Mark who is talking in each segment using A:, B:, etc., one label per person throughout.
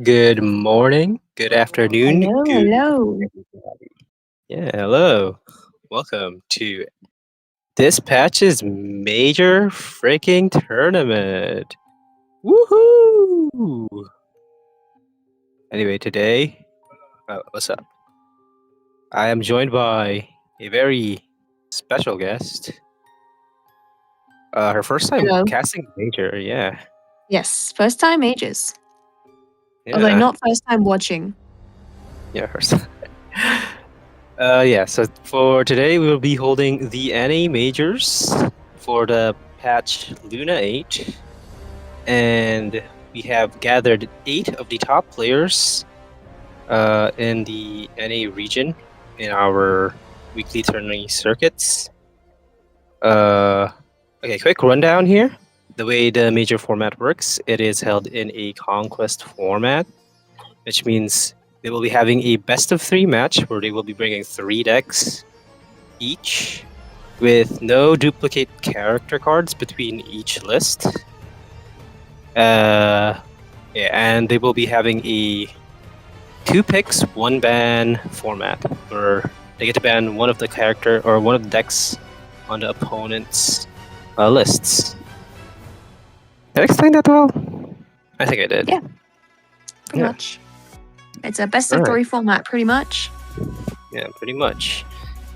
A: Good morning, good afternoon,
B: Hello,
A: good
B: hello.
A: everybody. Yeah, hello. Welcome to this patch's major freaking tournament. Woohoo! Anyway, today, what's up? I am joined by a very special guest. Her first time
B: Hello.
A: casting major, yeah.
B: Yes, first time ages. Although
A: Yeah,
B: not first time watching.
A: yeah, first. Yeah, so for today we will be holding the NA majors for the patch Luna 8, and we have gathered 8 of the top players in the NA region in our weekly tourney circuits. Uh, okay, quick rundown here. The way the major format works, it is held in a conquest format, which means they will be having a best of 3 match where they will be bringing 3 decks each with no duplicate character cards between each list. Yeah, and they will be having a 2 picks, 1 ban format where they get to ban one of the character or one of the decks on the opponent's lists. Did I explain that well? I think I did.
B: Yeah, pretty
A: Yeah.
B: much. It's a best
A: All
B: of
A: right.
B: 3 format, pretty much.
A: Yeah, pretty much.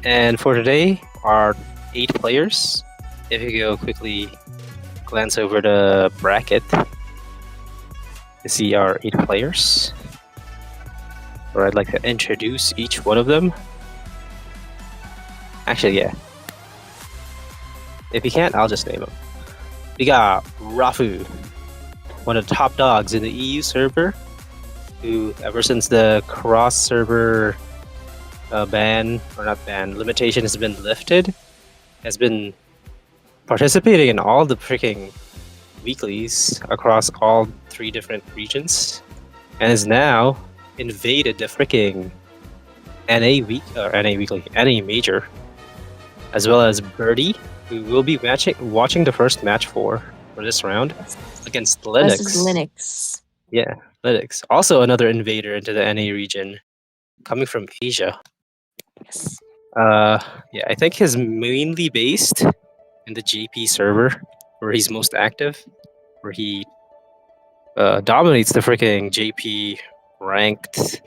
A: And for today, our 8 players. If you go quickly glance over the bracket to see our 8 players, where I'd like to introduce each one of them. Actually, yeah. If you can't, I'll just name them. We got Rafu, one of the top dogs in the EU server, who ever since the cross server ban, or not ban, limitation has been lifted, has been participating in all the freaking weeklies across all 3 different regions, and is now invaded the freaking NA week or NA weekly, NA major, as well as Birdie, who will be watching the first match for this round against
B: Versus
A: Linux.
B: Linux.
A: Yeah, Linux, also another invader into the NA region, coming from Asia.
B: Yes.
A: Yeah, I think he's mainly based in the JP server, where he's most active, where he dominates the freaking JP ranked.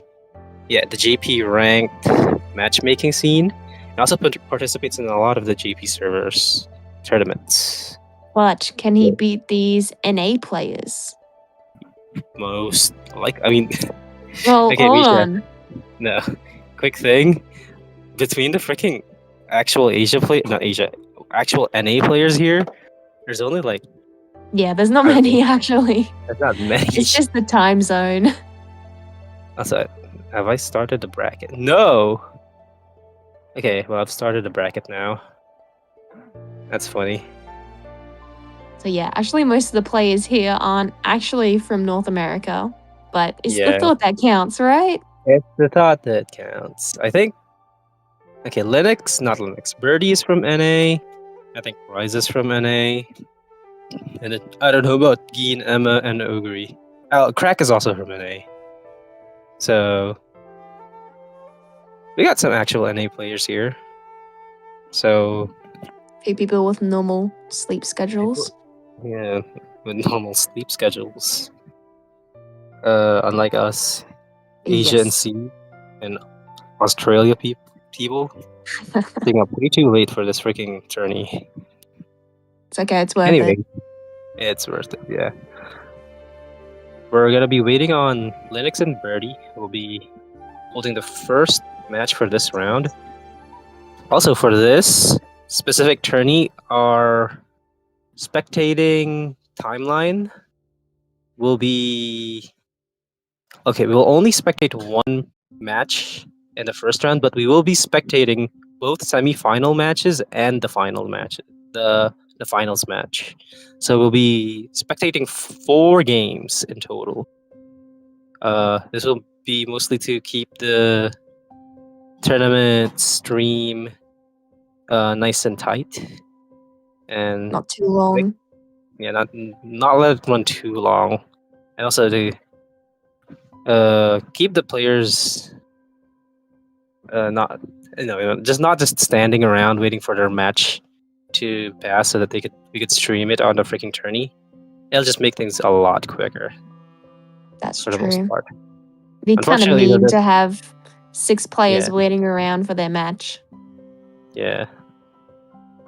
A: Yeah, the JP ranked matchmaking scene, and also participates in a lot of the JP servers tournaments.
B: But can he beat these NA players?
A: Most I mean,
B: Well,
A: okay,
B: hold
A: Mischa.
B: on.
A: No, quick thing between the freaking actual not Asia, actual NA players here. There's only like
B: Yeah, there's not
A: I don't know,
B: many actually.
A: there's not many.
B: It's just the time zone.
A: Also, have I started the bracket? No. Okay, well I've started the bracket now. That's funny.
B: So yeah, actually most of the players here aren't actually from North America. But it's the
A: Yeah,
B: thought that counts, right?
A: it's the thought that counts. I think. Okay, Linux, not Linux. Birdie is from NA. I think Rise is from NA. And then, I don't know about Geen, Emma, and Ogre. Oh, Crack is also from NA. So we got some actual NA players here. So
B: Few people with normal sleep schedules.
A: yeah, with normal sleep schedules. Unlike us, Asia and
B: Yes.
A: C, and Australia people. I think I'm way too late for this freaking tourney.
B: It's okay, it's worth
A: Anyway,
B: it.
A: it's worth it. Yeah. We're gonna be waiting on Linux and Birdie, who will be holding the first match for this round. Also, for this specific tourney, our spectating timeline will be okay. We will only spectate one match in the first round, but we will be spectating both semi-final matches and the final match, the finals match. So we'll be spectating 4 games in total. This will be mostly to keep the tournament stream nice and tight, and
B: Not too long.
A: yeah, not let it run too long, and also to keep the players not just not just standing around waiting for their match to pass so that we could stream it on the freaking tourney. It'll just make things a lot quicker
B: That's
A: for the most
B: true.
A: part.
B: It'd be kind of
A: Unfortunately,
B: mean
A: though,
B: to have 6 players
A: yeah,
B: waiting around for their match.
A: yeah.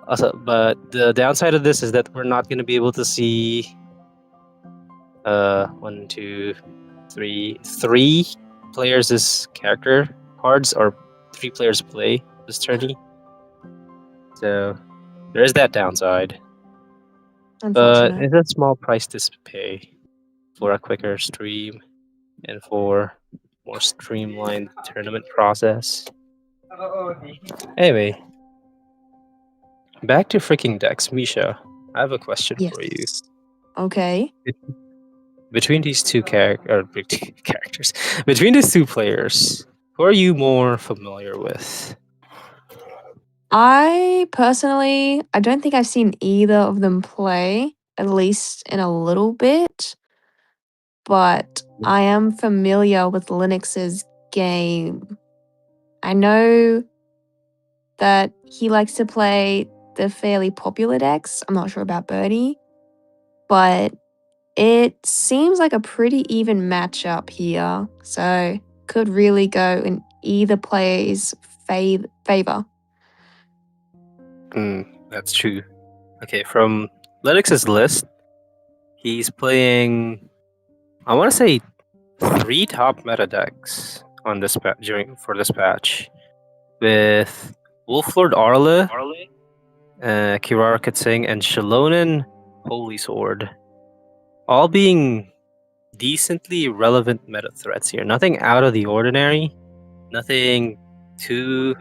A: Also, but the downside of this is that we're not going to be able to see 1, 2, 3 players as character cards, or 3 players play this tourney. So there is that downside. But
B: Unfortunate.
A: it's a small price to pay for a quicker stream and for more streamlined tournament process. Anyway, back to freaking decks. Mischa, I have a question for you.
B: Yes. Okay.
A: Between these two characters, between these two players, who are you more familiar with?
B: I personally, I don't think I've seen either of them play, at least in a little bit, but I am familiar with Linux's game. I know that he likes to play the fairly popular decks. I'm not sure about Birdie, but it seems like a pretty even matchup here. So could really go in either player's favor.
A: That's true. Okay, from Linux's list, he's playing, I want to say, 3 top meta decks on this for this patch, with Wolflord Arle, Kirara Kitsing, and Shalonen Holy Sword, all being decently relevant meta threats here. Nothing out of the ordinary, nothing too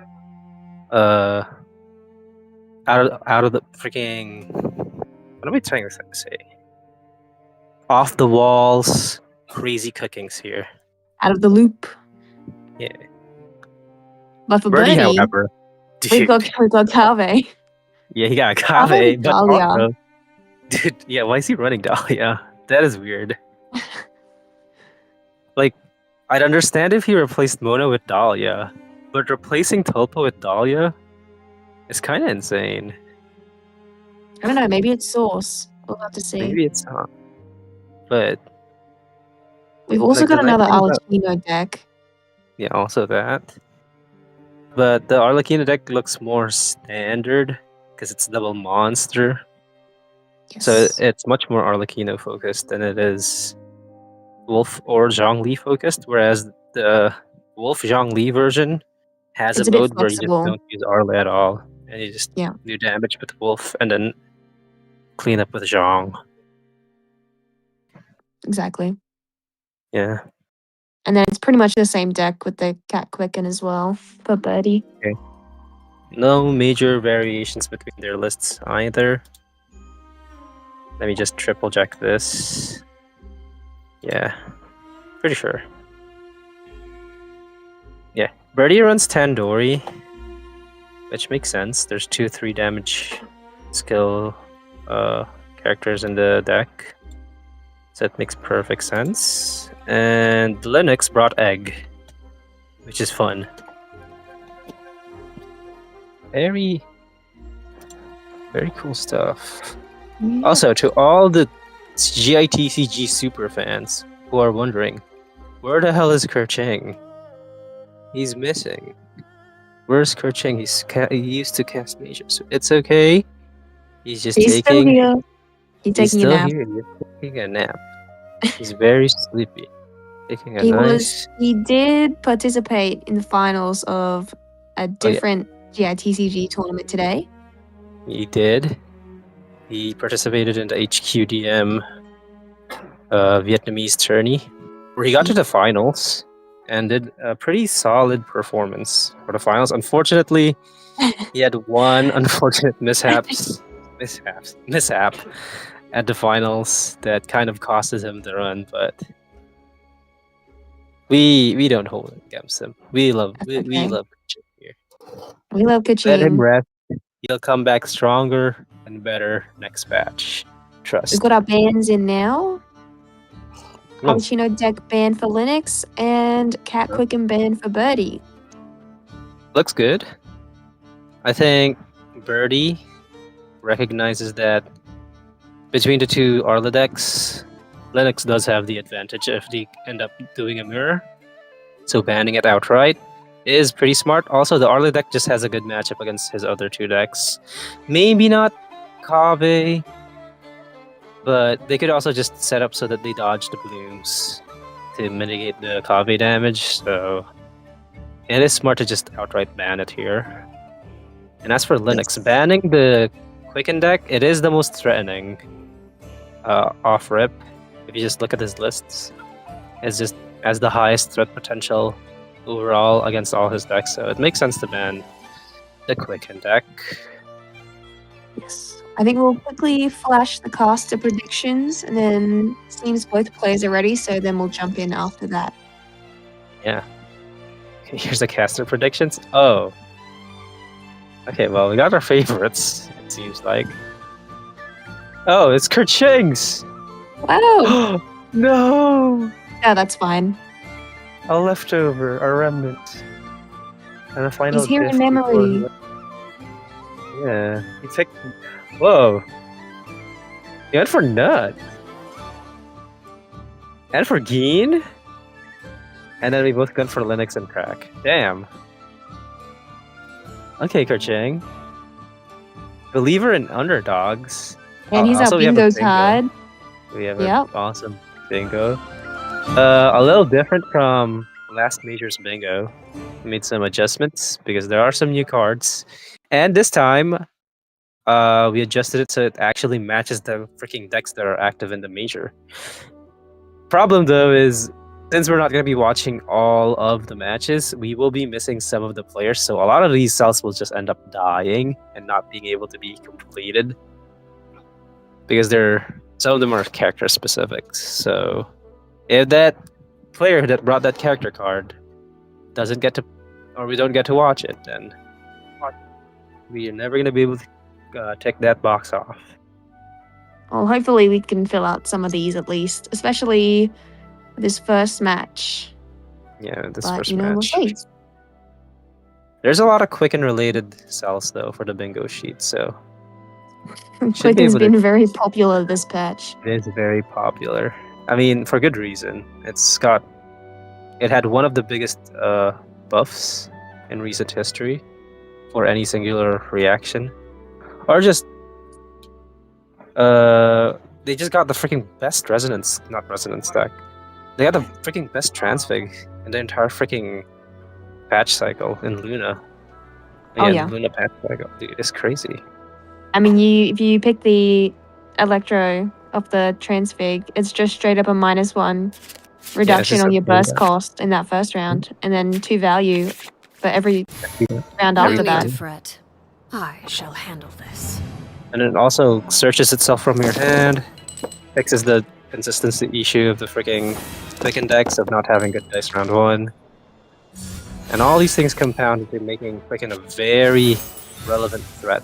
A: out of the freaking, what am I trying to say? Off the walls, crazy cookings here.
B: Out of the loop.
A: Yeah.
B: But for
A: Birdie,
B: Birdie,
A: however,
B: we've
A: dude,
B: got Kave.
A: yeah, he got
B: Kave
A: Kave,
B: with
A: but
B: Dahlia.
A: also, dude, yeah, why is he running Dahlia? That is weird. Like, I'd understand if he replaced Mona with Dahlia, but replacing Tulpa with Dahlia is kind of insane.
B: I don't know, maybe it's Source. We'll have to see.
A: Maybe it's not, but
B: We've also
A: like, the
B: got
A: nice
B: another
A: thing about,
B: Arlecchino deck.
A: yeah, also that. But the Arlecchino deck looks more standard because it's double monster. So
B: Yes.
A: it's much more Arlecchino focused than it is Wolf or Zhongli focused, whereas the Wolf Zhongli version has
B: It's
A: a
B: a bit
A: mode where you just
B: flexible.
A: don't use Arle at all, and you just
B: Yeah.
A: do damage with Wolf and then clean up with Zhong.
B: Exactly.
A: Yeah.
B: And then it's pretty much the same deck with the Cat Quicken as well for Birdie.
A: Okay. No major variations between their lists either. Let me just triple check this. Yeah. Pretty sure. Yeah. Birdie runs Tandoori, which makes sense. There's 2-3 damage skill characters in the deck. So it makes perfect sense. And Linux brought Egg, which is fun. Very, very cool stuff.
B: Yeah.
A: Also, to all the GITCG super fans who are wondering, where the hell is Kerching? He's missing. Where's Kerching? He used to cast Major, so it's okay. He's just
B: He's still
A: taking.
B: here. He's taking a
A: still
B: nap.
A: here. He's taking a nap. He's very sleepy. Taking a
B: He
A: nice.
B: he did participate in the finals of a different GITCG tournament today.
A: He did. He participated in the HQDM Vietnamese tourney, where he got to the finals and did a pretty solid performance for the finals. Unfortunately, he had one unfortunate mishap at the finals that kind of costed him the run, but we don't hold it against him. We love
B: okay.
A: Kaching here.
B: We love
A: Let him
B: Kaching.
A: rest. He'll come back stronger and better next batch. Trust.
B: We've got our bands in now. Cappuccino deck banned for Linux, and Cat Quicken banned for Birdie.
A: Looks good. I think Birdie recognizes that between the two Arla decks, Linux does have the advantage if they end up doing a mirror. So banning it outright is pretty smart. Also, the Arla deck just has a good matchup against his other two decks. Maybe not Kave, but they could also just set up so that they dodge the blooms to mitigate the Kave damage. So it is smart to just outright ban it here. And as for Linux, banning the Quicken deck, it is the most threatening off rip. If you just look at his lists, it's just has the highest threat potential overall against all his decks. So it makes sense to ban the Quicken deck.
B: Yes. I think we'll quickly flash the caster predictions, and then it seems both players are ready, so then we'll jump in after that.
A: Yeah. Here's the caster predictions. Oh. Okay, well, we got our favorites, it seems like. Oh, it's Kerching's!
B: Wow!
A: No!
B: Yeah, that's fine.
A: A leftover, a remnant. And a final
B: He's here in
A: gift
B: memory.
A: before- Yeah, he picked. Whoa! He went for Nut! And for Geen? And then we both went for Linux and Crack. Damn. Okay, Kerching. Believer in underdogs.
B: And he's
A: Also,
B: our
A: we have a
B: bingo
A: bingo.
B: card.
A: We have
B: Yep.
A: an awesome bingo. A little different from last Major's bingo. We made some adjustments because there are some new cards. And this time, we adjusted it so it actually matches the freaking decks that are active in the Major. Problem though is, since we're not going to be watching all of the matches, we will be missing some of the players. So a lot of these cells will just end up dying and not being able to be completed. Because some of them are character specific. So if that player that brought that character card doesn't get to, or we don't get to watch it, then we are never going to be able to tick that box off.
B: Well, hopefully we can fill out some of these at least, especially this first match.
A: Yeah, this
B: But,
A: first
B: you know,
A: match.
B: we'll see.
A: There's a lot of Quicken related cells though for the bingo sheet, so should be
B: Quicken's
A: able to-
B: been very popular this patch.
A: it is very popular. I mean, for good reason. It had one of the biggest buffs in recent history for any singular reaction, or just they just got the freaking best not resonance deck. They got the freaking best transfig in the entire freaking patch cycle in Luna.
B: Oh, yeah.
A: Luna patch cycle, dude, it's crazy.
B: I mean, if you pick the Electro of the transfig, it's just straight up a -1 reduction
A: just
B: on
A: a
B: your burst
A: bingo.
B: cost in that first round, and then 2 value for every round
A: No
B: after
A: need
B: that.
C: to fret. I shall handle this.
A: And it also searches itself from your hand, fixes the consistency issue of the freaking Quicken decks of not having good dice round 1. And all these things compound into making Quicken a very relevant threat.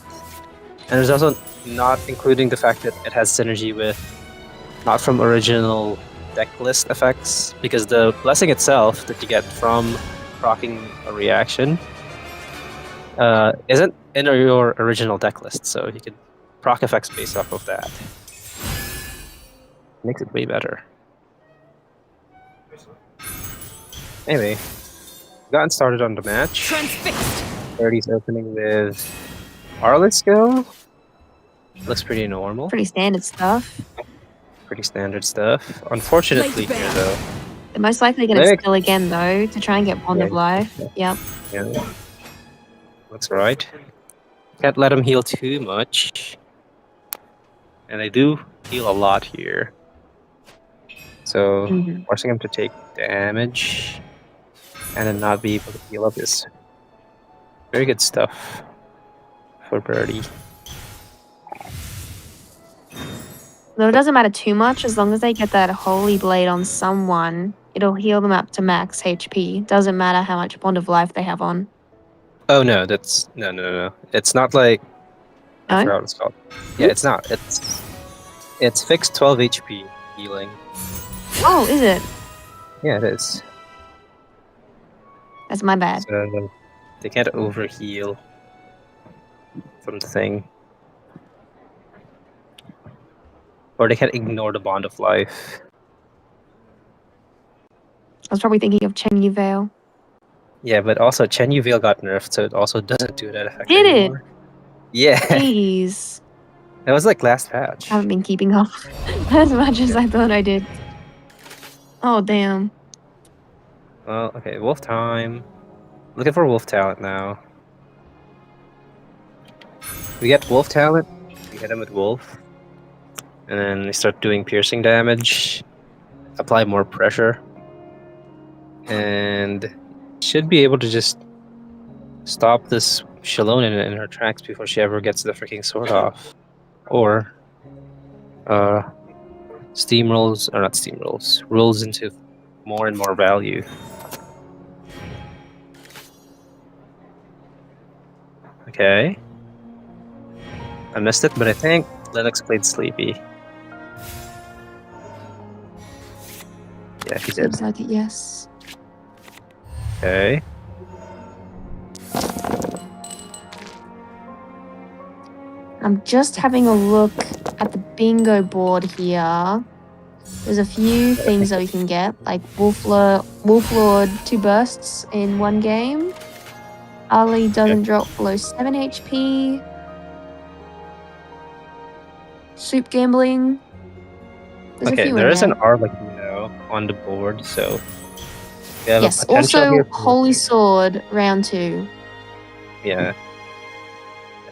A: And there's also not including the fact that it has synergy with not from original deck list effects, because the blessing itself that you get from proccing a reaction isn't in your original deck list, so you can proc effects based off of that. Makes it way better. Anyway, gotten started on the match.
C: Transfixed.
A: 30's opening with Arlet skill. Looks pretty normal.
B: Pretty standard stuff.
A: Pretty standard stuff. Unfortunately
C: Blade
A: here
C: Bear.
A: though.
B: They're most likely going to
A: Nick.
B: steal again, though, to try and get Bond of
A: Yeah.
B: Life. Yep.
A: Yeah. Looks right. Can't let him heal too much. And they do heal a lot here. So
B: Mhm.
A: forcing him to take damage and then not be able to heal up is very good stuff for Birdie.
B: Though it doesn't matter too much, as long as they get that Holy Blade on someone, it'll heal them up to max HP. Doesn't matter how much Bond of Life they have on.
A: Oh no, that's no. It's not like I
B: No?
A: forgot what it's called. Yeah, it's not. It's fixed 12 HP healing.
B: Oh, is it?
A: Yeah, it is.
B: That's my bad.
A: So they can't overheal from the thing. Or they can't ignore the Bond of Life.
B: I was probably thinking of Chen Yu Veil.
A: Yeah, but also Chen Yu Veil got nerfed, so it also doesn't do that effect
B: Did it?
A: anymore. Yeah,
B: Jeez.
A: that was like last patch.
B: I haven't been keeping up as much as I thought I did. Oh, damn.
A: Well, okay, Wolf time. Looking for Wolf talent now. We get Wolf talent, we hit him with Wolf, and then we start doing piercing damage, apply more pressure, and should be able to just stop this Shalone in her tracks before she ever gets the freaking sword off. Or, steamrolls, or not steamrolls, rolls into more and more value. Okay. I missed it, but I think Linux played Sleepy. Yeah, he did.
B: Seems like it, yes.
A: Okay.
B: I'm just having a look at the bingo board here. There's a few things that we can get, like Wolf Lord 2 bursts in one game. Ali doesn't drop below 7 HP. Soup gambling. There's a
A: Okay,
B: few
A: there
B: in
A: is an
B: there.
A: Arlecchino on the board, so we have
B: Yes,
A: a potential
B: also
A: here for
B: Holy Sword round 2.
A: Yeah.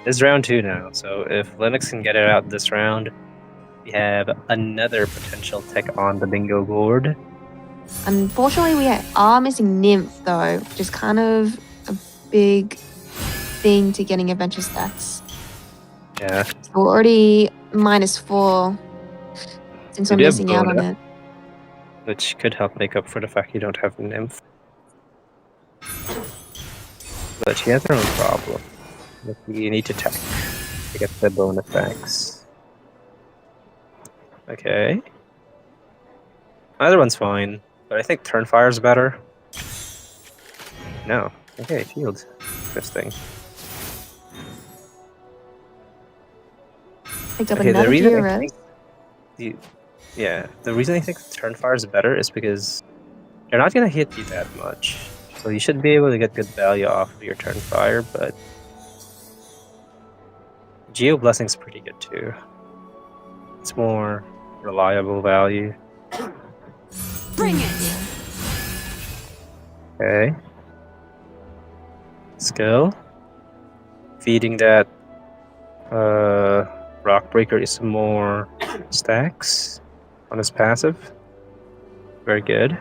A: It's round 2 now, so if Linux can get it out this round, we have another potential tech on the bingo board.
B: Unfortunately, we are missing Nymph though, which is kind of a big thing to getting adventure stats.
A: Yeah.
B: So we're already -4 since
A: We
B: we're
A: do have
B: missing out on
A: Bona,
B: it.
A: which could help make up for the fact you don't have Nymph. But she has her own problem. You need to tech to get the bonus effects. Okay. Either one's fine, but I think Turnfire is better. No. Okay, shield. Interesting.
B: Picked up
A: Okay, the
B: another
A: reason I
B: Geores.
A: think the reason I think Turnfire is better is because they're not gonna hit you that much. So you should be able to get good value off of your Turnfire, but Geo Blessing's pretty good too. It's more reliable value.
C: Bring it!
A: Okay. Skill. Feeding that Rock Breaker is some more stacks on his passive. Very good.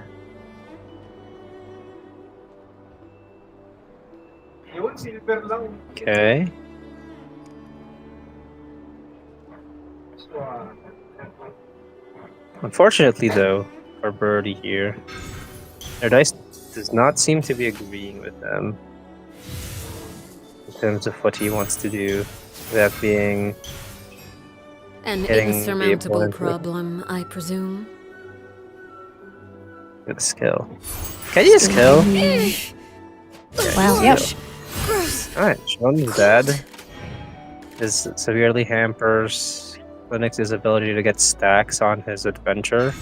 A: Okay. Unfortunately, though, for Birdie here, their dice does not seem to be agreeing with them in terms of what he wants to do. That being
C: An
A: getting the
C: insurmountable
A: opponent
C: problem, I presume.
A: with a skill. Can you just kill?
B: Wow,
A: Yeah,
B: yep.
C: Gross.
A: Alright, Sean is dead. This severely hampers Linux's ability to get stacks on his adventure.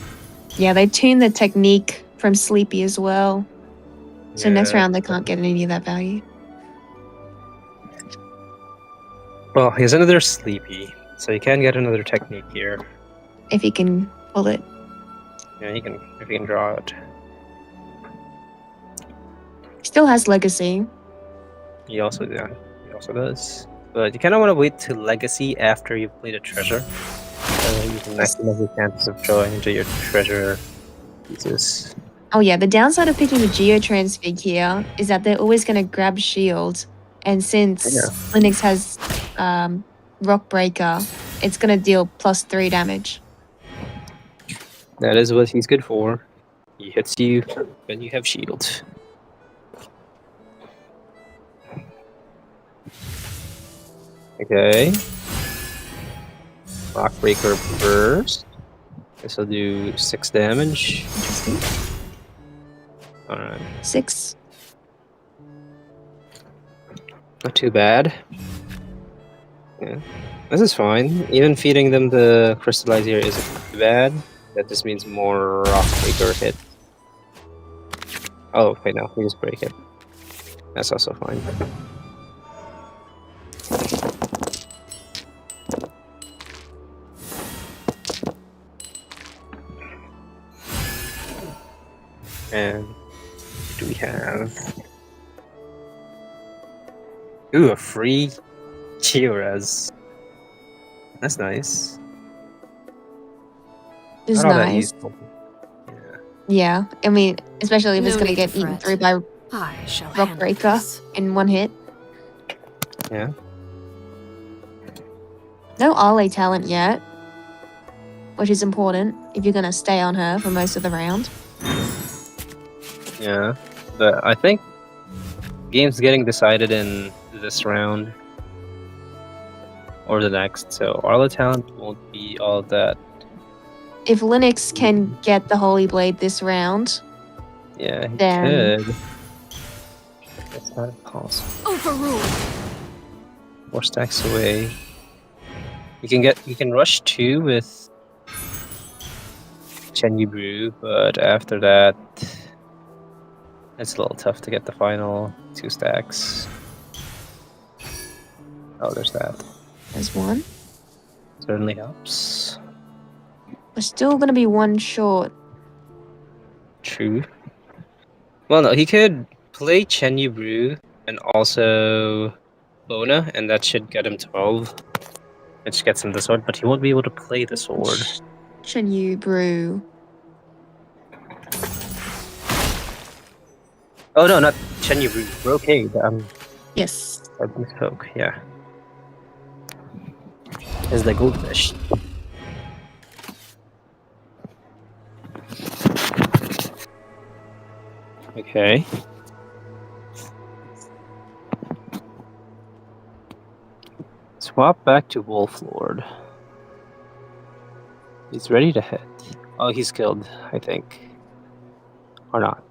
B: Yeah, they tuned the technique from Sleepy as well. So next
A: Yeah.
B: round they can't get any of that value.
A: Well, he's another Sleepy, so he can get another technique here.
B: If he can pull it.
A: Yeah, he can if he can draw it.
B: Still has Legacy.
A: He also does. But you kinda wanna wait to Legacy after you've played a treasure. So you can maximize your chances of drawing into your treasure pieces.
B: Oh yeah, the downside of picking the Geo Transfig here is that they're always going to grab shield. And since
A: Yeah.
B: Linux has Rock Breaker, it's going to deal +3 damage.
A: That is what he's good for. He hits you when you have shield. Okay. Rockbreaker burst. This will do 6 damage.
B: Interesting.
A: Alright.
B: 6.
A: Not too bad. Yeah. This is fine. Even feeding them the crystallize here isn't too bad. That just means more rock breaker hit. Oh, wait, no, we just break it. That's also fine. And what do we have? Ooh, a free Chiras. That's nice.
B: Is
A: Not all that
B: nice.
A: useful. Yeah.
B: Yeah, I mean, especially if it's
C: No
B: going to
C: need to
B: get eaten
C: fret.
B: through by
C: I shall
B: Rock
C: handle
B: Breaker
C: this.
B: in one hit.
A: Yeah.
B: No Ale talent yet, which is important if you're going to stay on her for most of the round.
A: Yeah. But I think game's getting decided in this round or the next, so Arla talent won't be all that.
B: If Linux can get the Holy Blade this round,
A: Yeah, he
B: then
A: could. That's not impossible.
C: Overruled.
A: 4 stacks away. You can rush 2 with Chenyu Brew, but after that it's a little tough to get the final 2 stacks. Oh, there's that.
B: there's one.
A: Certainly helps.
B: We're still going to be one short.
A: True. Well, no, he could play Chenyu Brew and also Bona, and that should get him 12. Which gets him the sword, but he won't be able to play the sword.
B: Chenyu Brew.
A: Oh no, not Chenyu Brew. Brocade.
B: Yes.
A: I misspoke. Yeah. Is the goldfish. Okay. Swap back to Wolf Lord. He's ready to hit. Oh, he's killed, I think. Or not.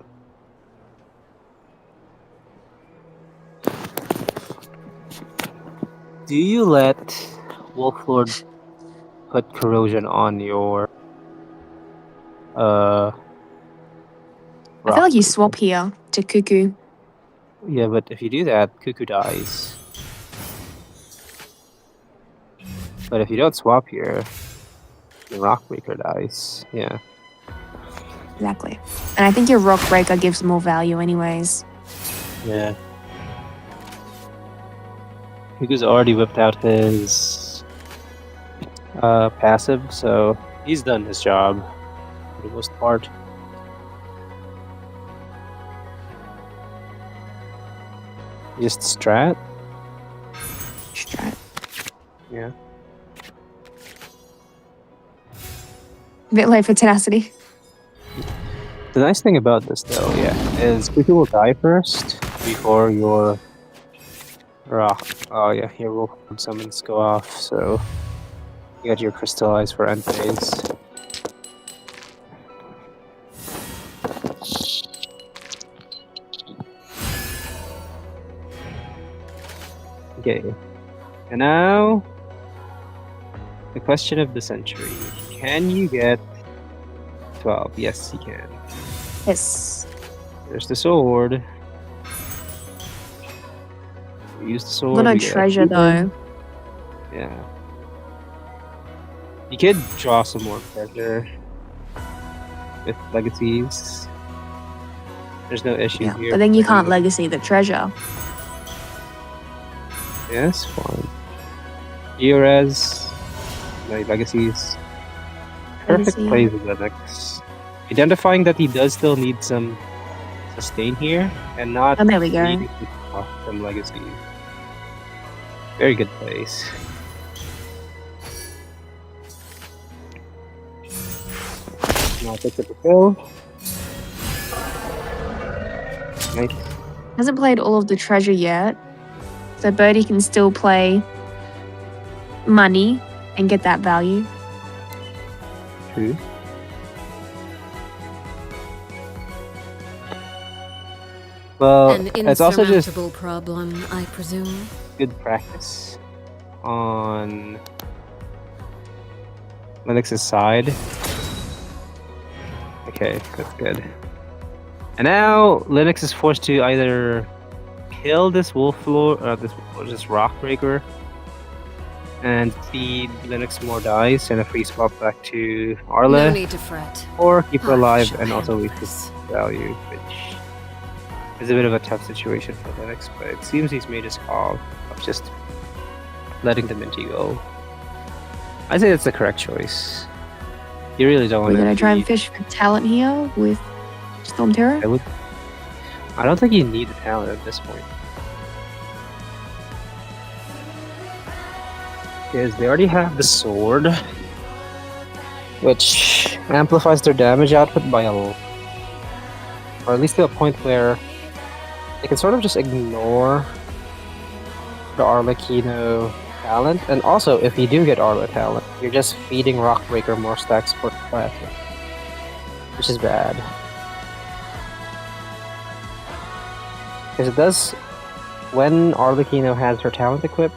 A: Do you let Wolf Lord put corrosion on your
B: I feel like you swap here to Cuckoo.
A: Yeah, but if you do that, Cuckoo dies. But if you don't swap here, the Rockbreaker dies. Yeah.
B: Exactly. And I think your Rock Breaker gives more value anyways.
A: Yeah. Cuckoo's already whipped out his passive, so he's done his job for the most part. Just strat?
B: Strat.
A: Yeah.
B: A bit late for Tenacity.
A: The nice thing about this, though, is Cuckoo will die first before your oh yeah, your Wolf summons go off, so you got your Crystallize for end phase. Okay, and now the question of the century: can you get 12? Yes, you can.
B: Yes.
A: There's the sword. Use the sword.
B: Got no
A: we get
B: treasure
A: achievement.
B: though.
A: Yeah. You could draw some more treasure with legacies. There's no issue
B: Yeah.
A: here.
B: But then you can't legacy the treasure.
A: Yeah, that's fine. Eores, no legacies. Perfect
B: Legacy.
A: plays with Linux. Identifying that he does still need some sustain here, and not
B: Oh, there we go.
A: needing to draw some legacies. Very good plays. Now pick up the kill. Nice.
B: Hasn't played all of the treasure yet. So Birdie can still play money and get that value.
A: True. Well,
C: An
A: it's also just
C: insurmountable problem, I presume.
A: good practice on Linux's side. Okay, that's good. And now Linux is forced to either kill this wolf lord, this rock breaker, and feed Linux more dice and a free swap back to Arle,
C: No need to fret.
A: or keep her
C: I
A: alive
C: shall
A: and also
C: handle
A: lose
C: this.
A: his value, which is a bit of a tough situation for Linux, but it seems he's made his call of just letting the Minty go. I say that's the correct choice. You really don't want
B: We're
A: to.
B: gonna try and fish for talent here with Storm Terror.
A: I don't think you need the talent at this point. Because they already have the sword, which amplifies their damage output by a lot. Or at least to a point where they can sort of just ignore the Arlecchino talent. And also, if you do get Arle talent, you're just feeding Rockbreaker more stacks for classic, which is bad. Because it does, when Arlecchino has her talent equipped,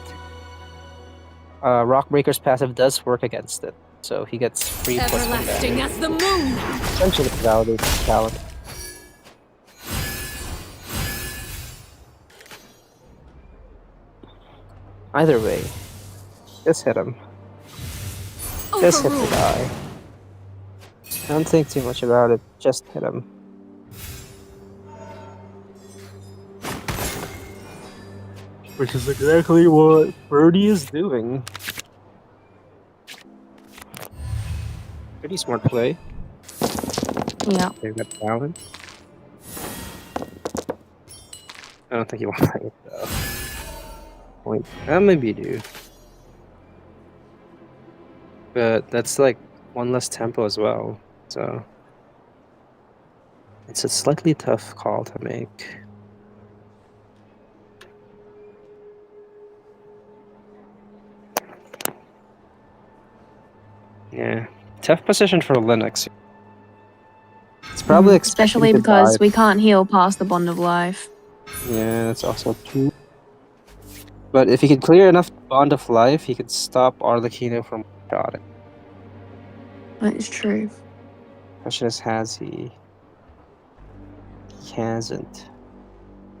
A: Rockbreaker's passive does work against it. So he gets free plus one
C: Everlasting
A: damage.
C: as the moon!
A: Essentially validates his talent. Either way, just hit him. Just hit the
C: Overruled.
A: guy. Don't think too much about it, just hit him. Which is exactly what Birdie is doing. Pretty smart play.
B: Yeah.
A: They've got talent. I don't think you want that though. Point. Maybe you do. But that's like one less tempo as well. So it's a slightly tough call to make. Yeah. Tough position for Linux. It's probably expecting
B: Especially
A: to
B: because
A: die.
B: we can't heal past the Bond of Life.
A: Yeah, that's also true. But if he could clear enough Bond of Life, he could stop Arlecchino from shotting.
B: That is true.
A: Question is, has he? He hasn't.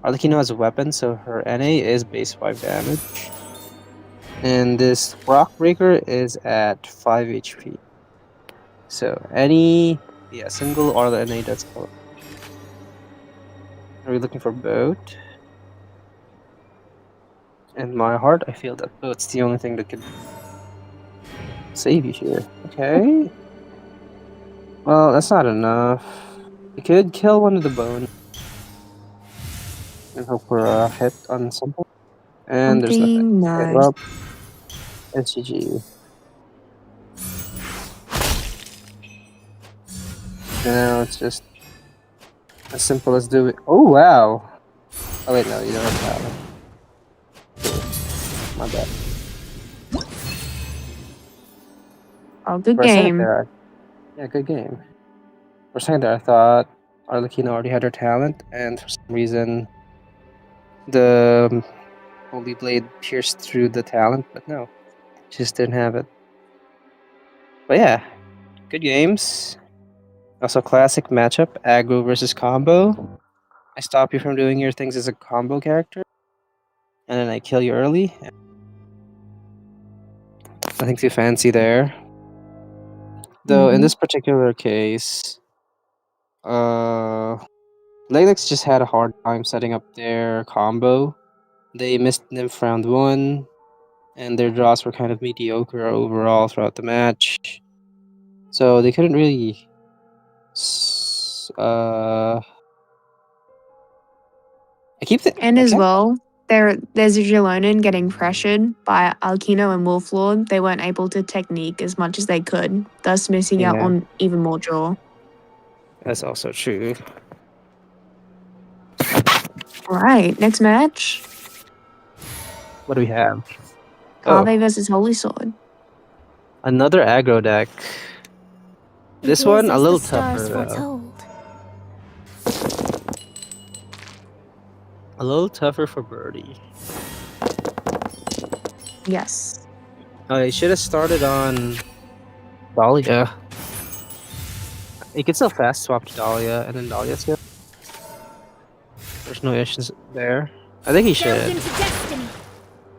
A: Arlecchino has a weapon, so her NA is base 5 damage. And this Rock Breaker is at 5 HP. So single Arle NA does kill. Are we looking for boat? In my heart, I feel that boat's the only thing that could save you here. Okay. Well, that's not enough. You could kill one of the bone and hope for a hit on something. And there's nothing.
B: Something?
A: Okay,
B: No.
A: well, it's GG. Now it's just as simple as doing. Oh wow! Oh wait, no, you don't have talent. My bad.
B: Oh, good
A: For a second
B: game.
A: there, yeah, good game. For a second there, I thought Arlecchino already had her talent, and for some reason, the Holy Blade pierced through the talent, but no, just didn't have it. But yeah, good games. Also, classic matchup: aggro versus combo. I stop you from doing your things as a combo character, and then I kill you early. Nothing too fancy there. Though in this particular case, Linux just had a hard time setting up their combo. They missed Nymph round 1, and their draws were kind of mediocre overall throughout the match. So they couldn't really
B: And as well, there's a Jilonin getting pressured by Alkino and Wolflord. They weren't able to technique as much as they could, thus missing out
A: Yeah,
B: on even more draw.
A: that's also true.
B: All right, next match.
A: What do we have? Oh,
B: Kave versus Holy Sword.
A: another aggro deck. This
C: It
A: one
C: is
A: a
C: as
A: little
C: the
A: tougher
C: stars
A: though.
C: foretold.
A: A little tougher for Birdie.
B: Yes.
A: Oh, he should have started on Dahlia. You can still fast swap to Dahlia and then Dahlia skill. There's no issues there. I think he
C: Delved
A: should.
C: into destiny.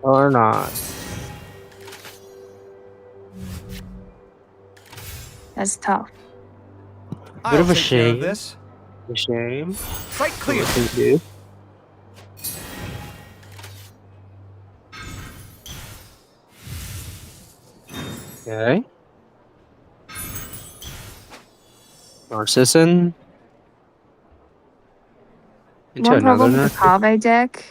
A: Or not.
B: That's tough.
A: Bit of a
D: Take care of
A: shame.
D: this.
A: A shame.
D: Site clear.
A: What can you do? Okay. Narcissan. Into
B: One
A: another
B: problem with the
A: Narcissan.
B: Kave deck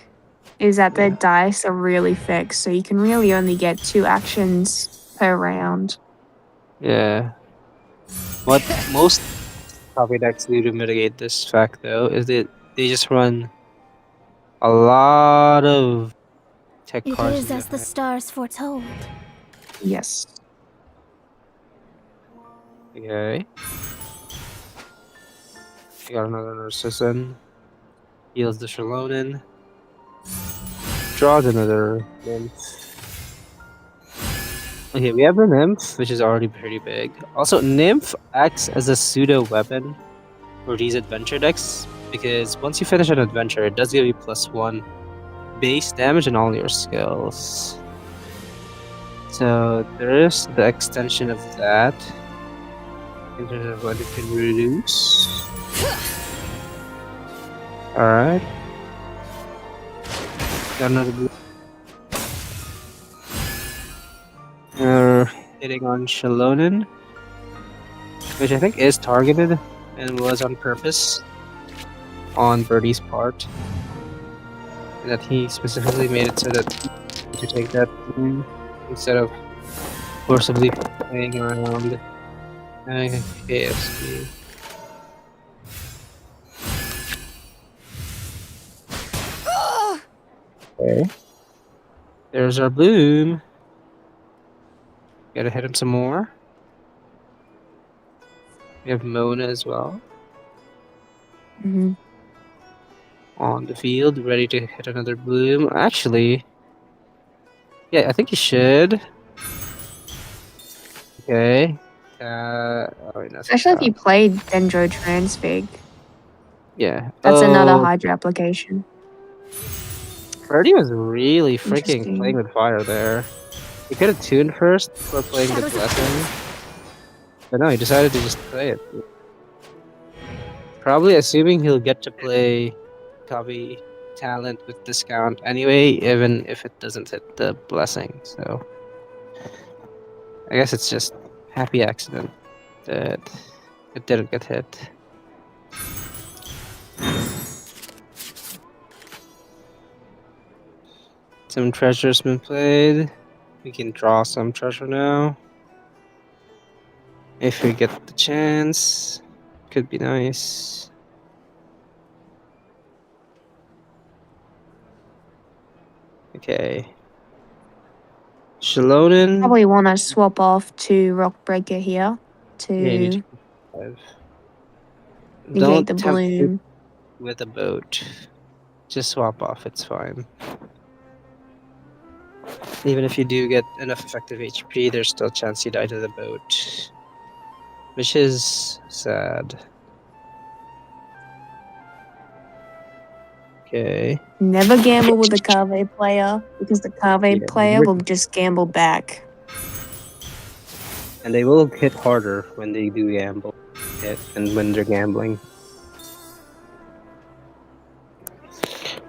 B: is that their
A: Yeah.
B: dice are really fixed, so you can really only get 2 actions per round.
A: Yeah. What most copy decks do to mitigate this fact, though, is that they just run a lot of tech
C: It
A: cards
C: is
A: in
C: as
A: their
C: the
A: hand.
C: stars foretold.
B: Yes.
A: Okay. You got another Narcissan. Heals the Shalonen. Draws another Nymph. Okay, we have a Nymph, which is already pretty big. Also, Nymph acts as a pseudo weapon for these adventure decks, because once you finish an adventure, it does give you +1 base damage in all your skills. So there is the extension of that in terms of what it can reduce. Alright. Got another blue. We're hitting on Shalonen, which I think is targeted and was on purpose on Birdie's part. And that he specifically made it so that to take that turn instead of forcibly playing around KFC. Okay. There's our Bloom. Gotta hit him some more. We have Mona as well
B: Hmm.
A: on the field, ready to hit another Bloom. Actually, yeah, I think you should. Okay. Oh, wait, that's
B: Especially if
A: tough.
B: you played Dendro Transfig.
A: Yeah.
B: That's another
A: Oh,
B: Hydra application.
A: Birdie was really freaking
B: Interesting.
A: playing with fire there. He could have tuned first before playing the
C: Shadows of
A: blessing, but no, he decided to just play it. Probably assuming he'll get to play Kavi talent with discount anyway, even if it doesn't hit the blessing. So I guess it's just happy accident that it didn't get hit. Some treasure's been played. We can draw some treasure now. If we get the chance. Could be nice. Okay. Shalonen.
B: Probably want to swap off to Rockbreaker here
A: Yeah, you need
B: to
A: to five.
B: negate the
A: Don't tempt it
B: bloom.
A: with a boat. Just swap off, it's fine. Even if you do get enough effective HP, there's still a chance you die to the boat. Which is sad. Okay.
B: Never gamble with the Kave player because the Kave
A: Yeah,
B: player will just gamble back.
A: and they will hit harder when they do gamble. And when they're gambling.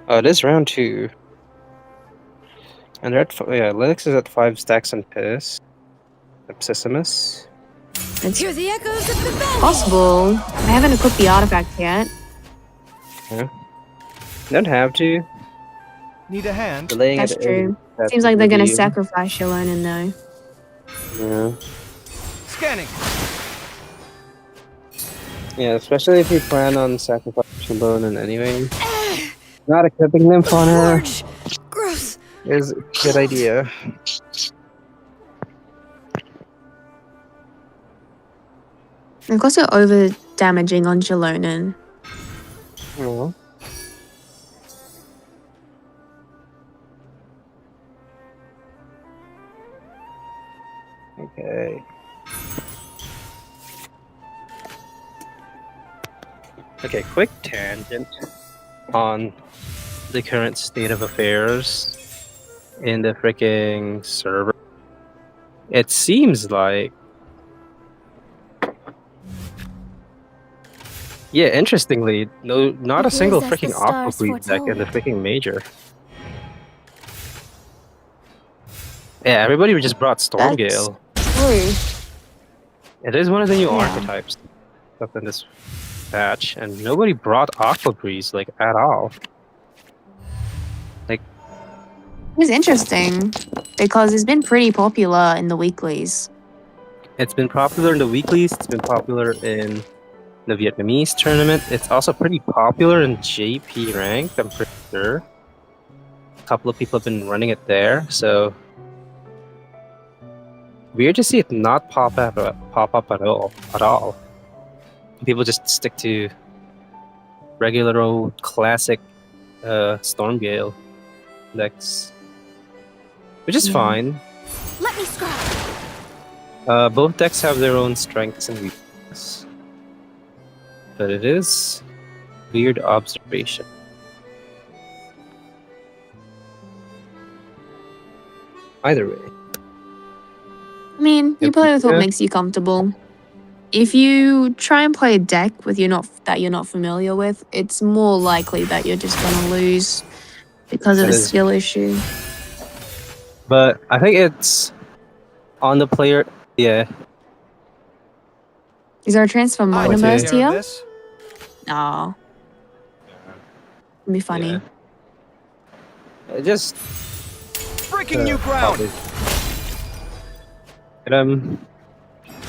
A: Oh, it is round 2. And they're at yeah, Linux is at 5 stacks on Piss. Absissimus.
B: It's
C: Hear the echoes of the battle.
B: possible. I haven't equipped the artifact yet.
A: Yeah. Don't have to.
D: Need a hand?
A: Delaying
B: That's
A: it
B: true.
A: that
B: Seems like they're going to
A: would be-
B: sacrifice Shalonen though.
A: Yeah.
D: Scanning.
A: Yeah, especially if you plan on sacrificing Shalonen anyway. Not equipping them on her
C: Large. Gross.
A: is a good idea.
B: Of course, you're over damaging on Shalonen.
A: Oh. Okay. Okay, quick tangent on the current state of affairs in the freaking server. It seems like, yeah, interestingly, not a
C: It
A: single
C: is as the
A: freaking Aqua
C: stars
A: Queen deck in the
C: foretold.
A: freaking major. Yeah, everybody just brought
B: That's
A: Stormgale.
B: true.
A: It is one of the new
B: Yeah.
A: archetypes up in this patch, and nobody brought Aqua Breeze like at all. Like,
B: It's interesting because it's been pretty popular in the weeklies.
A: it's been popular in the weeklies. It's been popular in the Vietnamese tournament. It's also pretty popular in JP ranked. I'm pretty sure. A couple of people have been running it there, so weird to see it not pop up at all. People just stick to regular old classic Stormgale decks, which is
B: Yeah.
A: fine.
C: Let me scratch.
A: Both decks have their own strengths and weaknesses, but it is weird observation. Either way,
B: I mean, you
A: Yep.
B: play with what
A: Yeah.
B: makes you comfortable. If you try and play a deck with you're not familiar with, it's more likely that you're just gonna lose because of
A: That
B: a
A: is-
B: skill issue.
A: but I think it's on the player. Yeah,
B: Is there a transfer
D: I
B: minor
D: will
A: Okay.
D: take
B: burst
D: care of
B: here?
D: this.
B: Nah, it'd be funny.
A: yeah. It just
D: Breaking new ground.
A: probably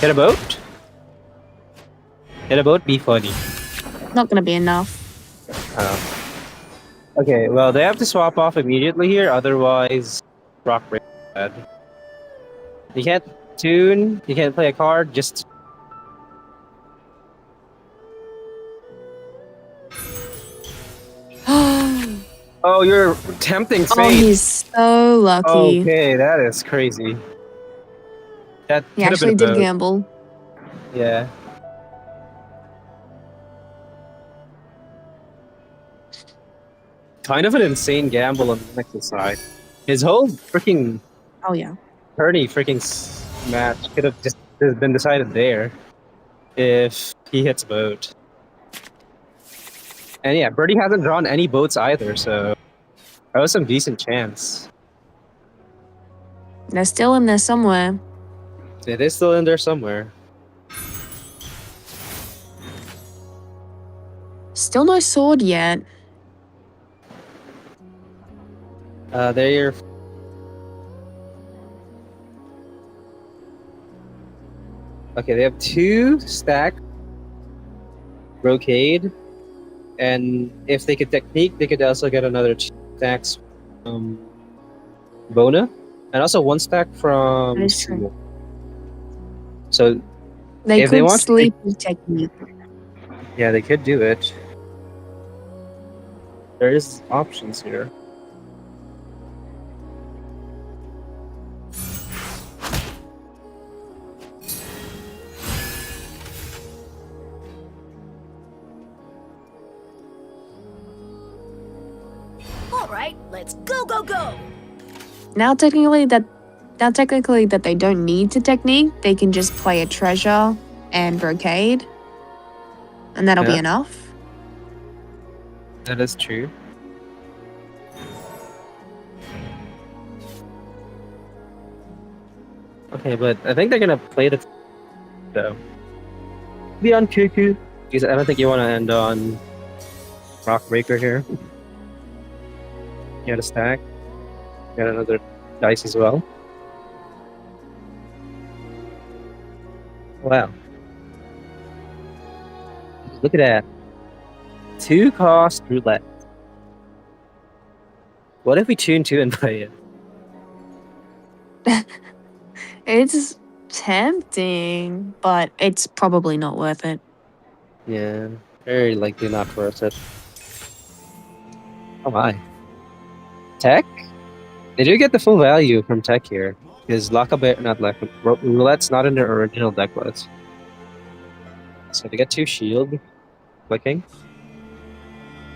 A: get a boat. Get a boat. Be funny.
B: Not gonna be enough.
A: Okay, well they have to swap off immediately here, otherwise rock break bad. You can't tune. You can't play a card. Just
B: Oh,
A: oh, you're tempting fate.
B: he's so lucky.
A: Okay, that is crazy. That
B: He
A: could have
B: actually
A: been a
B: did
A: boat.
B: gamble.
A: Yeah. Kind of an insane gamble on Linux's side. His whole freaking
B: Oh yeah.
A: tourney match could have just been decided there if he hits boat. And yeah, Birdie hasn't drawn any boats either, so that was some decent chance.
B: They're still in there somewhere.
A: It is still in there somewhere.
B: Still no sword yet.
A: They're okay. They have 2 stack brocade, and if they could technique, they could also get another 2 stacks from Bona, and also 1 stack from
B: That is true.
A: Sumo. So
B: They
A: If they
B: could
A: want to
B: sleep with technique.
A: yeah, they could do it. There is options here.
C: All right, let's go, go, go.
B: Now technically that they don't need to technique, they can just play a treasure and brocade. And that'll be
A: Yeah.
B: enough.
A: That is true. Okay, but I think they're gonna play the though. Be on Cuckoo. Because I don't think you want to end on Rockbreaker here. You got a stack. You got another dice as well. Wow. Look at that. 2 cost roulette. What if we tune 2 and play it?
B: It's tempting, but it's probably not worth it.
A: Yeah, very likely not worth it. Oh my. Tech? They do get the full value from tech here. Because Roulette's not in their original deck list. So to get 2 shield, clicking.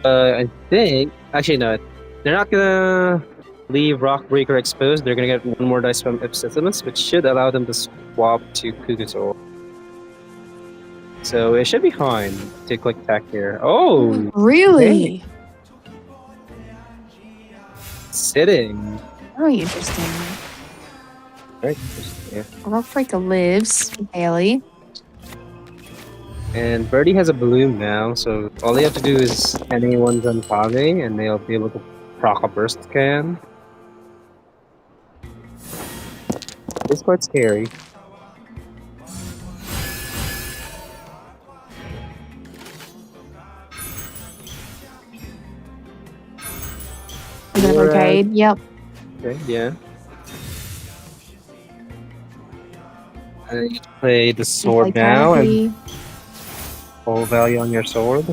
A: I think actually no, they're not gonna leave Rockbreaker exposed. They're gonna get 1 more dice from Ipsissimus, which should allow them to swap to Kukusor. So it should be fine to click attack here. Oh,
B: Really?
A: sitting.
B: Very interesting.
A: Very interesting, yeah.
B: Rockbreaker lives. Haley.
A: And Birdie has a bloom now, so all they have to do is anyone's on Pave, and they'll be able to proc a burst can. It's quite scary.
B: Another arcade. Yep.
A: Okay, yeah. And you play the sword now, and full value on your sword.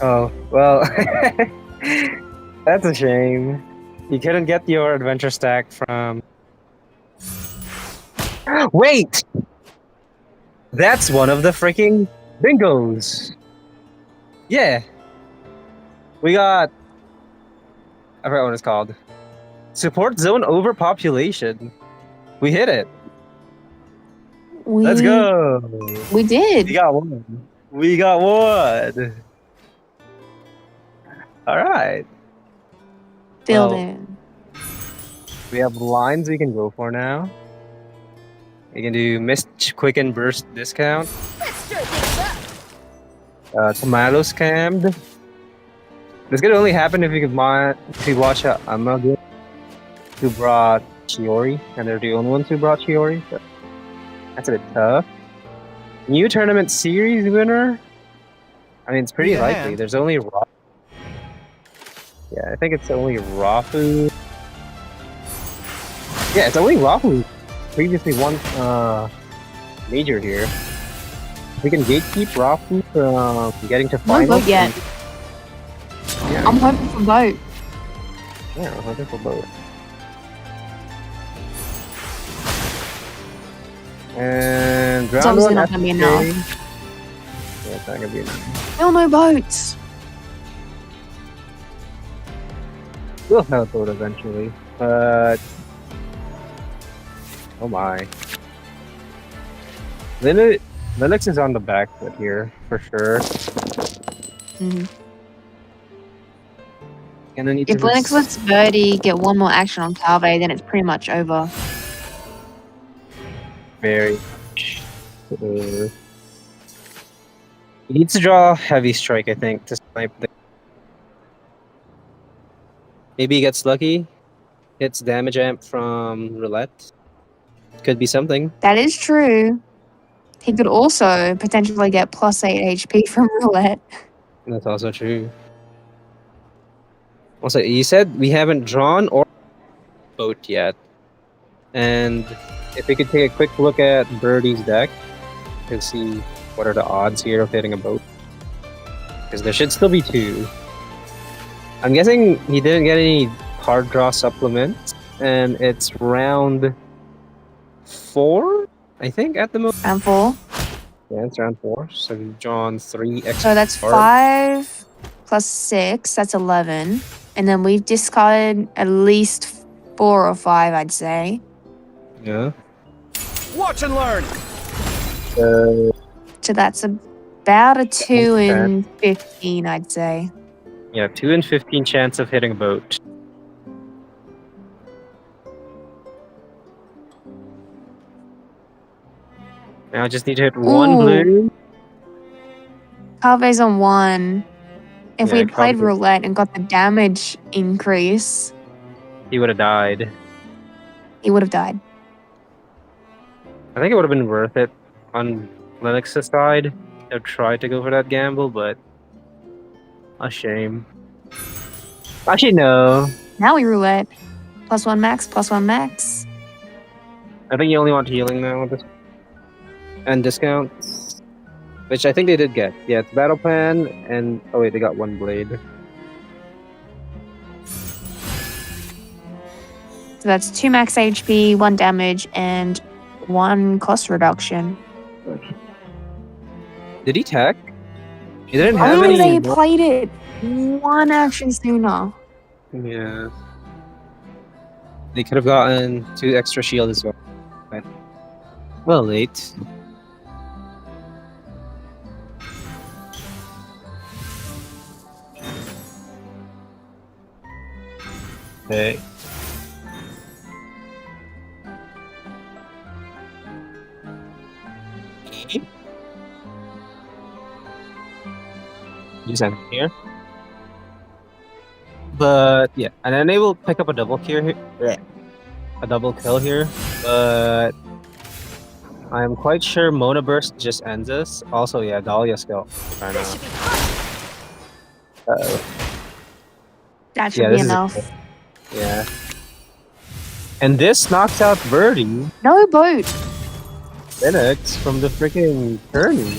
A: Oh, well, that's a shame. You couldn't get your adventure stack from... Wait! That's one of the freaking bingos! Yeah! We got... I forgot what it's called. Support zone overpopulation. We hit it. Let's go!
B: We did.
A: We got one. We got one! Alright.
B: Filled
A: Well,
B: in.
A: we have lines we can go for now. We can do Mist Quicken Burst discount.
C: Let's stir things up.
A: Tomato scammed. This could only happen if you could if you watch Amagu who brought Chiori, and they're the only ones who brought Chiori. So that's a bit tough. New tournament series winner. I mean, it's pretty
D: Yeah.
A: likely. There's only I think it's only Rafu. Yeah, it's only Rafu. Previously won major here. We can gatekeep Rafu from getting to
B: No
A: finals.
B: vote yet.
A: Yeah,
B: I'm hoping for vote.
A: yeah, I'm hoping for both. And
B: It's
A: round
B: obviously
A: one,
B: not going to be
A: FK.
B: enough.
A: Yeah, it's not gonna be enough.
B: Still no votes.
A: We'll have a vote eventually, but oh my. Linux is on the back foot here for sure.
B: Mhm.
A: And then
B: If Linux lets Birdie get 1 more action on Calve, then it's pretty much over.
A: very he needs to draw heavy strike, I think, to snipe the... Maybe he gets lucky, hits damage amp from roulette. Could be something.
B: That is true. He could also potentially get +8 HP from roulette.
A: That's also true. Also, you said we haven't drawn or boat yet. And if we could take a quick look at Birdie's deck to see what are the odds here of hitting a boat. Because there should still be 2. I'm guessing he didn't get any card draw supplements, and it's round 4, I think, at the moment.
B: Round 4.
A: Yeah, it's round 4. So we've drawn 3 extra
B: So that's
A: cards.
B: 5 plus 6. That's 11. And then we've discarded at least 4 or 5, I'd say.
A: Yeah.
D: Watch and learn.
B: So that's about a 2
A: Okay.
B: in 15, I'd say.
A: Yeah, 2 in 15 chance of hitting a boat. Now I just need to hit 1
B: Ooh.
A: blue.
B: Calve's on 1. If
A: Yeah,
B: we'd played
A: Calve-
B: roulette and got the damage increase,
A: He would have died.
B: he would have died.
A: I think it would have been worth it on Linux's side. I've tried to go for that gamble, but a shame. Actually, no.
B: Now we roulette. +1 max, +1 max.
A: I think you only want healing now with this. And discounts. which I think they did get. Yeah, it's battle plan, and oh wait, they got one blade.
B: So that's 2 max HP, 1 damage, and 1 cost reduction.
A: Did he tech? He didn't
B: Why
A: have
B: only
A: any.
B: they played it 1 action sooner?
A: Yeah. They could have gotten 2 extra shield as well. But, well, late. Okay. Just end here. But yeah, and then they will pick up a double kill here. A double kill here, but I am quite sure Mona Burst just ends this. Also, yeah, Dahlia skill. Right
C: This should
A: now.
C: be fun.
B: That should
A: Yeah,
B: be
A: this is
B: enough.
A: yeah. And this knocks out Birdie
B: No boat.
A: Linux from the freaking tourney.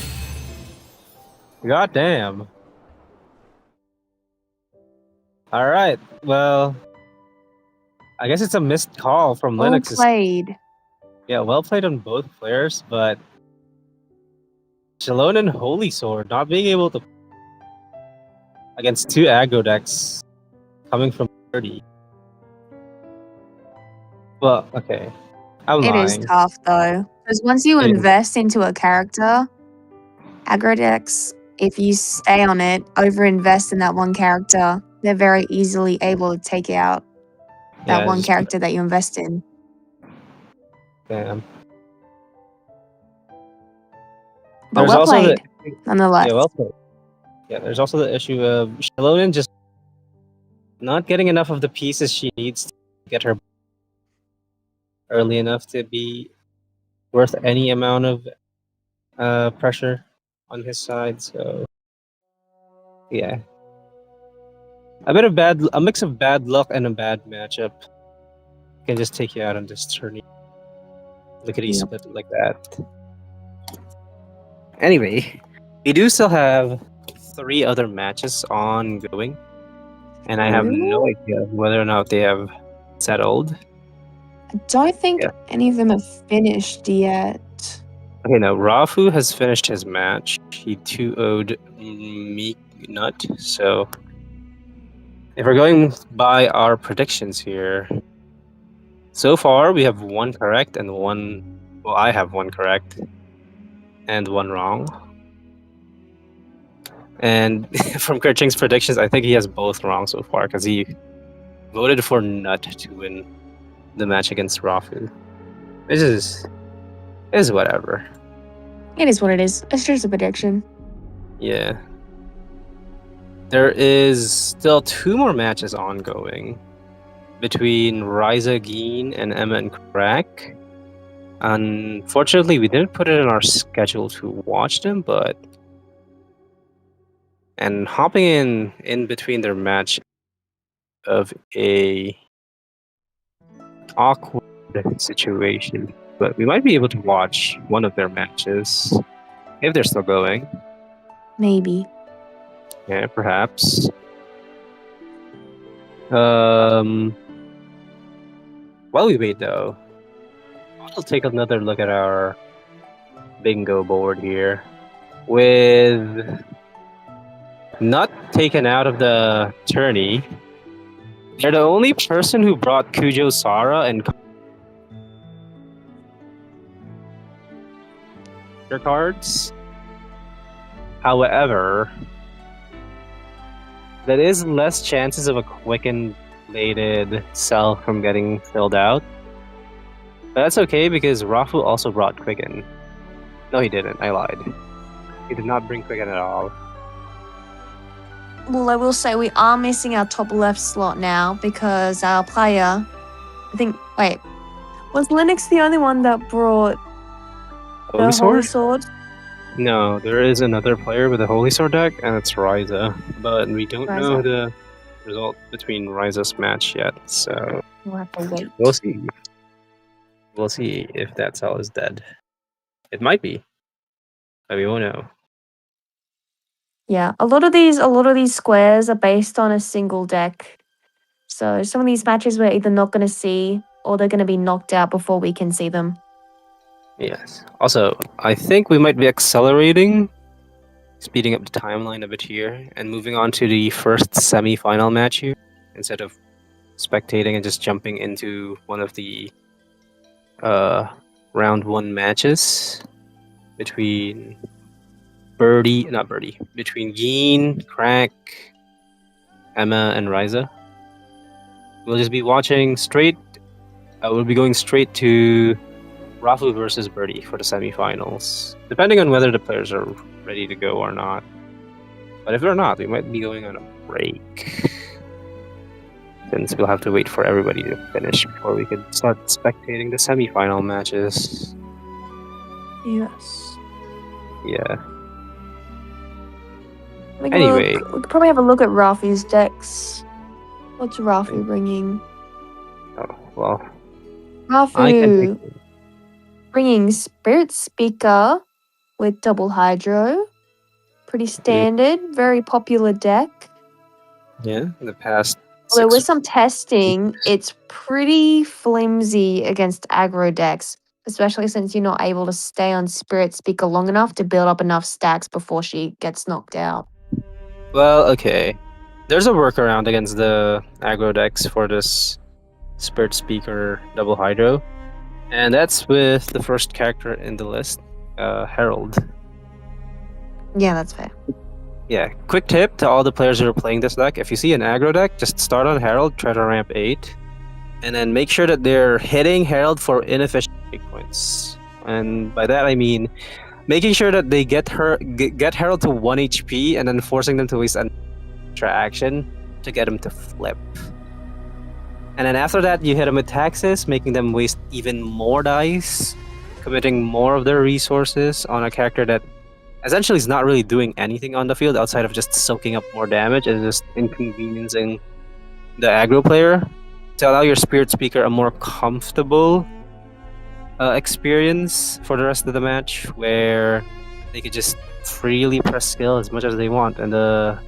A: God damn. All right. Well, I guess it's a missed call from
B: Well
A: Linux.
B: played.
A: Yeah, well played on both players, but Shalone and Holy Sword not being able to against 2 aggro decks coming from 30. Well, okay. I'm
B: It is
A: lying.
B: tough though. Because once you
A: It is.
B: invest into a character, aggro decks, if you stay on it, over-invest in that one character, they're very easily able to take out that
A: Yeah,
B: one
A: just
B: character that you invest in.
A: damn.
B: But
A: There's
B: well
A: also
B: played,
A: the
B: nonetheless.
A: yeah, well played. Yeah, there's also the issue of Shalone just not getting enough of the pieces she needs to get her early enough to be worth any amount of pressure on his side. So yeah, a mix of bad luck and a bad matchup can just take you out on this tourney. Lickety
B: Yep.
A: split like that. Anyway, we do still have 3 other matches ongoing, and I have no idea whether or not they have settled.
B: I don't think
A: Yeah.
B: any of them have finished yet.
A: Okay, now Rafu has finished his match. He 2-0'd Meek Nut. So, if we're going by our predictions here, so far we have 1 correct and 1. Well, I have 1 correct and 1 wrong. And from Kerching's predictions, I think he has both wrong so far because he voted for Nut to win the match against Rafu. This is whatever.
B: It is what it is. It's just a prediction.
A: Yeah. There is still 2 more matches ongoing between Riza Geen and Emma and Crack. Unfortunately, we didn't put it in our schedule to watch them, but and hopping in between their match of a awkward situation, but we might be able to watch one of their matches if they're still going.
B: Maybe.
A: Yeah, perhaps. While we wait though, I'll take another look at our bingo board here. With Nut taken out of the tourney, they're the only person who brought Kujo Sara and their cards. However, there is less chances of a quicken bladed cell from getting filled out. But that's okay because Rafu also brought Quicken. No, he didn't. I lied. He did not bring Quicken at all.
B: Well, I will say we are missing our top left slot now because our player, wait, was Linux the only one that brought
A: Holy
B: the Holy
A: Sword?
B: Sword?
A: No, there is another player with a Holy Sword deck, and it's Ryza. But we don't know
B: Ryza.
A: the result between Ryza's match yet, so
B: We'll have to wait.
A: we'll see. We'll see if that cell is dead. It might be, but we won't know.
B: Yeah, a lot of these squares are based on a single deck. So some of these matches we're either not going to see or they're going to be knocked out before we can see them.
A: Yes. Also, I think we might be accelerating, speeding up the timeline a bit here, and moving on to the first semi-final match here, instead of spectating and just jumping into one of the round 1 matches between between Geen, Crack, Emma, and Ryza. We'll just be watching straight. We'll be going straight to Rafu versus Birdie for the semifinals, depending on whether the players are ready to go or not. But if they're not, we might be going on a break, since we'll have to wait for everybody to finish before we can start spectating the semifinal matches.
B: Yes.
A: Yeah.
B: Anyway,
A: Anyway.
B: we could probably have a look at Rafi's decks. What's Rafi bringing?
A: Oh, well.
B: Rafu
A: take it.
B: bringing Spirit Speaker with double Hydro. Pretty standard, very popular deck.
A: Yeah, in the past
B: Although
A: 6
B: with some testing, it's pretty flimsy against aggro decks, especially since you're not able to stay on Spirit Speaker long enough to build up enough stacks before she gets knocked out.
A: Well, okay. There's a workaround against the aggro decks for this Spirit Speaker double Hydro, and that's with the first character in the list, Herald.
B: Yeah, that's fair.
A: Yeah, quick tip to all the players who are playing this deck: if you see an aggro deck, just start on Herald, try to ramp 8, and then make sure that they're hitting Herald for inefficient breakpoints. And by that I mean making sure that they get Herald to 1 HP and then forcing them to waste an extra action to get them to flip. And then after that, you hit them with Taxes, making them waste even more dice, committing more of their resources on a character that essentially is not really doing anything on the field outside of just soaking up more damage and just inconveniencing the aggro player, to allow your Spirit Speaker a more comfortable experience for the rest of the match, where they could just freely press skill as much as they want in the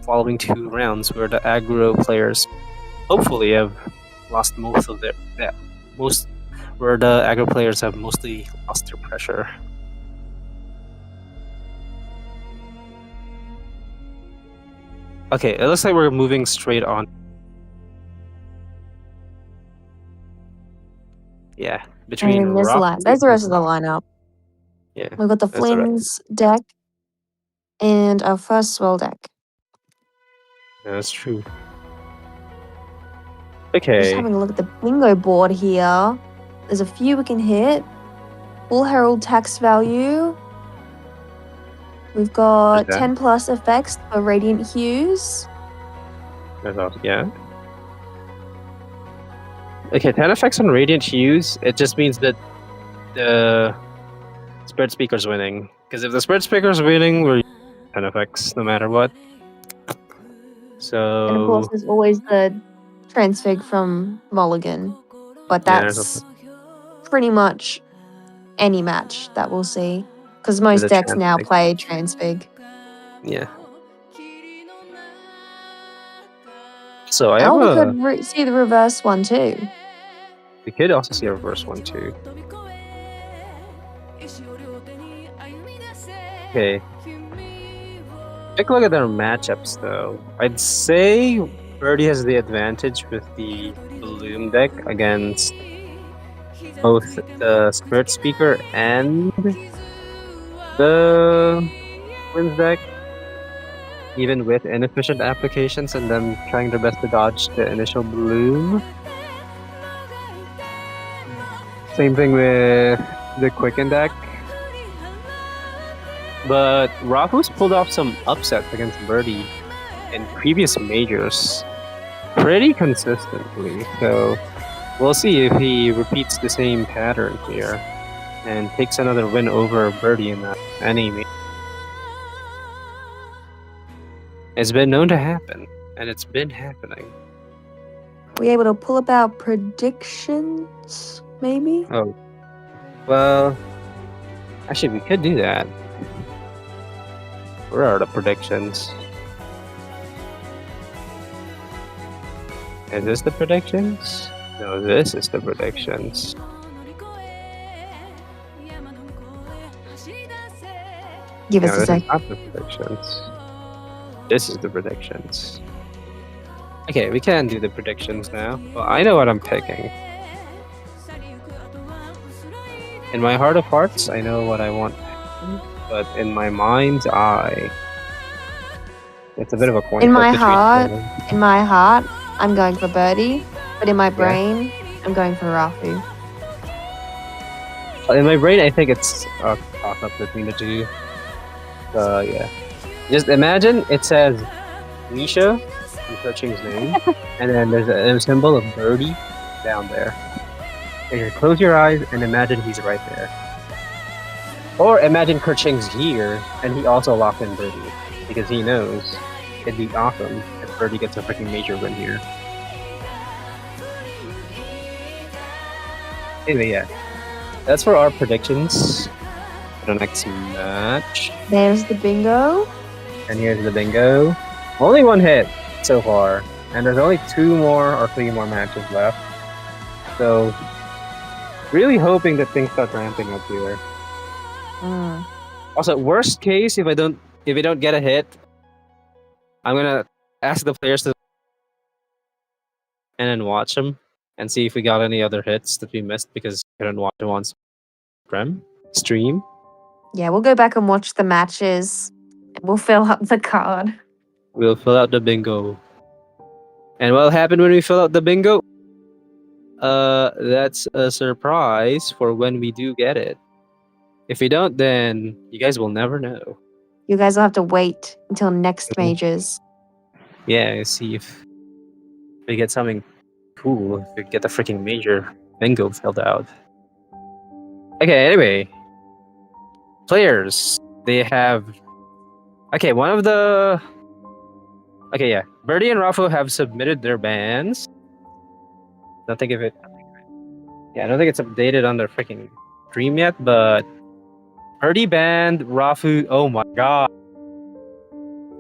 A: following 2 rounds, where the aggro players hopefully have lost most of their where the aggro players have mostly lost their pressure. Okay, it looks like we're moving straight on. Yeah, between
B: And there's the rest of the lineup.
A: Yeah,
B: We've got the
A: that's the rest.
B: Flynn's deck and our first Swell deck.
A: Yeah, that's true.
B: Just
A: Okay.
B: having a look at the bingo board here. There's a few we can hit. Full Herald tax value. We've got
A: Okay.
B: 10 plus effects for Radiant Hues.
A: That's awesome. Yeah. Okay, 10 effects on Radiant Hues. It just means that the Spirit Speaker's winning. Because if the Spirit Speaker's winning, we're 10 effects no matter what. So.
B: And of course, there's always the Transfig from Mulligan. But
A: Yeah,
B: that's pretty much any match that we'll see. Because most
A: the
B: decks now
A: Transfig.
B: play Transfig.
A: Yeah. So I
B: Oh, we
A: have
B: could see the reverse one too.
A: We could also see a reverse one too. Okay. Take a look at their matchups though. I'd say Birdie has the advantage with the Bloom deck against both the Spirit Speaker and the Twins deck. Even with inefficient applications and them trying their best to dodge the initial Bloom. Same thing with the Quicken deck. But Rafu's pulled off some upsets against Birdie in previous majors pretty consistently, so we'll see if he repeats the same pattern here and takes another win over Birdie in that any major. It's been known to happen, and it's been happening.
B: Were you able to pull up our predictions, maybe?
A: Oh, well, actually we could do that. Where are the predictions? Is this the predictions? No, this is the predictions.
B: Give
A: No,
B: us a
A: this
B: sec.
A: is not the predictions. This is the predictions. Okay, we can do the predictions now. Well, I know what I'm picking. In my heart of hearts, I know what I want. But in my mind's eye, it's a bit of a coin
B: In
A: flip
B: my
A: between
B: heart,
A: them.
B: in my heart, I'm going for Birdie, but in my
A: Yeah.
B: brain, I'm going for Rafu.
A: In my brain, I think it's a toss-up between the two. Yeah. Just imagine it says Mischa, I'm searching his name, and then there's a symbol of birdie down there. And you close your eyes and imagine he's right there. Or imagine Kerching's here, and he also locked in birdie, because he knows it'd be awesome if birdie gets a freaking major win here. Anyway, yeah. That's for our predictions for the next match.
B: There's the bingo.
A: And here's the bingo. Only one hit so far, and there's only 2 more or 3 more matches left. So, really hoping that things start ramping up here.
B: Mm.
A: Also, worst case, if we don't get a hit, I'm gonna ask the players to and then watch them and see if we got any other hits that we missed because we couldn't watch them on stream.
B: Yeah, we'll go back and watch the matches. And we'll fill up the card.
A: We'll fill out the bingo. And what'll happen when we fill out the bingo? That's a surprise for when we do get it. If we don't, then you guys will never know.
B: You guys will have to wait until next majors.
A: Yeah, see if we get something cool. If we get the freaking major bingo filled out. Okay, anyway. Players. They have... Okay, one of the... Okay, yeah. Birdie and Raffo have submitted their bans. Don't think of it... Yeah, I don't think it's updated on their freaking stream yet, but... Birdie banned Rafu. Oh my god.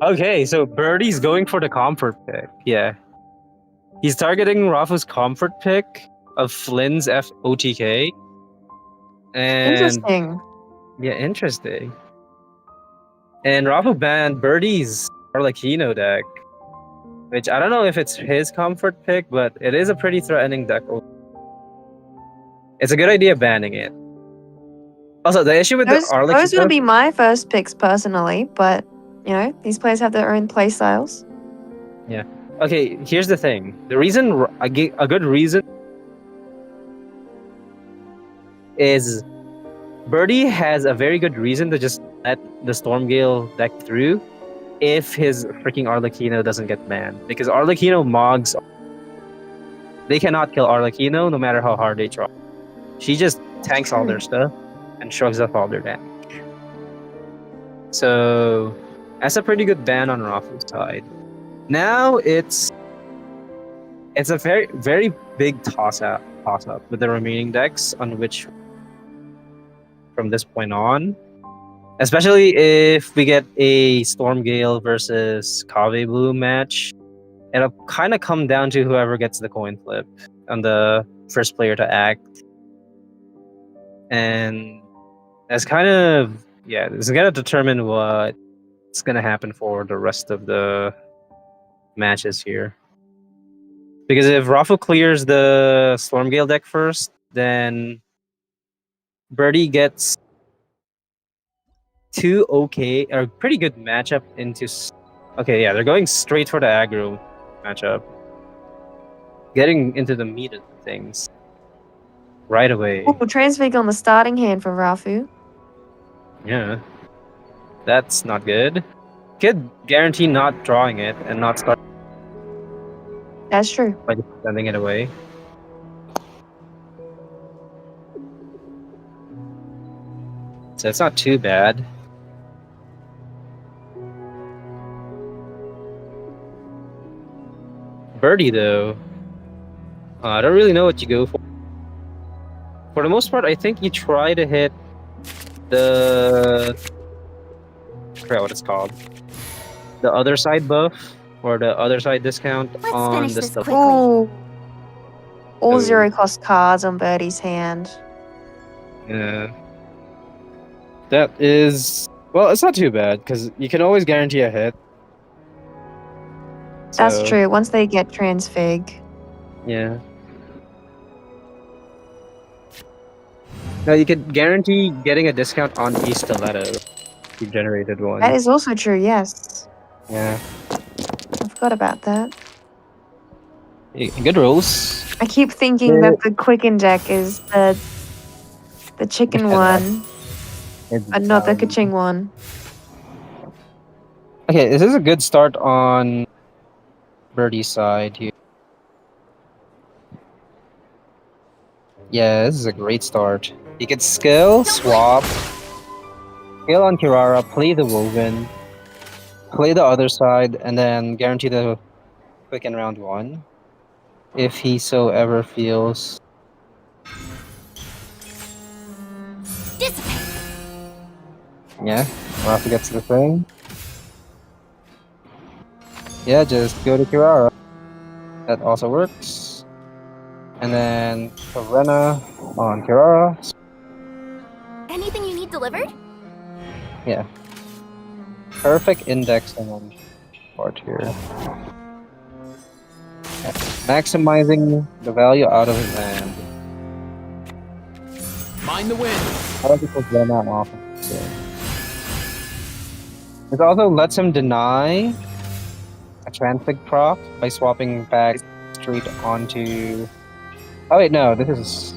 A: Okay, so Birdie's going for the comfort pick. Yeah. He's targeting Rafu's comfort pick of Flynn's OTK. And
B: Interesting.
A: yeah, interesting. And Rafu banned Birdie's Arlecchino deck. Which I don't know if it's his comfort pick, but it is a pretty threatening deck. It's a good idea banning it. Also, the issue with
B: Those
A: the Arlecchino...
B: would be my first picks personally, but you know, these players have their own play styles.
A: Yeah. Okay, here's the thing. The reason, a good reason is Birdie has a very good reason to just let the Stormgale deck through if his freaking Arlecchino doesn't get banned. Because Arlecchino Mogs, they cannot kill Arlecchino no matter how hard they try. She just tanks all their stuff and shrugs off all their damage. So, that's a pretty good ban on Rafu's side. Now it's a very, very big toss-up with the remaining decks on which from this point on. Especially if we get a Stormgale versus Kave Blue match. It'll kind of come down to whoever gets the coin flip on the first player to act. And that's kind of, yeah, it's going to determine what's going to happen for the rest of the matches here. Because if Raffo clears the Stormgale deck first, then Birdie gets 2 okay, or pretty good matchup into... Okay, yeah, they're going straight for the aggro matchup. Getting into the meat of things right away.
B: Oh, Transfig on the starting hand for Rafu.
A: Yeah. That's not good. Could guarantee not drawing it and not start
B: That's true.
A: by just sending it away. So it's not too bad. Birdie, though, I don't really know what you go for. For the most part, I think you try to hit the forgot what it's called. The other side buff or the other side discount
E: Let's
A: on
E: finish
A: the
E: this
A: stuff.
E: quickly.
B: Ooh. All
A: Oh.
B: 0 cost cards on Birdie's hand.
A: Yeah. That is well, it's not too bad because you can always guarantee a hit.
B: That's
A: So,
B: true. Once they get transfig.
A: Yeah. No, you could guarantee getting a discount on each stiletto if you generated one.
B: That is also true, yes.
A: Yeah.
B: I forgot about that.
A: Good rules.
B: I keep thinking that the Quicken deck is the chicken one, but not the Kaching one.
A: Okay, this is a good start on Birdie's side here. Yeah, this is a great start. You could skill, swap, skill on Kirara, play the Woven, play the other side, and then guarantee the quick in round 1. If he so ever feels.
E: Dissipate.
A: Yeah, Rafa gets the thing. Yeah, just go to Kirara. That also works. And then Karena on Kirara.
E: Anything you need delivered?
A: Yeah. Perfect indexing on part here. Yeah. Maximizing the value out of his hand.
D: Mind the wind.
A: I like to put Karena off. It also lets him deny a transfig proc by swapping back straight onto. Oh wait, no, this is.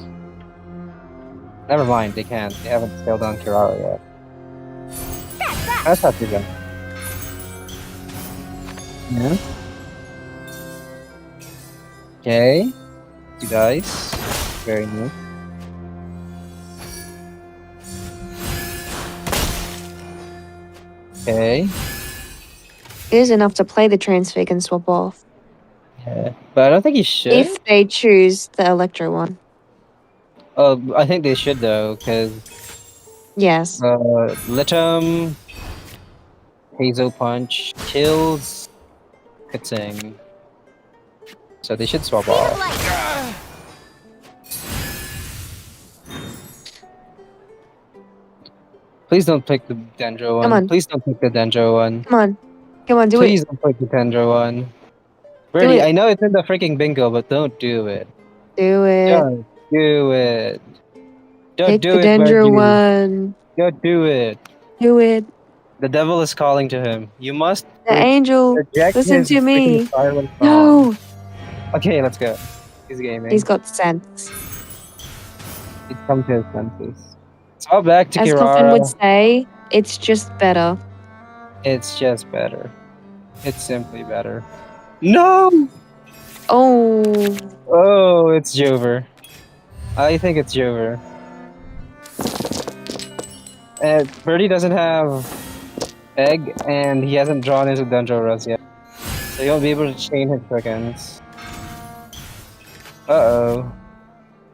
A: Never mind, they can't. They haven't scaled on Kirara yet. That's not too bad. Yeah. Okay. You guys. Very nice. Okay.
B: It is enough to play the transfig and swap off.
A: Yeah. But I don't think you should.
B: If they choose the Electro one.
A: I think they should though, because
B: Yes.
A: Litum, Hazel Punch kills Kutsing. So they should swap off. Please don't pick the Dendro one.
B: Come on.
A: Please don't pick the Dendro one.
B: Come on. Come on, do
A: Please
B: it.
A: don't pick the Dendro one. Birdie,
B: it.
A: I know it's in the freaking bingo, but don't do it.
B: Do it.
A: Don't do it. Don't
B: Pick
A: do
B: the
A: it,
B: Dendro
A: Birdie.
B: one.
A: Don't do it.
B: Do it.
A: The devil is calling to him. You must
B: The angel.
A: reject
B: Listen
A: his
B: to me.
A: freaking silent song.
B: No.
A: Okay, let's go. He's gaming.
B: He's got sense.
A: He's come to his senses. So back to
B: As Coffin
A: Kirara.
B: would say, it's just better.
A: It's just better. It's simply better. No!
B: Oh.
A: Oh, it's Jover. I think it's Jover. And Birdie doesn't have Egg, and he hasn't drawn his Dendroras yet. So he won't be able to chain his seconds. Uh-oh.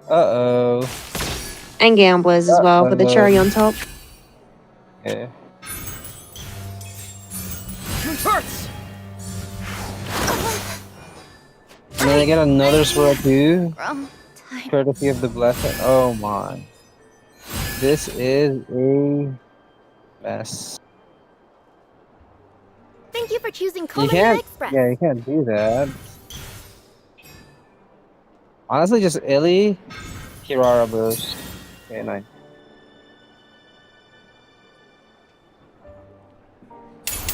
A: Uh-oh.
B: And gamblers as well, with the cherry on top.
A: Okay.
D: Truth hurts.
A: And then I get another swirl too,
E: Time.
A: courtesy of the blessing. Oh my. This is a mess.
E: Thank you for choosing
A: You
E: Coleman
A: can't,
E: Express.
A: yeah, you can't do that. Honestly, just Illy, Kirara burst. Okay, nice.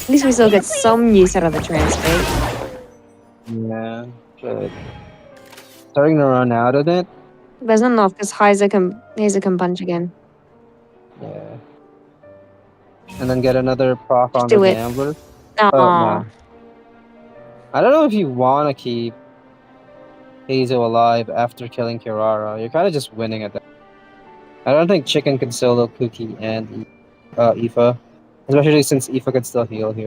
B: At least we still get some use out of the transfer.
A: Yeah, but starting to run out of it.
B: But it's not enough because Heiser can punch again.
A: Yeah. And then get another proc on the
B: do it.
A: gambler.
B: Aww.
A: Oh, no. I don't know if you want to keep Hazel alive after killing Kirara. You're kind of just winning at that. I don't think Chicken can solo Cookie and Aoife. Especially since Aoife can still heal here.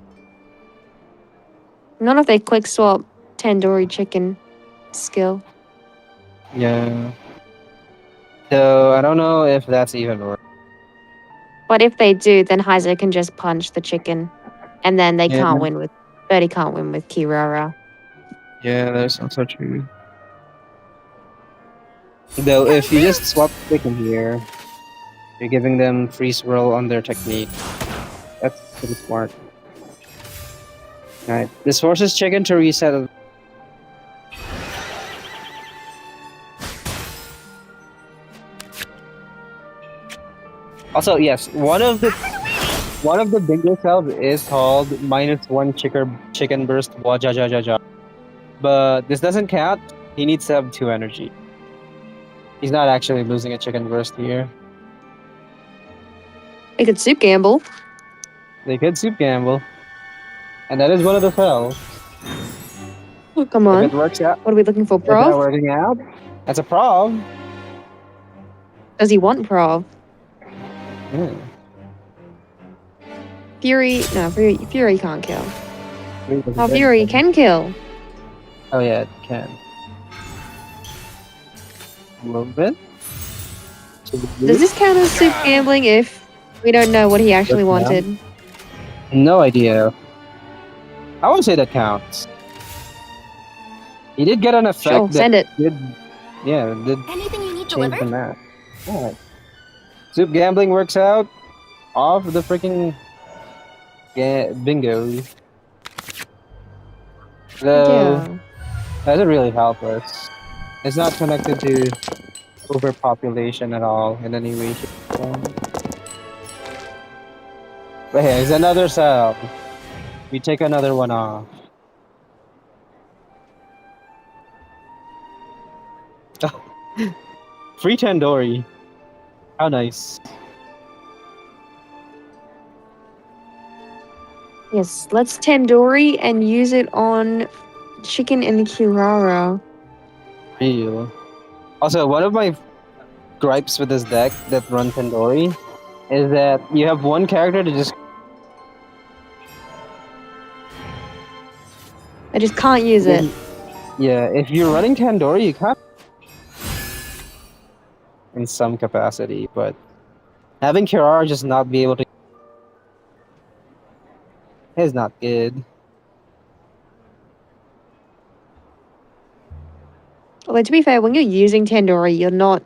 B: None of they quick swap tandoori chicken skill.
A: Yeah. So I don't know if that's even worth.
B: But if they do, then Heiser can just punch the chicken. And then they
F: Yeah.
B: can't win with Birdie can't win with Kirara.
F: Yeah, that's also true. Though, if you just swap chicken here, you're giving them free swirl on their technique. That's pretty smart. Alright, this forces chicken to reset. Also, yes, one of the bingo cells is called -1 chicken burst wajajajaja. But this doesn't count. He needs to have 2 energy. He's not actually losing a chicken burst here.
B: They could soup gamble.
F: They could soup gamble. And that is one of the cells.
B: Oh, come
F: If
B: on.
F: it works out,
B: What are we looking for?
F: if that
B: Prov?
F: working out, that's a prov.
B: Does he want Prov?
F: Yeah.
B: Fury? No, Fury can't kill.
F: Fury was a
B: Oh,
F: good
B: Fury
F: thing.
B: can kill.
F: Oh yeah, it can. A little bit.
B: Does this count as soup gambling if we don't know what he actually
F: Does count.
B: wanted?
F: No idea. I would say that counts. He did get an effect
B: Sure,
F: that
B: send it.
F: did, did
E: Anything you need
F: change the
E: delivered?
F: map. Alright. Soup gambling works out off the freaking bingo. Though,
B: Yeah.
F: doesn't really help us. It's not connected to overpopulation at all in any way, shape, or form. But here's another cell. We take another one off. Free tandoori. How nice.
B: Yes, let's tandoori and use it on chicken and Kirara.
F: Real. Also, one of my gripes with this deck that runs tandoori is that you have one character to just
B: I just can't use it.
F: yeah. If you're running tandoori, you can't in some capacity, but having Kirara just not be able to is not good.
B: Although to be fair, when you're using tandoori, you're not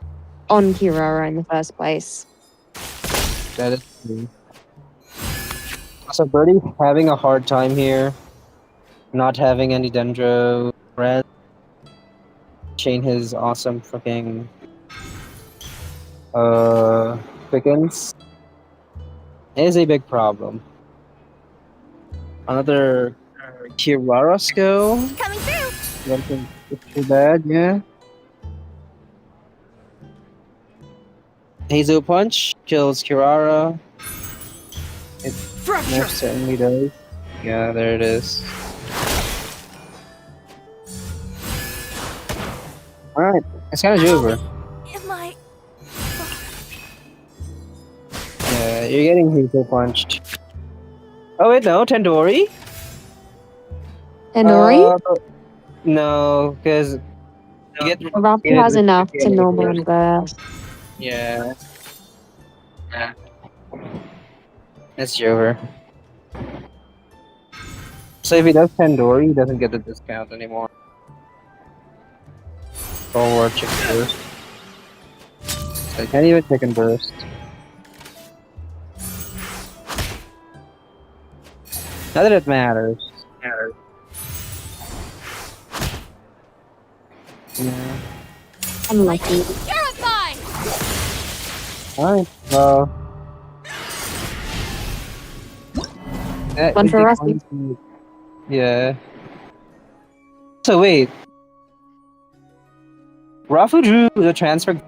B: on Kirara in the first place.
F: That is true. So Birdie having a hard time here, not having any Dendro red. Chain his awesome fucking Pickens is a big problem. Another Kirara skill.
E: Coming through.
F: Nothing too bad, yeah. Hazel Punch kills Kirara. It
D: Fracture!
F: most certainly does. Yeah, there it is. Alright, it's kind of over.
E: Am I?
F: Yeah, you're getting Hazel Punched. Oh wait, no, Tandoori?
B: Tandoori?
F: No, because you get
B: Rafu
F: yeah,
B: has
F: the-
B: enough
F: yeah,
B: to
F: yeah,
B: normal and burst.
F: yeah. It's over. So if he does Tandoori, he doesn't get the discount anymore. Forward chicken burst. So I can't even chicken burst. Not that it matters. Yeah.
B: Unlucky.
E: Terrified!
F: Alright, well.
B: One for us.
F: Yeah. So wait. Rafu drew the transfer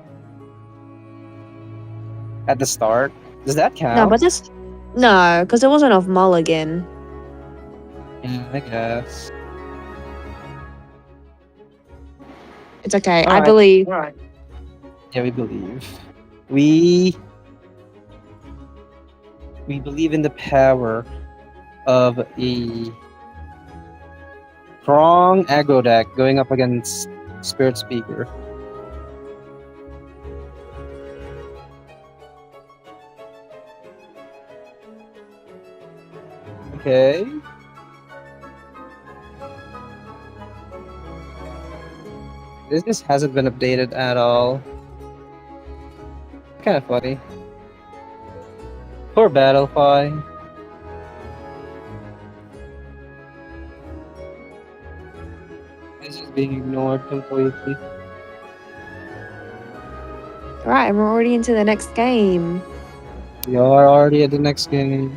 F: at the start. Does that count?
B: No, but this. No, because it wasn't off Mulligan.
F: Yeah, I guess.
B: It's okay. I
F: Alright.
B: believe.
F: Yeah, we believe. We believe in the power of a strong aggro deck going up against Spirit Speaker. Okay. This just hasn't been updated at all. Kind of funny. Poor Battlefy. This is being ignored completely.
B: Right, and we're already into the next game.
F: We are already at the next game.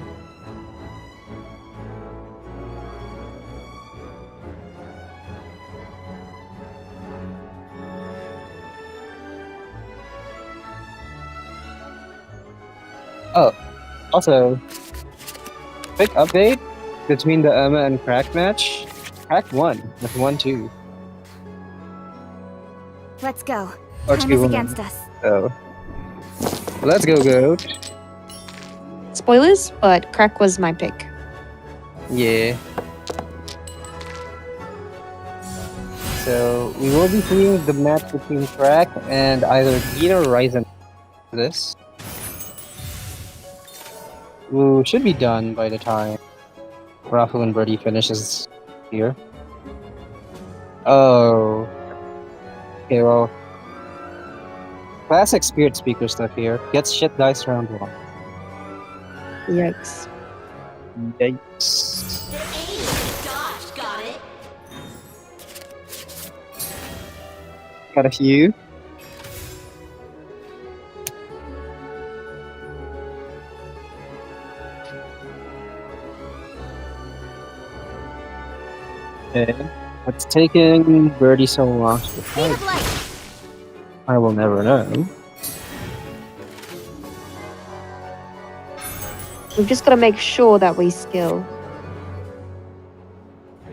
F: Oh, also, quick update between the Emma and Crack match. Crack won with 1-2.
E: Let's go.
F: Or
E: Time
F: 2
E: is
F: won.
E: against us.
F: So, let's go, Goat.
B: Spoilers, but Crack was my pick.
F: Yeah. So, we will be seeing the match between Crack and either Gita or Ryzen. This. We should be done by the time Rafu and Birdie finishes here. Oh. Okay, well. Classic Spirit Speaker stuff here. Gets shit dice round 1.
B: Yikes.
F: Yikes.
E: Got it.
F: Got a few. Okay. What's taking Birdie so long to
E: Speed of
F: decide?
E: light.
F: I will never know.
B: We've just got to make sure that we skill.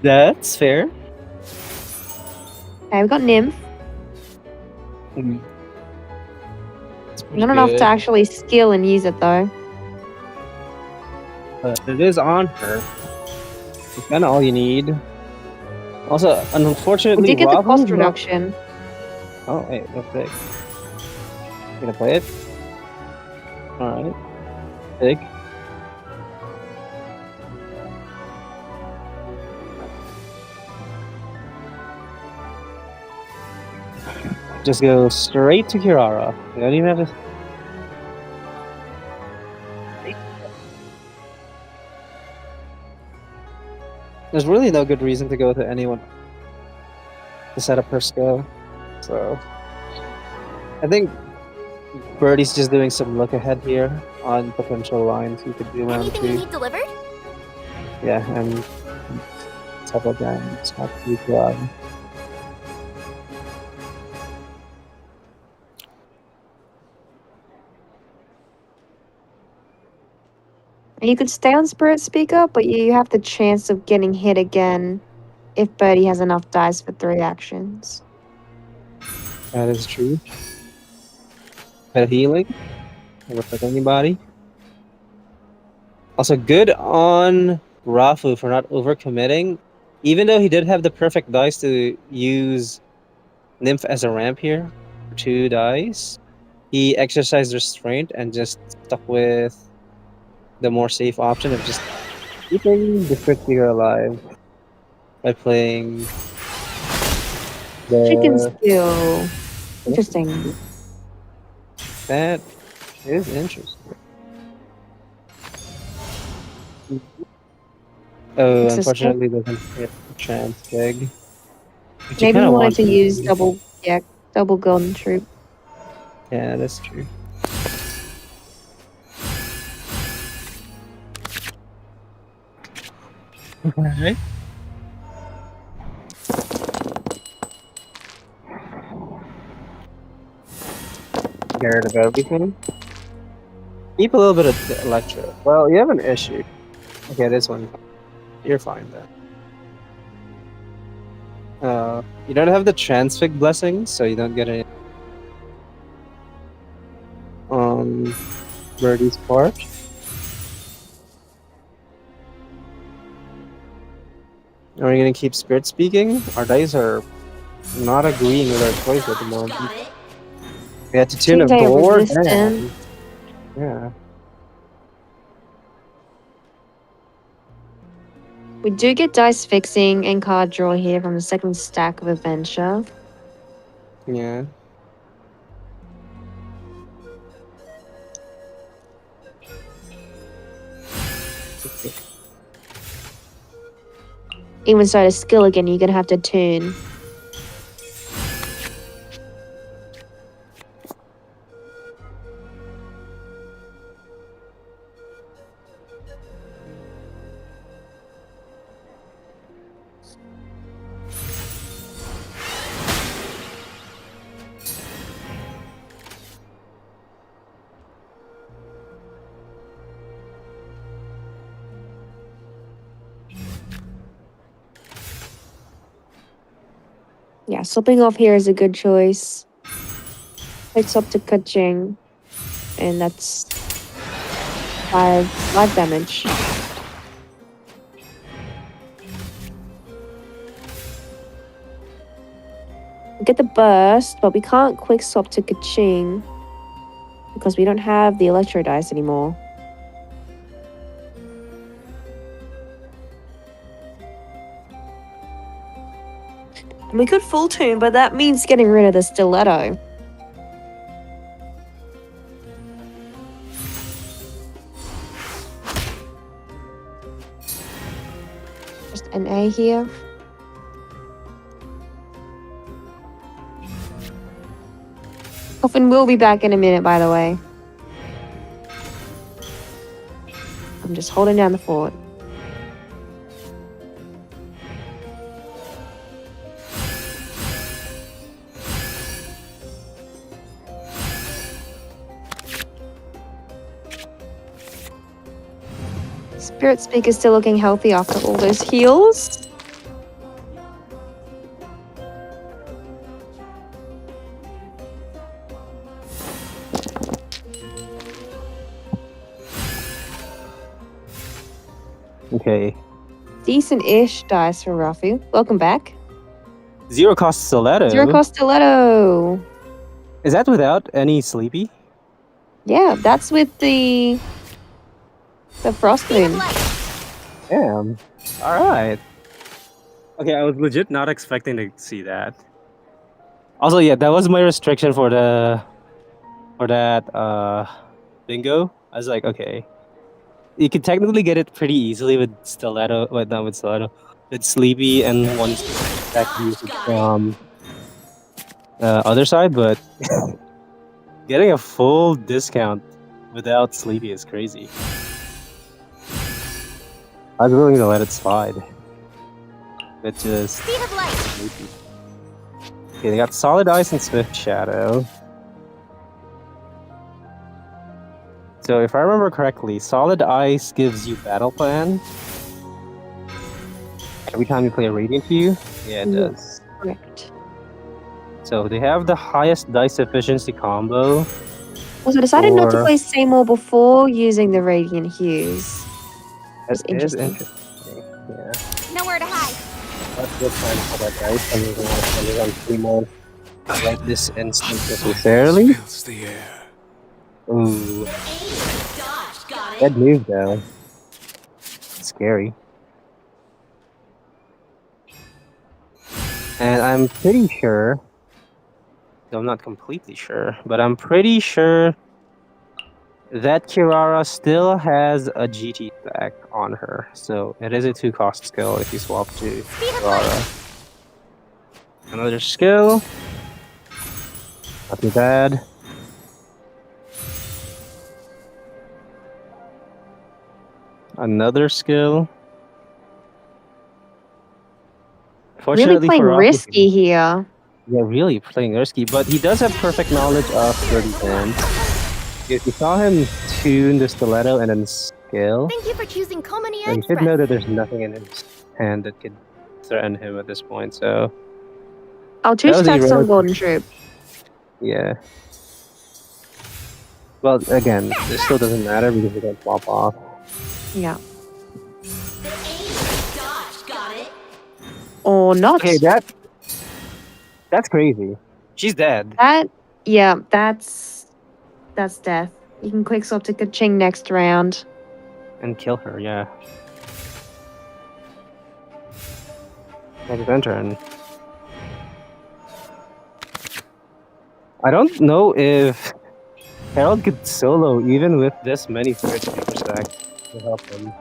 F: That's fair.
B: Okay, we've got Nymph.
F: Mm.
B: Not enough to actually skill and use it though.
F: But it is on her. It's kind of all you need. Also, unfortunately,
B: We did get the
F: Rafu's
B: cost
F: not-
B: reduction.
F: Oh, wait, that's big. You gonna play it? Alright. Big. Just go straight to Kirara. You don't even have to. There's really no good reason to go to anyone to set up her skill. So I think Birdie's just doing some look ahead here on potential lines you could do round
E: Anything you
F: 2.
E: need delivered?
F: Yeah, and top of that, it's not too broad.
B: You could stay on Spirit Speaker, but you have the chance of getting hit again if Birdie has enough dice for 3 actions.
F: That is true. Bit healing. Never hurt anybody. Also, good on Rafu for not overcommitting. Even though he did have the perfect dice to use Nymph as a ramp here, for 2 dice, he exercised restraint and just stuck with the more safe option of just keeping the Spirit Speaker alive by playing
B: Chicken
F: the...
B: skill. Interesting.
F: That is interesting. Oh,
B: It's a
F: unfortunately, doesn't hit the chance big. But
B: Maybe
F: kinda
B: he wanted
F: want
B: to use double golden troop.
F: Yeah, that's true. Alright. Get rid of everything. Keep a little bit of the Electro. Well, you have an issue. Okay, this one. You're fine then. You don't have the Transfig blessing, so you don't get any on Birdie's part. Are we gonna keep Spirit Speaking? Our dice are not agreeing with our choice at the moment. We had to tune a
B: Change our
F: board.
B: resistance.
F: Yeah.
B: We do get dice fixing and card draw here from the second stack of adventure.
F: Yeah.
B: Even so, to skill again, you're gonna have to tune. Yeah, swapping off here is a good choice. Picks up to Kaching, and that's 5 damage. We get the burst, but we can't quick swap to Kaching because we don't have the electro dice anymore. And we could full tune, but that means getting rid of the stiletto. Just an A here. Coffin will be back in a minute, by the way. I'm just holding down the fort. Spirit Speaker's still looking healthy after all those heals.
F: Okay.
B: Decent-ish dice for Rafu. Welcome back.
F: Zero cost stiletto.
B: Zero cost stiletto.
F: Is that without any sleepy?
B: Yeah, that's with the frost
E: Speed of
B: moon.
E: light.
F: Damn. Alright. Okay, I was legit not expecting to see that. Also, yeah, that was my restriction for that bingo. I was like, okay. You could technically get it pretty easily with stiletto, but not with stiletto. With sleepy and one that from other side, but getting a full discount without sleepy is crazy. I was willing to let it slide. But just
E: Speed of light.
F: sleepy. Okay, they got solid ice and swift shadow. So if I remember correctly, solid ice gives you battle plan. Every time you play a radiant hue? Yeah, it
B: Yeah.
F: does.
B: Correct.
F: So they have the highest dice efficiency combo.
B: Also, decided not to
F: Or-
B: play Seymour before using the Radiant Hues. It's
F: It is
B: interesting.
F: interesting. Yeah.
E: Nowhere to hide.
F: That's good time for that dice. I'm going to spend it on 3 more right this instant necessarily.
D: Fills the air.
F: Ooh,
E: Dodge. Got it.
F: that move though. Scary. And I'm pretty sure, though I'm not completely sure, but I'm pretty sure that Kirara still has a GT stack on her. So it is a 2-cost skill if you swap to
E: Speed of
F: Kirara. Another skill. Not too bad. Another skill.
B: Really
F: Fortunately
B: playing
F: for Rafu,
B: risky here.
F: yeah, really playing risky, but he does have perfect knowledge of 30 hands. If you saw him tune the stiletto and then skill,
E: Thank you for choosing Komania
F: then you should know
E: Express.
F: that there's nothing in his hand that could threaten him at this point. So
B: Oh, 2
F: That was
B: stacks on
F: irrelevant.
B: Golden Troop.
F: yeah. Well, again, this still doesn't matter because we don't swap off.
B: Yeah.
E: Dodge. Got it.
B: Or not.
F: Okay, that's crazy. She's dead.
B: Yeah, that's death. You can quick swap to Kaching next round.
F: And kill her, yeah.
A: Next turn. I don't know if Harold could solo even with this many third super stacks to help him.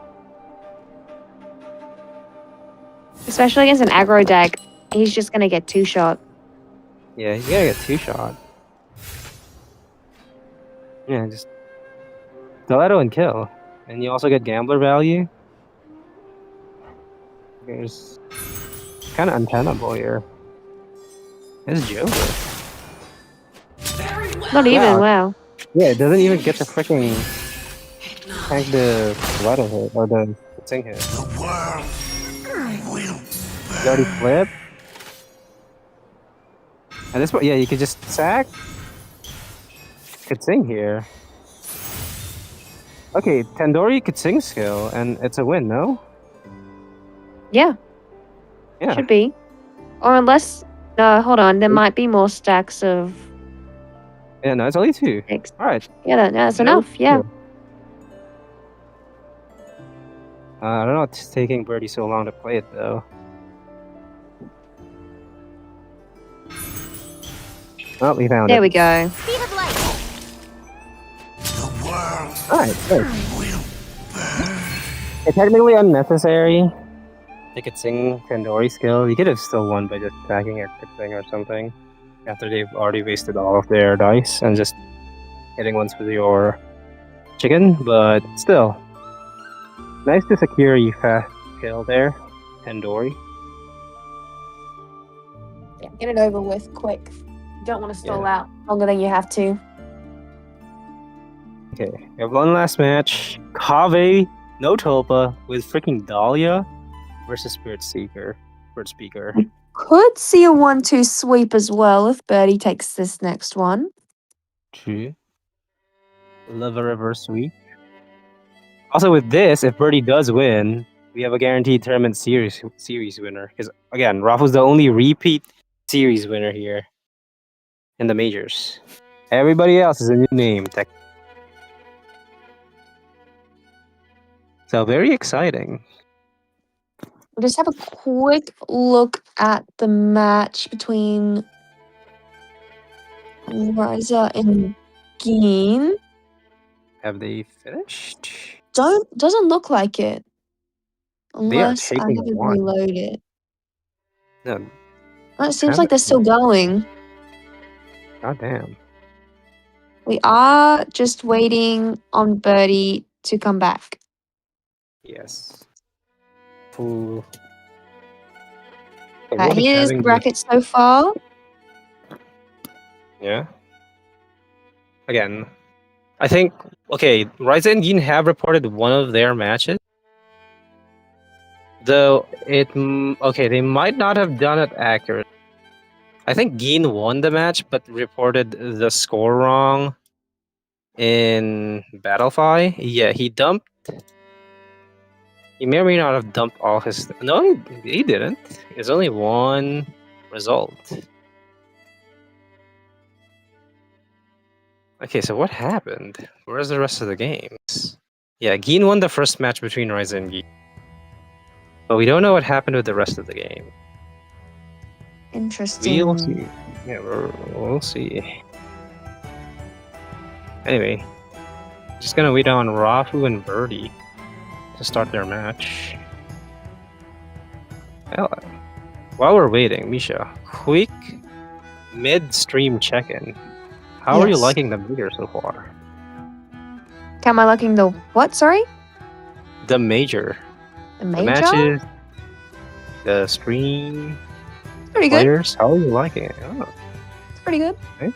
B: Especially against an aggro deck, he's just gonna get 2-shot.
A: Yeah, he's gonna get 2-shot. Yeah, just stiletto and kill. And you also get gambler value. There's kind of untenable here. It's Joker.
B: Not even,
A: Yeah.
B: wow.
A: Yeah, it doesn't even get the freaking tank the stiletto hit or the sing hit. You already flip. At this point, yeah, you could just sack. Could sing here. Okay, Tandoori could sing skill, and it's a win, no?
B: Yeah,
A: Yeah.
B: should be. Or unless, no, hold on, there might be more stacks of
A: Yeah, no, it's only 2.
B: X.
A: Alright.
B: Yeah, that's
A: No,
B: enough, yeah.
A: I don't know what's taking Birdie so long to play it, though. Oh, we found
B: There
A: it.
B: we go.
E: Speed of light.
A: Alright, good. It's technically unnecessary. They could sing Tandoori skill. You could have still won by just attacking a quick thing or something. After they've already wasted all of their dice and just hitting once with your chicken, but still. Nice to secure a fast kill there, Tandoori.
B: Yeah, get it over with quick. Don't want to stall
A: Yeah.
B: out longer than you have to.
A: Okay, we have one last match. Kave, no Tulpa, with freaking Dahlia versus Spirit Speaker.
B: Could see a 1-2 sweep as well if Birdie takes this next one.
A: True. Love a reverse sweep. Also, with this, if Birdie does win, we have a guaranteed tournament series winner. Because again, Rafu's the only repeat series winner here in the majors. Everybody else is a new name. So very exciting.
B: We'll just have a quick look at the match between Riza and Geen.
A: Have they finished?
B: Doesn't look like it.
A: They are
B: Unless I
A: taking
B: haven't
A: one.
B: reloaded.
A: No,
B: It seems like they're still going.
A: goddamn.
B: We are just waiting on Birdie to come back.
A: Yes. Ooh. We'll be
B: Here's
A: having
B: the bracket so far.
A: Yeah. Again, I think okay. Ryza and Yin have reported one of their matches, though okay, they might not have done it accurately. I think Geen won the match, but reported the score wrong in Battlefy. Yeah, he dumped. He may or may not have dumped all his. No, he didn't. There's only one result. Okay, so what happened? Where's the rest of the games? Yeah, Geen won the first match between Ryza and Geen. But we don't know what happened with the rest of the game.
B: Interesting.
A: We'll see. Yeah, we'll see. Anyway, just gonna wait on Rafu and Birdie to start their match. Well, while we're waiting, Mischa, quick mid-stream check-in. How are you
B: Yes.
A: liking the major so far?
B: Am I liking the what? Sorry?
A: The major.
B: The
A: The
B: major?
A: matches, the stream,
B: Pretty good.
A: players. How are you liking it? Oh,
B: It's pretty good.
A: Okay.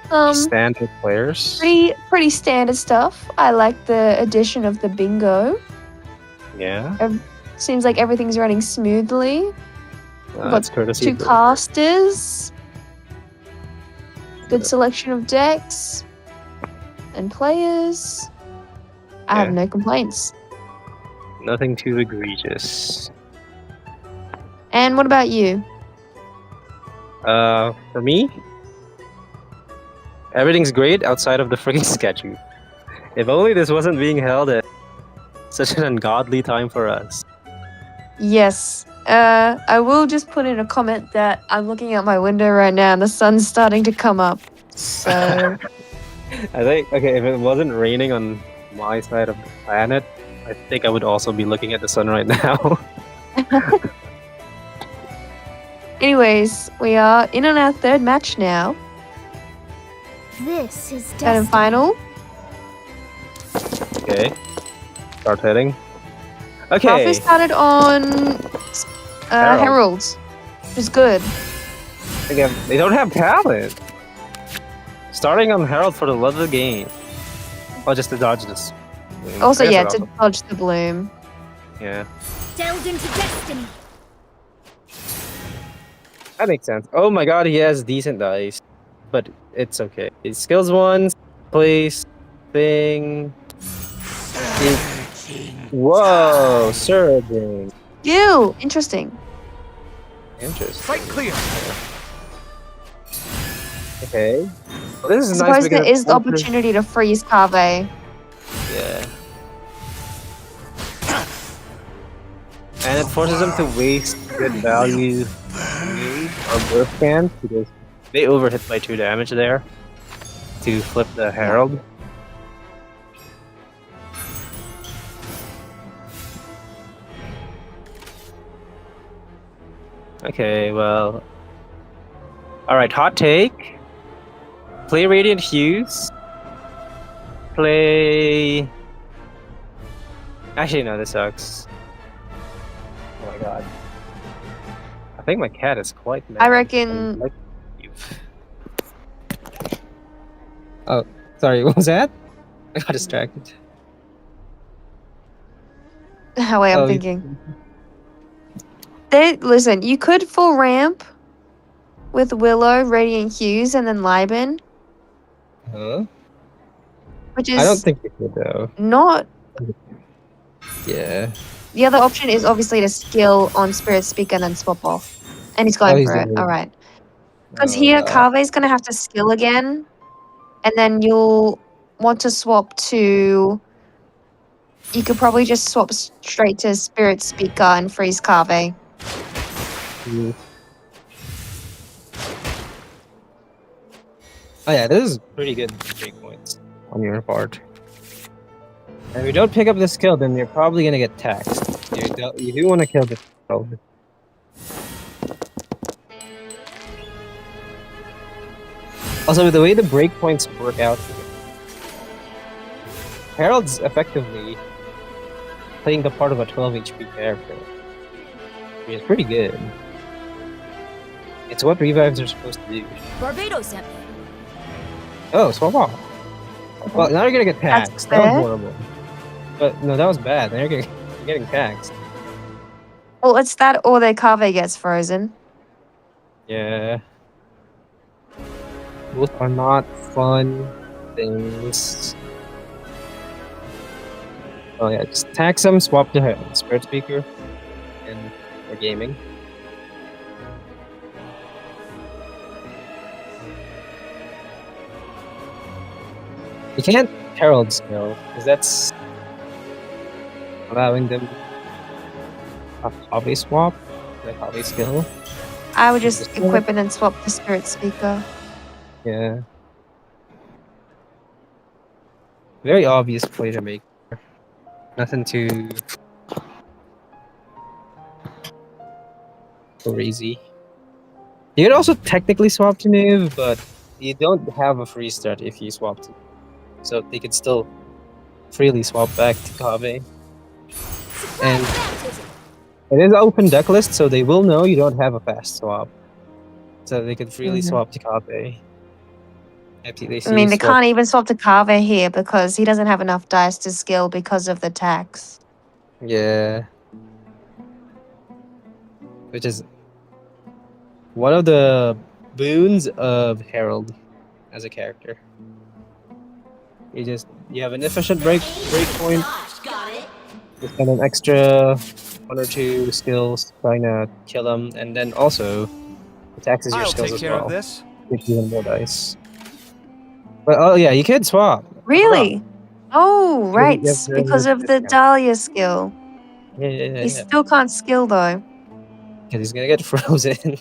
B: Standard
A: standard players.
B: pretty standard stuff. I like the addition of the bingo.
A: Yeah.
B: Seems like everything's running smoothly.
A: That's courtesy.
B: 2
A: of the-
B: casters. Good selection of decks and players. I have
A: Yeah.
B: no complaints.
A: Nothing too egregious.
B: And what about you?
A: For me, everything's great outside of the freaking schedule. If only this wasn't being held at such an ungodly time for us.
B: Yes. I will just put in a comment that I'm looking out my window right now and the sun's starting to come up. So
A: I think, okay, if it wasn't raining on my side of the planet, I think I would also be looking at the sun right now.
B: anyways, we are in on our third match now.
E: This is
B: Third and
E: destiny.
B: final.
A: Okay. Start hitting.
B: Coffee
A: Okay.
B: started on Heralds, which is good.
A: Again, they don't have talent. Starting on Herald for the love of the game. Oh, just to dodge this.
B: Also,
A: I guess
B: yeah,
A: it
B: to dodge the bloom.
A: Yeah,
E: Delved into destiny.
A: that makes sense. Oh my god, he has decent dice. But it's okay. His skills ones, place, thing. Whoa, surging.
B: Ew, interesting.
A: Interesting.
D: Sight clear.
A: Okay. Well, this
B: I
A: is nice
B: suppose there
A: because
B: is the opportunity to freeze Cave.
A: Yeah. And it forces them to waste good value or birth scans because they overhit by 2 damage there to flip the Herald. Okay, well. Alright, hot take. Play Radiant Hues. Play. Actually, no, this sucks. Oh my god. I think my cat is quite mad.
B: I reckon.
A: Like you.
F: Sorry, what was that? I got distracted.
B: How I'm
F: Oh,
B: thinking. Listen, you could full ramp with Willow, Radiant Hues, and then Liben,
F: Huh?
B: which
F: I don't
B: is
F: think you could though.
B: not.
F: Yeah.
B: The other option is obviously to skill on Spirit Speaker and then swap off. And he's going
F: he's
B: for it.
F: doing it.
B: Alright. Because
F: Oh,
B: here,
F: God.
B: Kave's going to have to skill again. And then you'll want to swap to. You could probably just swap straight to Spirit Speaker and freeze Kave.
F: Mm. Oh yeah, this is pretty good break points on your part. And if you don't pick up the skill, then you're probably gonna get taxed. You do want to kill the skill. Also, with the way the breakpoints work out, Herald's effectively playing the part of a 12 HP character. I mean, it's pretty good. It's what revives are supposed to do.
E: Barbados sent me.
F: Oh, swap off. Well, now you're gonna get
B: That's
F: taxed. That was
B: fair.
F: horrible. But no, that was bad. Now you're getting taxed.
B: Well, it's that or their Kave gets frozen.
F: Yeah. Both are not fun things. Oh yeah, just tax them, swap to Spirit Speaker, and we're gaming. You can't Herald skill, because that's allowing them a hobby swap, like hobby skill.
B: I would just equip and then swap to Spirit Speaker.
F: Yeah. Very obvious play to make. Nothing too crazy. You can also technically swap to Niv, but you don't have a free start if you swap to. So they could still freely swap back to Kave. And it is an open deck list, so they will know you don't have a fast swap. So they could freely swap to Kave.
B: I mean, they can't even swap to Kave here because he doesn't have enough dice to skill because of the tax.
F: Yeah. Which is one of the boons of Herald as a character. You have an efficient break point,
E: Dodge, got it.
F: you spend an extra 1 or 2 skills trying to kill them, and then also it taxes your
D: I'll
F: skills
D: take
F: as
D: care
F: well.
D: of this.
F: Gives you even more dice. But oh yeah, you can swap.
B: Really? Oh, right.
F: you have very
B: Because
F: good
B: of the
F: discount.
B: Dahlia skill. He still can't skill though.
A: Because he's gonna get frozen.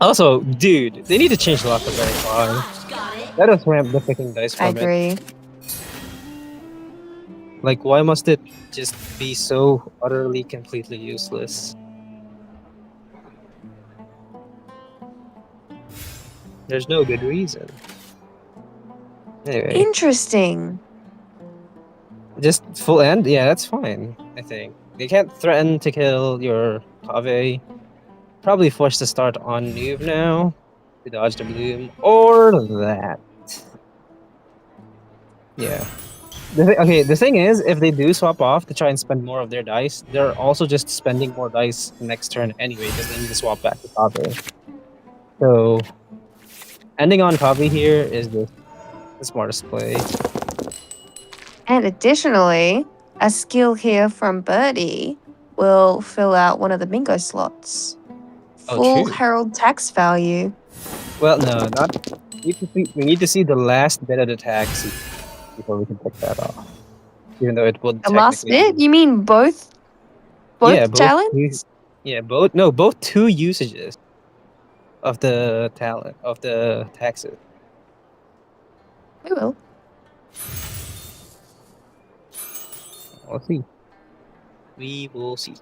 A: Also, dude, they need to change the lock of very far.
E: Got it.
A: Let us ramp the freaking dice
B: I
A: from it.
B: agree.
A: Like, why must it just be so utterly, completely useless? There's no good reason. Anyway,
B: Interesting.
A: just full end? Yeah, that's fine, I think. They can't threaten to kill your Kave. Probably forced to start on noob now to dodge the bloom, or that. Yeah. The thing is, if they do swap off to try and spend more of their dice, they're also just spending more dice next turn anyway because they need to swap back to Kave. So, ending on Kave here is the smartest play.
B: And additionally, a skill here from Birdie will fill out one of the bingo slots.
A: Oh,
B: Full
A: true.
B: Herald tax value.
A: Well, no, not. We need to see the last bit of the tax before we can pick that off. Even though it would
B: The last
A: technically
B: bit? You mean both
A: Yeah, both
B: talents?
A: both two usages of the talent of the taxes.
B: We will.
A: We'll see. We will see.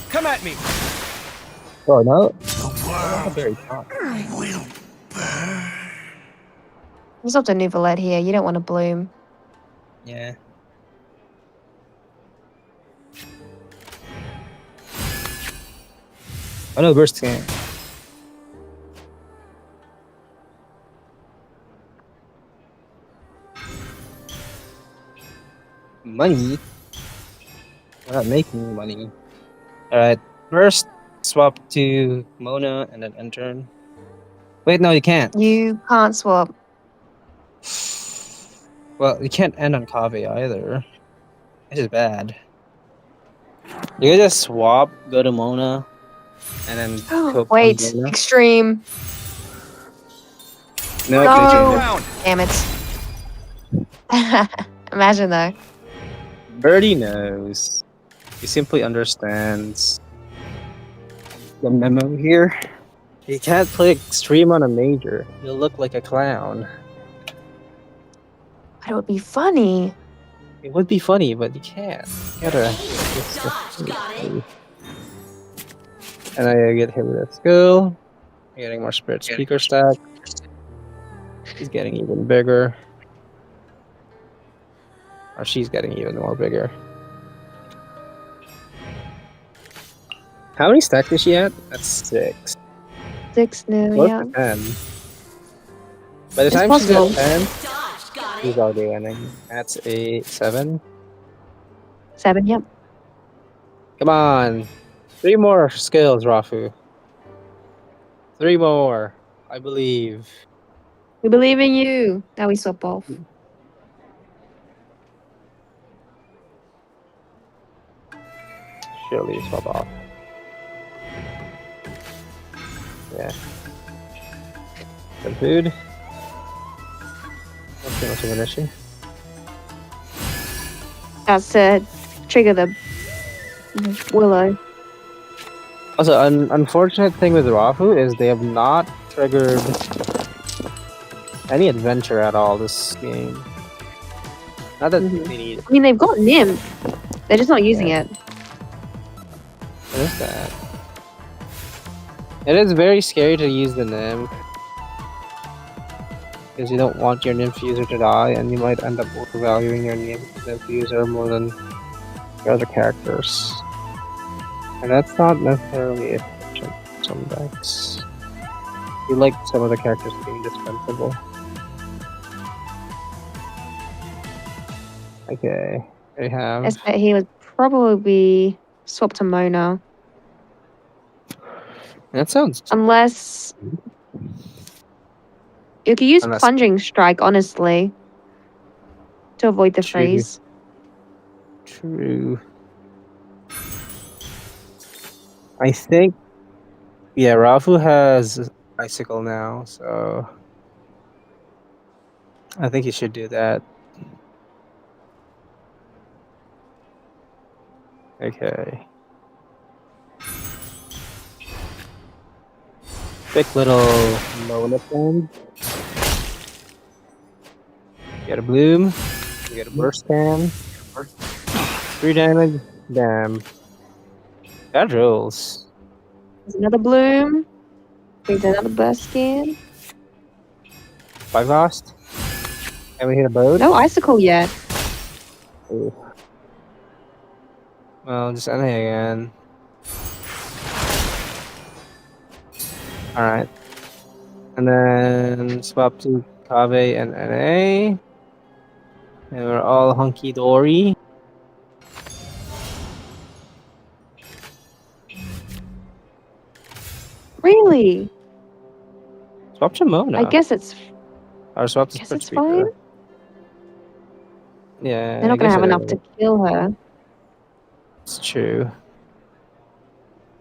D: Come at me.
A: Oh no! Oh, very top.
B: There's also Nuvolette here. You don't want to bloom.
A: Yeah. Oh no, burst scan. Money. We're not making money. Alright, first swap to Mona and then intern. Wait, no, you can't.
B: You can't swap.
A: Well, you can't end on Kave either. This is bad. You can just swap, go to Mona, and then cope on
B: Wait,
A: Mona.
B: extreme.
A: No,
B: No.
A: they changed it.
D: Round.
B: Damn it. Imagine though.
A: Birdie knows. He simply understands the memo here. You can't play extreme on a major. You'll look like a clown.
B: But it would be funny.
A: It would be funny, but you can't. You gotta.
E: Dodge. Got it.
A: And I get hit with a skill. Getting more spirit speaker stack. He's getting even bigger. Or she's getting even more bigger. How many stacks is she at? That's 6.
B: 6 new,
A: Close
B: yeah.
A: to 10. By the
B: It's
A: time
B: possible.
A: she's at 10,
E: Dodge. Got
A: she's
E: it.
A: already winning. That's a 7.
B: 7, yep.
A: Come on. 3 more skills, Rafu. 3 more. I believe.
B: We believe in you. Now we swap off.
A: Surely swap off. Yeah. Some food. Not too much of an issue.
B: That's to trigger the Willow.
A: Also, an unfortunate thing with Rafu is they have not triggered any adventure at all this game. Not that
B: Mhm.
A: they need.
B: I mean, they've got Nymph. They're just not using it.
A: What is that? It is very scary to use the nymph. Because you don't want your nymph user to die, and you might end up overvaluing your nymph user more than your other characters. And that's not necessarily efficient in some decks. You like some of the characters to be indispensable. Okay, we have.
B: I bet he would probably be swapped to Mona.
A: That sounds.
B: Unless... You could use
A: Unless-
B: Plunging Strike, honestly. To avoid the
A: True.
B: freeze.
A: True. I think. Yeah, Rafu has Icicle now, so. I think he should do that. Okay. Quick little Mona thing. Get a bloom. You get a burst cam. 3 damage. Damn. That rolls.
B: There's another bloom. There's another burst scan.
A: 5 cost. And we hit a boat.
B: No icicle yet.
A: Ooh. Well, just NA again. Alright. And then swap to Kave and NA. And we're all hunky dory.
B: Really?
A: Swap to Mona.
B: I guess it's
A: Or swap to
B: guess
A: Spirit
B: it's
A: Speaker.
B: fine.
A: Yeah,
B: They're not
A: I
B: gonna
A: guess
B: have
A: it
B: enough
A: is.
B: to kill her.
A: It's true.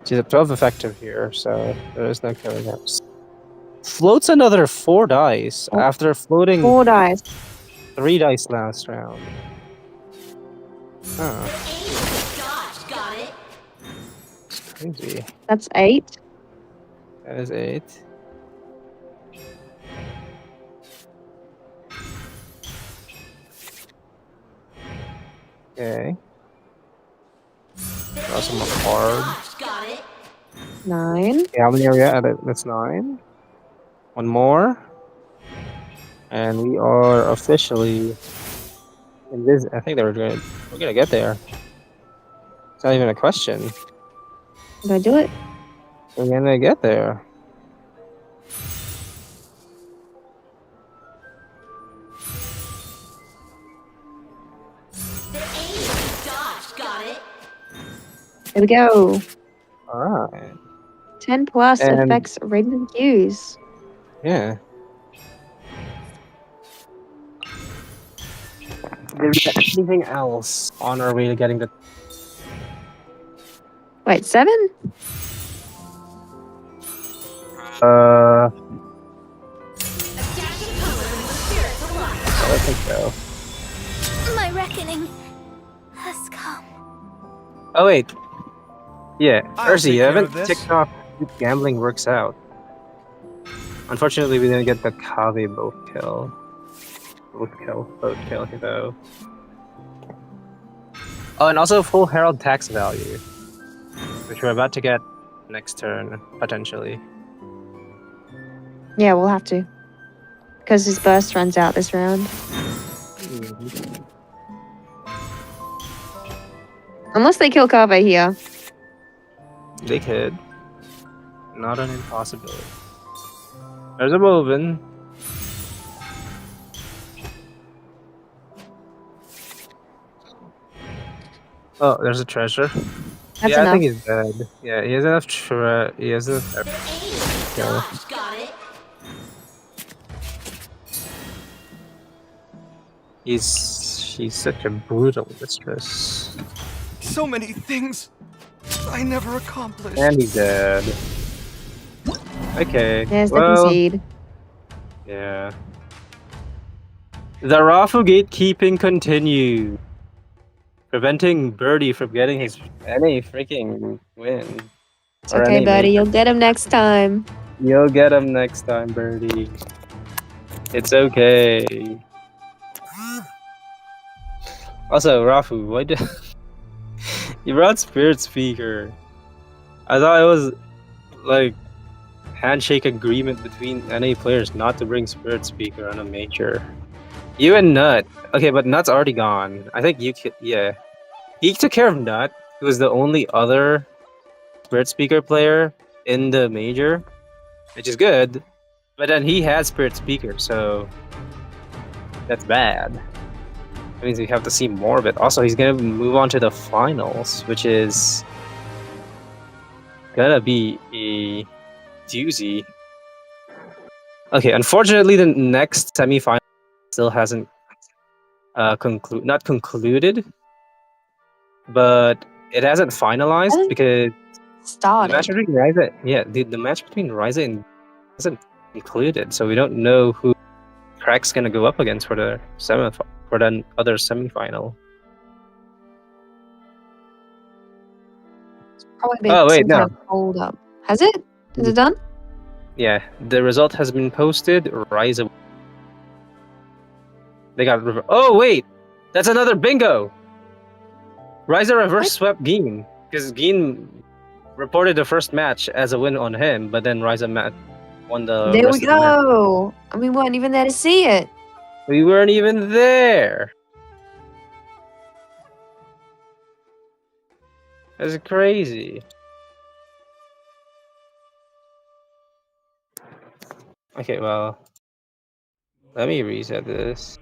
A: She's at 12 effective here, so there is no killing her. Floats another 4 dice
B: Oh.
A: after floating
B: 4 dice.
A: 3 dice last round. Huh,
E: Ace. Dodge. Got it.
A: crazy.
B: That's 8.
A: That is 8. Okay. Draw some more cards.
E: Dodge. Got it.
B: 9.
A: Okay, how many are we at? That's 9. One more. And we are officially in this. I think we're gonna get there. It's not even a question.
B: Did I do it?
A: We're gonna get there.
E: Ace. Dodge. Got it.
B: Here we go.
A: Alright.
B: 10 plus
A: And-
B: affects radiant use.
A: Yeah. Did we get anything else on our way to getting the
B: Wait, 7?
A: I
E: Attacking color with spirits alive.
A: don't think so.
E: My reckoning has come.
A: Oh wait. Yeah,
D: I'll
A: Ursi,
D: take
A: you
D: care
A: haven't
D: of this.
A: ticked off if gambling works out. Unfortunately, we didn't get the Kave boat kill. Boat kill, though. Oh, and also full Herald tax value, which we're about to get next turn, potentially.
B: Yeah, we'll have to. Because his burst runs out this round. Unless they kill Kave here.
A: They could. Not an impossibility. There's a Woven. Oh, there's a treasure.
B: That's
A: yeah,
B: enough.
A: I think he's dead. Yeah, he has enough. He has enough.
E: Ace.
A: Yeah.
E: Dodge. Got it.
A: She's such a brutal mistress.
D: So many things I never accomplished.
A: And he's dead. Okay.
B: There's the
A: well,
B: concede.
A: yeah. The Rafu gatekeeping continues, preventing Birdie from getting his any freaking win.
B: It's
A: or
B: okay,
A: any
B: buddy.
A: major.
B: You'll get him next time.
A: You'll get him next time, Birdie. It's okay. Also, Rafu, why did you brought Spirit Speaker? I thought it was like handshake agreement between NA players not to bring Spirit Speaker on a major. You and Nut. Okay, but Nut's already gone. I think yeah. He took care of Nut, who was the only other Spirit Speaker player in the major, which is good. But then he had Spirit Speaker, so that's bad. That means we have to see more of it. Also, he's gonna move on to the finals, which is gonna be a doozy. Okay, unfortunately, the next semifinal still hasn't not concluded, but it hasn't finalized because the
B: Started.
A: match between Ryza, the match between Ryza and hasn't concluded, so we don't know who Crack's gonna go up against for the other semifinal.
B: probably been
A: Oh, wait,
B: some kind
A: no.
B: of hold up. Has it? Is it done?
A: Yeah, the result has been posted. Rise of. They got. Oh, wait! That's another bingo! Ryza reverse swept Geen. Because Geen reported the first match as a win on him, but then Ryza won the
B: There we
A: rest of the match.
B: go. And we weren't even there to see it.
A: We weren't even there. That's crazy. Okay, well, let me reset this.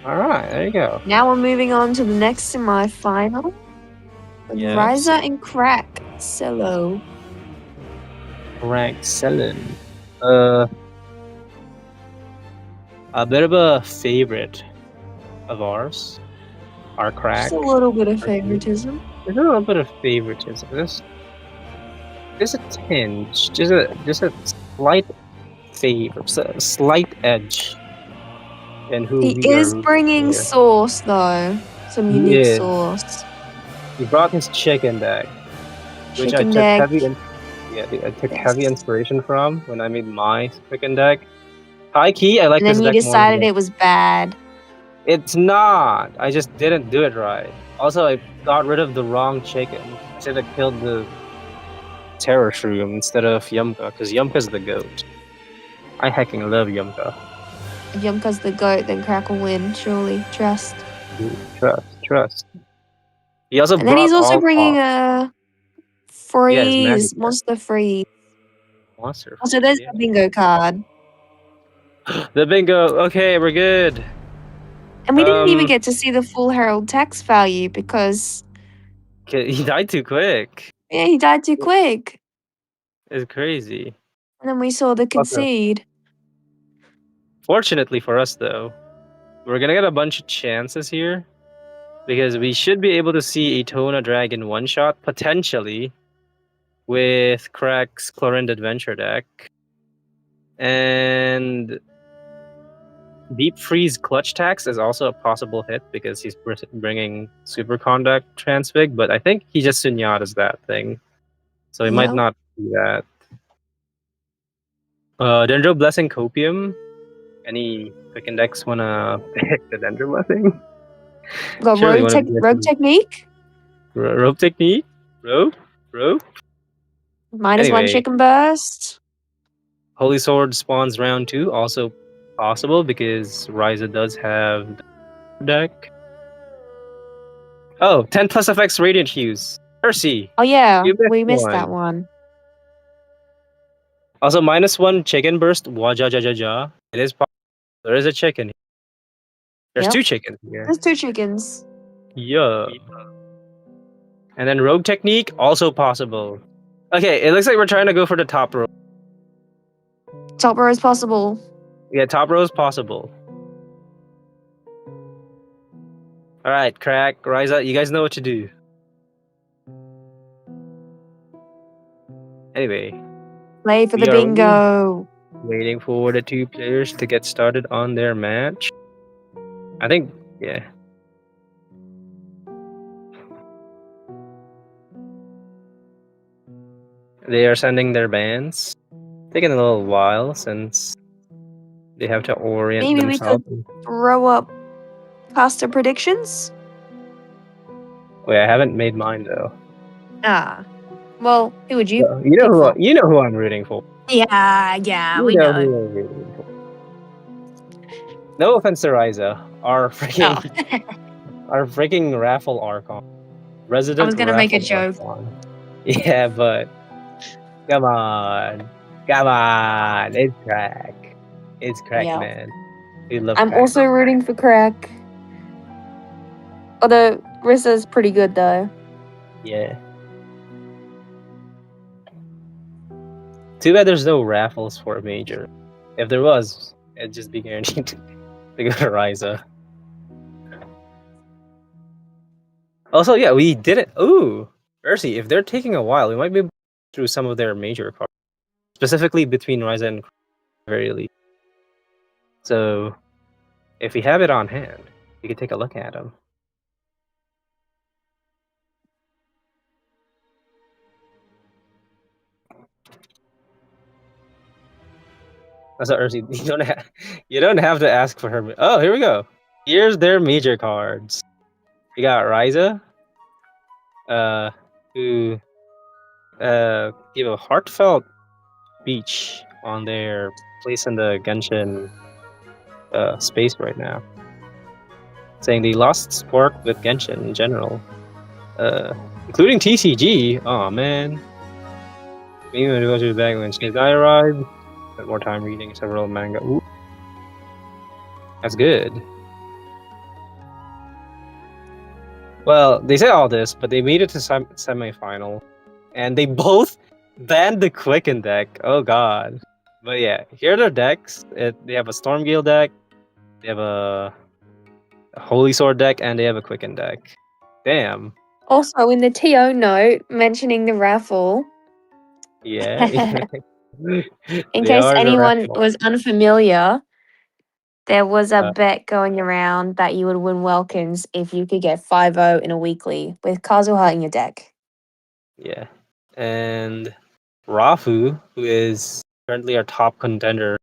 A: Alright, there you go.
B: Now we're moving on to the next semi-final.
A: Yes.
B: Ryza and Crack solo.
A: Rank selling. A bit of a favorite of ours. Our Crack.
B: Just a little bit of favoritism.
A: There's a little bit of favoritism. There's a tinge, just a slight favor, a slight edge. And who
B: He
A: we
B: is
A: are
B: bringing
A: here.
B: sauce though. Some
A: He
B: unique
A: is.
B: sauce.
A: He brought his chicken deck, which
B: Chicken
A: I took
B: deck.
A: I took
B: Yes.
A: heavy inspiration from when I made my chicken deck. High key, I like
B: And
A: this
B: then you
A: deck more.
B: decided it was bad.
A: It's not. I just didn't do it right. Also, I got rid of the wrong chicken. I should have killed the Terror Shroom instead of Yumka, because Yumka's the goat. I hecking love Yumka.
B: If Yumka's the goat, then Crack will win, surely. Trust.
A: Trust. He also
B: And then
A: brought
B: he's also
A: all
B: bringing
A: off.
B: a freeze,
A: magic
B: monster freeze.
A: monster.
B: Also, there's
A: Yeah.
B: the bingo card.
A: The bingo. Okay, we're good.
B: And we didn't even
A: Um,
B: get to see the full Herald tax value because,
A: Okay, he died too quick.
B: yeah, he died too quick.
A: It's crazy.
B: And then we saw the concede.
A: Fortunately for us, though, we're gonna get a bunch of chances here because we should be able to see a Tona Dragon one shot potentially with Crack's Chlorinde Adventure deck and Deep Freeze Clutch Tax is also a possible hit because he's bringing Super Conduct Transfig, but I think he just Sunyadas that thing, so he might
B: Yep.
A: not do that. Dendro Blessing Copium. Any pick index wanna pick the Dendro Blessing?
B: Got
A: Surely
B: rogue,
A: one of you
B: rogue technique.
A: rope technique? Rope?
B: -1
A: Anyway.
B: chicken burst.
A: Holy Sword spawns round 2, also possible because Ryza does have the deck. Oh, 10 plus effects Radiant Hues. Mercy.
B: Oh yeah,
A: You missed
B: we missed
A: one.
B: that one.
A: Also, -1 chicken burst. Wajajajaja. It is possible. There is a chicken. There's
B: Yep.
A: 2 chickens here.
B: There's 2 chickens.
A: Yeah. And then rogue technique, also possible. Okay, it looks like we're trying to go for the top row.
B: Top row is possible.
A: Yeah, top row is possible. Alright, Crack, Ryza, you guys know what to do. Anyway,
B: Play for
A: We
B: the
A: are
B: bingo.
A: waiting for the 2 players to get started on their match. I think, yeah. They are sending their bands. Taking a little while since they have to orient
B: Maybe we
A: themselves.
B: Throw up caster predictions.
A: Wait, I haven't made mine though.
B: Ah. Well, who would you?
A: You know
B: pick
A: who
B: for?
A: you know who I'm rooting for.
B: Yeah,
A: You know who I'm rooting for. No offense to Ryza, our freaking
B: Oh.
A: our freaking raffle archon. Resident
B: I was gonna make a
A: raffle
B: joke.
A: archon. Yeah, but come on. It's Crack. It's Crack,
B: Yeah.
A: man. We love
B: I'm
A: Crack.
B: also rooting for Crack. Although Rissa's pretty good though.
A: Yeah. Too bad there's no raffles for a major. If there was, it'd just be guaranteed to go to Ryza. Also, yeah, we did it. Ooh, Mercy, if they're taking a while, we might be through some of their major cards. specifically between Ryza and very least. So, if we have it on hand, we can take a look at them. That's what Ursi. You don't have to ask for her. Oh, here we go. Here's their major cards. We got Ryza, who give a heartfelt speech on their place in the Genshin space right now, saying they lost spark with Genshin in general, including TCG. Oh man, maybe when we go to the back when Shinai arrived, spent more time reading several manga. Ooh, that's good. Well, they say all this, but they made it to semi-final, and they both banned the Quicken deck. Oh god. But yeah, here are their decks. They have a Stormgale deck, they have a Holy Sword deck, and they have a Quicken deck. Damn.
B: Also, in the TO note, mentioning the raffle,
A: Yeah.
B: in
A: They
B: case
A: are the
B: anyone
A: raffle.
B: was unfamiliar, there was a
A: Uh,
B: bet going around that you would win Welkins if you could get 5-0 in a weekly with Kazuha in your deck.
A: Yeah. And Rafu, who is currently our top contender,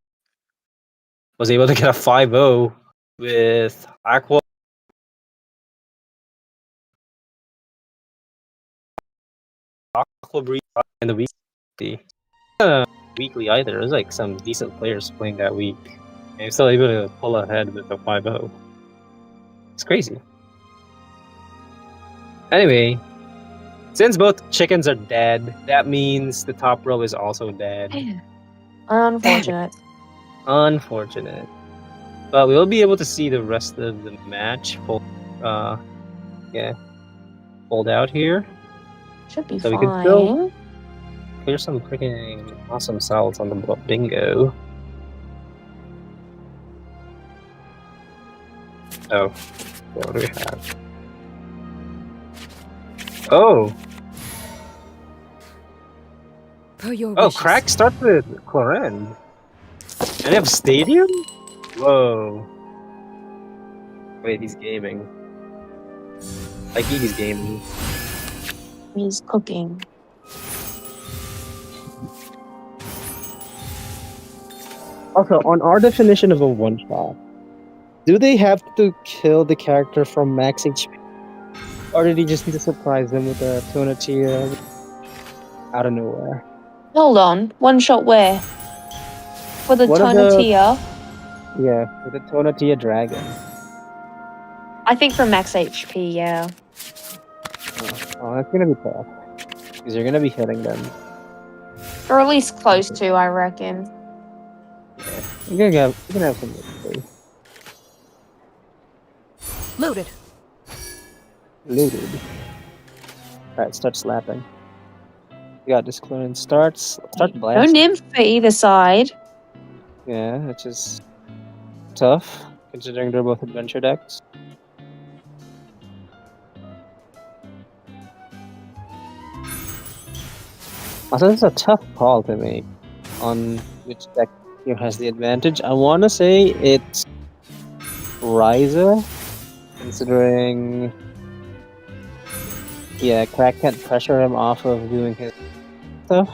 A: was able to get a 5-0 with Aqua Breeze in the weekly. Weekly either. There's like some decent players playing that week. And he's still able to pull ahead with a 5-0. It's crazy. Anyway, since both chickens are dead, that means the top row is also dead.
B: Unfortunate.
A: Unfortunate. But we'll be able to see the rest of the match pulled out here.
B: Should be
A: So we
B: fine.
A: can still clear some freaking awesome cells on the bingo. Oh, what do we have? Oh,
C: Per your
A: oh,
C: wishes.
A: Crack starts with Clorend. And they have Stadium? Whoa. Wait, he's gaming. Like he's gaming.
B: He's cooking.
F: Also, on our definition of a one-shot, do they have to kill the character from max HP? Or did he just need to surprise them with a Tonatia out of nowhere?
B: Hold on. One shot where? For the
F: What are the-
B: Tonatia,
F: Yeah, with the Tonatia dragon.
B: I think for max HP, yeah.
F: Oh, that's gonna be tough. Because you're gonna be hitting them.
B: Or at least close to, I reckon.
F: You're gonna have some victory.
C: Loaded.
F: Looted. Alright, start slapping. You got this clearance starts. Start
B: No
F: blasting.
B: nymph for either side.
F: Yeah, which is tough, considering they're both adventure decks. Also, it's a tough call to make on which deck here has the advantage. I want to say it's Ryza, considering Crack can't pressure him off of doing his stuff,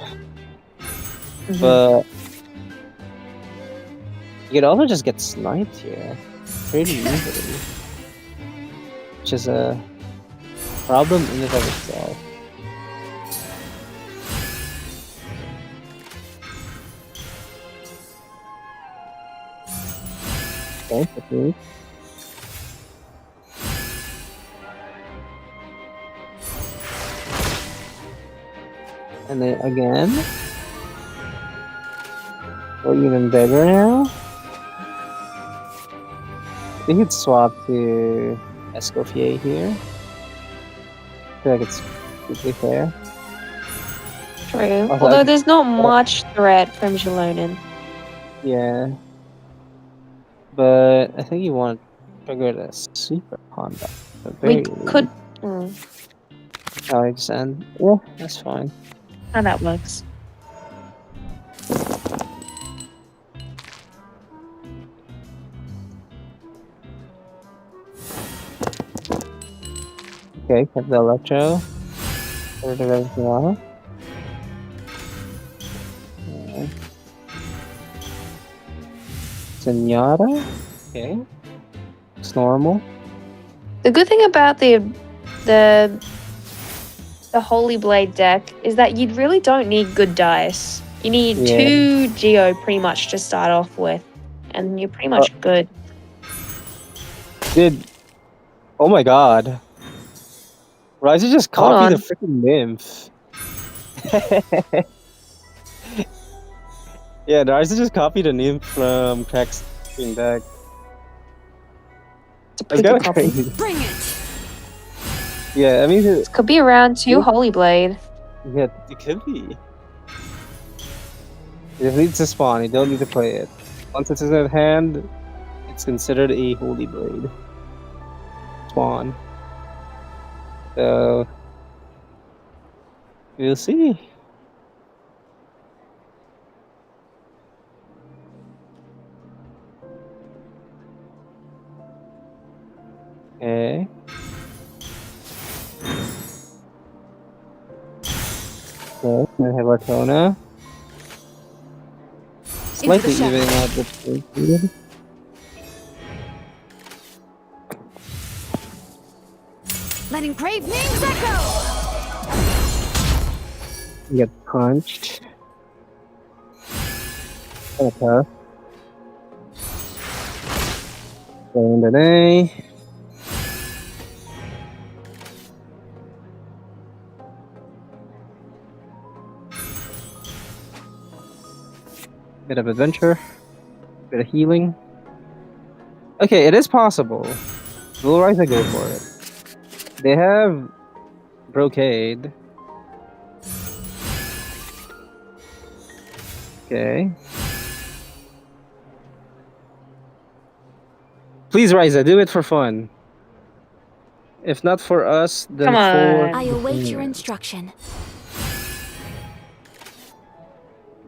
F: but you could also just get sniped here pretty easily, which is a problem in and of itself. Okay. And then again, we're even bigger now. We could swap to Escoffier here. I feel like it's completely fair.
B: True.
F: Also,
B: Although there's not much threat from Jalonin.
F: Yeah. But I think you want to trigger the super combat.
B: We could.
F: Alex and yeah, that's fine.
B: How that works.
F: Okay, kept the Electro. Get rid of everything else. Zenyatta? Okay. It's normal.
B: The good thing about the Holy Blade deck is that you really don't need good dice. You need
F: Yeah.
B: 2 Geo pretty much to start off with, and you're pretty much good.
F: Dude. Oh my god. Ryza just
B: Hold
F: copied the
B: on.
F: freaking nymph. Yeah, Ryza just copied a nymph from Crack's freaking deck.
B: It's a
F: That's
B: pretty
F: kind
B: good
F: of
B: copy.
F: crazy.
C: Bring it!
F: Yeah, I mean,
B: Could be around 2 Holy Blade.
F: yeah, it could be. You just need to spawn, you don't need to play it. Once it's in hand, it's considered a Holy Blade. Spawn. So, we'll see. Okay. Okay, I have Artona. Slightly
C: shadow.
F: evening out the speed.
C: Letting brave names echo!
F: You get punched. Kinda tough. And an A. Bit of adventure. Bit of healing. Okay, it is possible. Will Ryza go for it? They have Brocade. Okay. Please, Ryza, do it for fun. If not for us, then
B: Come
F: for
B: on.
E: I
F: the
E: await your
F: fans.
E: instruction.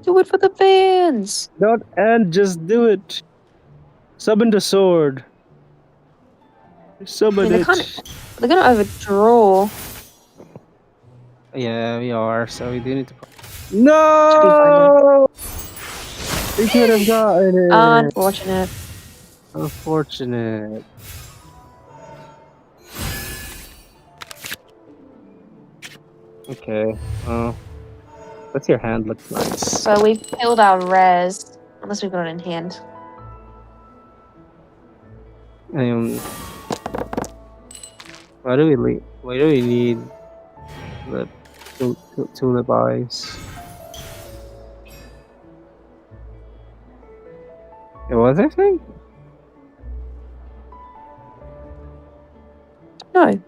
B: Do it for the fans.
F: Don't and just do it. Summon the sword.
B: I
F: Summon
B: mean,
F: it.
B: they're gonna overdraw.
F: Yeah, we are. So we do need to.
B: Should be fine
F: No! We could have gotten it.
B: Unfortunate.
F: Unfortunate. Okay. What's your hand look nice?
B: So we've killed our res, unless we've got it in hand.
F: Why do we need the tulip eyes? It was I think?
B: No.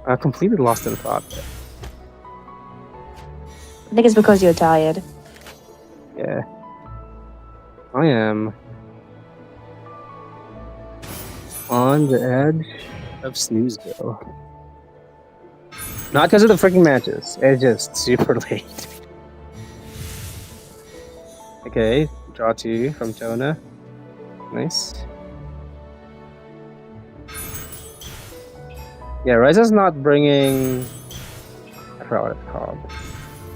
F: I completely lost in thought.
B: I think it's because you're tired.
F: Yeah. I am on the edge of snoozeville. Not because of the freaking matches. It's just super late. Okay, draw 2 from Jonah. Nice. Yeah, Ryza's not bringing... I forgot what it's called.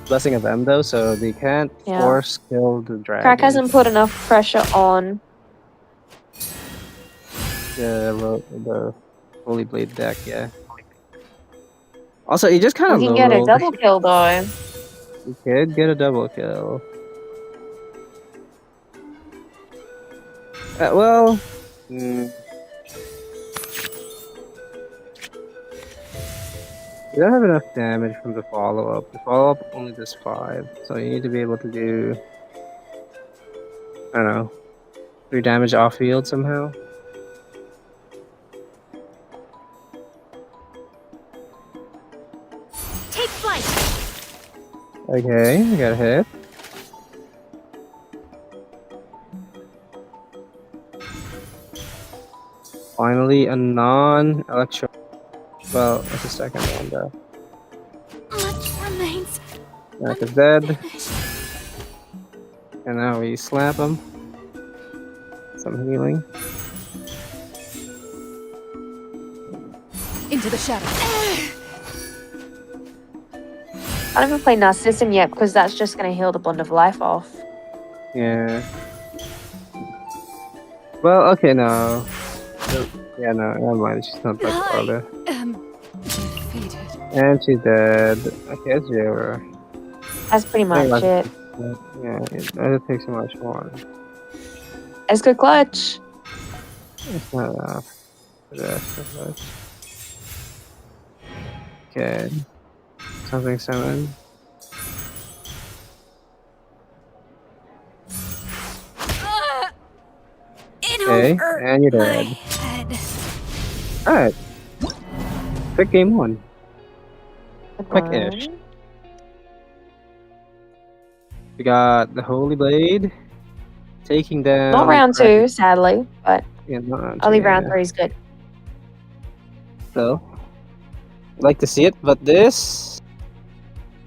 F: Blessing of M though, so they can't
B: Yeah.
F: force kill the dragon.
B: Crack hasn't put enough pressure on.
F: The Holy Blade deck, yeah. Also, he just kind of
B: We can
F: low
B: get a
F: rolled.
B: double kill though.
F: You could get a double kill. Well, you don't have enough damage from the follow-up. The follow-up only does 5, so you need to be able to do, I don't know, 3 damage off-field somehow.
E: Take flight!
F: Okay, we got a hit. Finally, a non-electro. Well, it's a second one though.
E: Much remains.
F: Jack is dead. And now we slap him. Some healing.
C: Into the shadows.
B: I don't even play Narcissism yet because that's just going to heal the Bond of Life off.
F: Yeah. Well, okay, no. Yeah, no, never mind. She's not that farther.
C: Defeated.
F: And she's dead. Okay, it's over.
B: That's pretty much it.
F: Yeah, it doesn't take so much more.
B: It's good clutch.
F: It's not enough for the rest of us. Okay. Something 7. Okay, and you're dead. Alright. Quick game 1. Quick-ish. We got the Holy Blade. Taking down...
B: Not round 2, sadly, but
F: Yeah, not round 2,
B: only
F: yeah.
B: round 3 is good.
F: So, I'd like to see it, but this,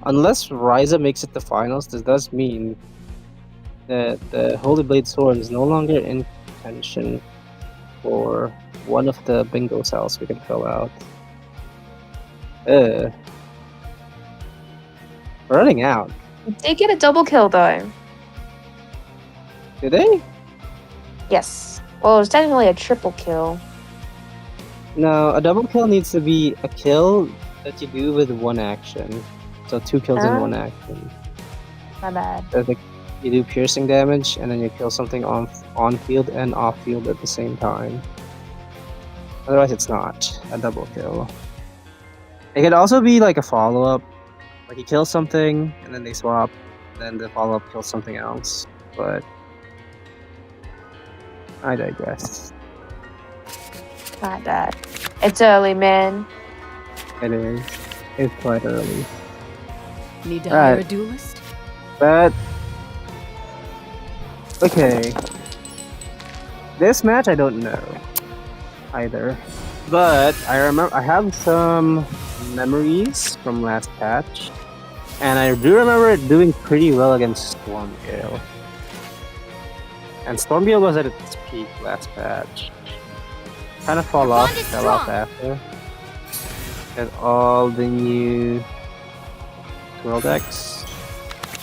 F: unless Ryza makes it to finals, this does mean that the Holy Blade Sword is no longer in contention for one of the bingo cells we can fill out. We're running out.
B: Did get a double kill though.
F: Did they?
B: Yes. Well, it was technically a triple kill.
F: No, a double kill needs to be a kill that you do with one action. So 2 kills in one action.
B: My bad.
F: So you do piercing damage, and then you kill something on field and off field at the same time. Otherwise, it's not a double kill. It could also be like a follow-up. Like you kill something, and then they swap, then the follow-up kills something else. But I digress.
B: My bad. It's early, man.
F: It is. It's quite early.
C: Need to hire a
F: Alright.
C: duelist?
F: But okay, this match I don't know either, but I remember I have some memories from last patch, and I do remember it doing pretty well against Stormgale. And Stormgale was at its peak last patch. Kind of fell off after. And all the new swirl decks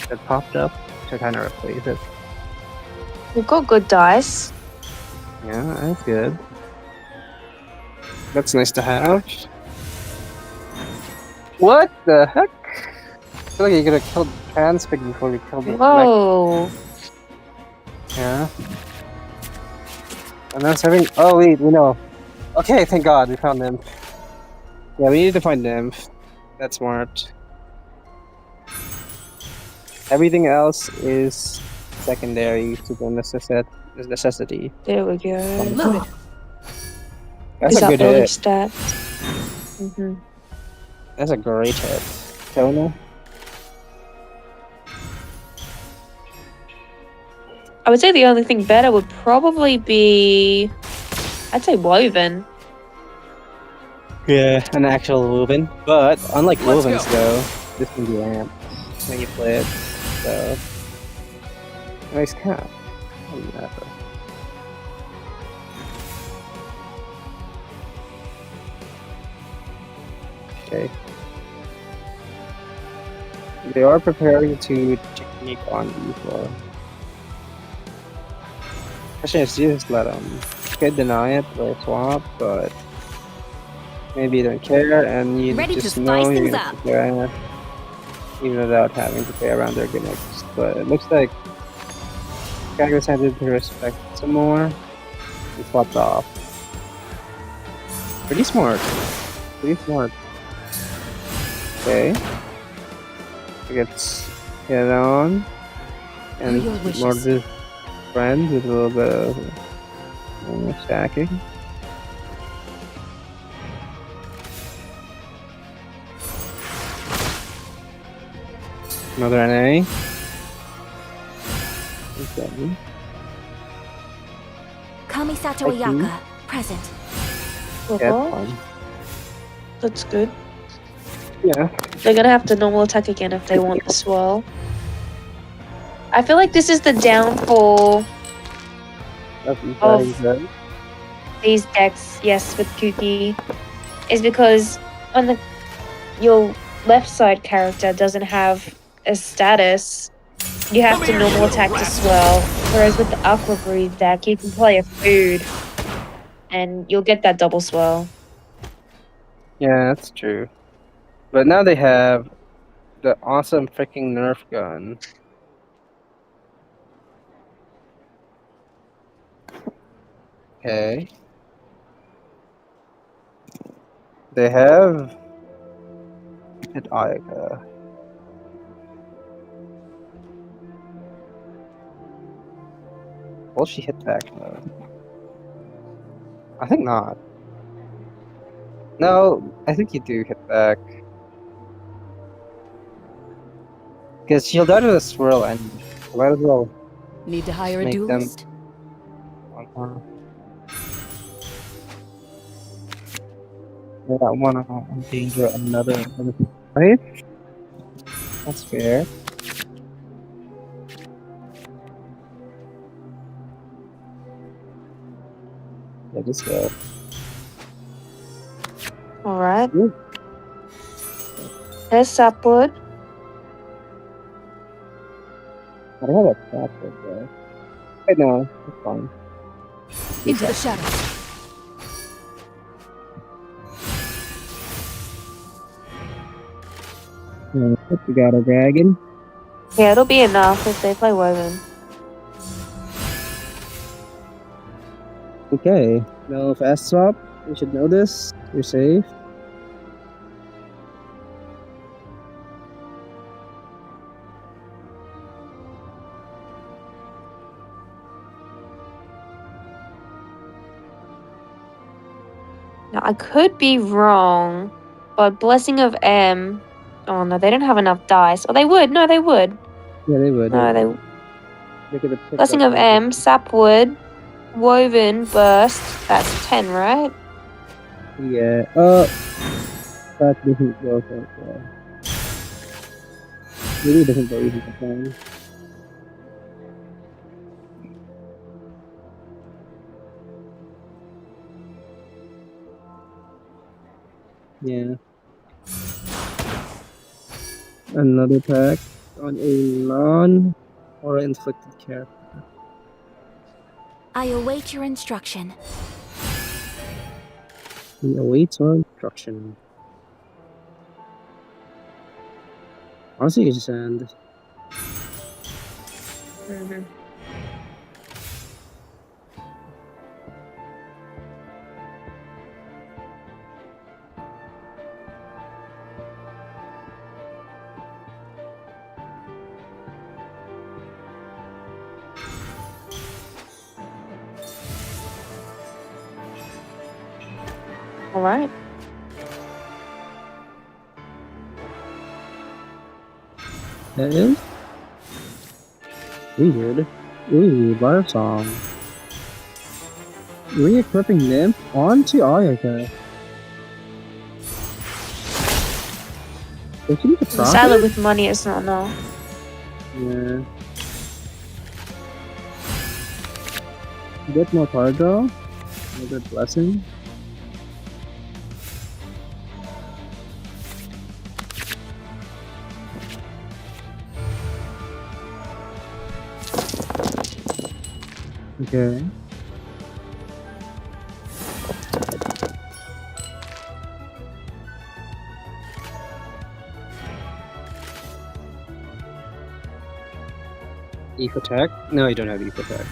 F: that popped up to kind of replace it.
B: We've got good dice.
F: Yeah, that's good. That's nice to have. What the heck? I feel like you could have killed Transpig before we killed the
B: Whoa.
F: Yeah. And that's having. Oh wait, we know. Okay, thank God we found them. Yeah, we need to find them. That's smart. Everything else is secondary to the necessity.
B: There we go.
C: Loaded.
F: That's
B: Is
F: a
B: that
F: good
B: building
F: hit.
B: stat? Mm-hmm.
F: That's a great hit. Kona?
B: I would say the only thing better would probably be, I'd say Woven.
F: Yeah, an actual woven. But unlike
C: Let's
F: wovens,
C: go.
F: though, this can be ramped when you play it. So, nice cap. Okay. They are preparing to technique on E4. Actually, it's just let them. Could deny it with a swap, but maybe you don't care, and you
C: Ready to
F: just
C: spice
F: know you're
C: things
F: gonna
C: up.
F: prepare even without having to play around their gimmicks. But it looks like Guy decided to respect some more. He swapped off. Pretty smart. Pretty smart. Okay. He gets hit on. And
C: Your wishes.
F: more this friend with a little bit of stacking. Another NA. Okay.
E: Kamisato Ayaka, present.
F: Yeah,
B: Uh-huh.
F: fun.
B: That's good.
F: Yeah.
B: They're gonna have to normal attack again if they want the swirl. I feel like this is the downfall of these decks, yes, with Kuki, is because when your left side character doesn't have a status, you have to normal attack to swirl. Whereas with the Aqua Breathe deck, you can play a food and you'll get that double swirl.
F: Yeah, that's true. But now they have the awesome freaking Nerf gun. Okay. They have hit Ayaka. Will she hit back though? I think not. No, I think you do hit back. Because she'll die to the swirl and might as well
C: Need to hire a
F: make them-
C: duelist?
F: on her. Yeah, I wanna endanger another right? That's fair. Yeah, just go.
B: Alright.
F: Ooh.
B: There's Sapwood.
F: I don't have a platform there. Right now, it's fine.
C: Into the shadows.
F: We got a dragon.
B: Yeah, it'll be enough if they play Woven.
F: Okay, no fast swap. You should know this. You're safe.
B: Now, I could be wrong, but Blessing of M. Oh no, they don't have enough dice. Oh, they would. No, they would.
F: Yeah, they would.
B: No, they.
F: They could have picked
B: Blessing
F: up
B: of M, Sapwood, Woven, Burst. That's 10, right?
F: Yeah. That doesn't go so well. Really doesn't go easy to find. Yeah. Another pack on a non or inflicted character.
E: I await your instruction.
F: He awaits our instruction. Honestly, you just end.
B: Mm-hmm. Alright.
F: That is weird. Ooh, bar song. Re-equipping Nymph onto Ayaka. Does she need to profit?
B: Sadly, with money, it's not enough.
F: Yeah. Get more card draw. Another blessing. Okay. Eco Tech? No, you don't have Eco Tech.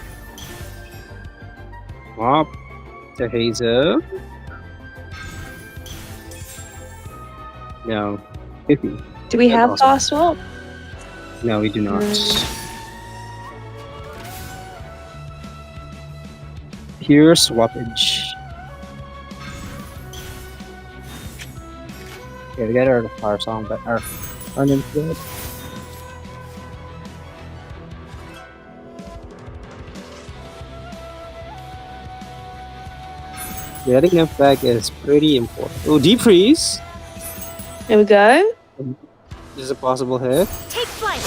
F: Swap to Hazel. No. 50.
B: Do we
F: That's
B: have
F: awesome.
B: Fast Swap?
F: No, we do not. Pure swappage. Okay, we got our fire song, but our unemployed. Getting them back is pretty important. Oh, deep freeze.
B: There we go.
F: This is a possible hit.
E: Take flight.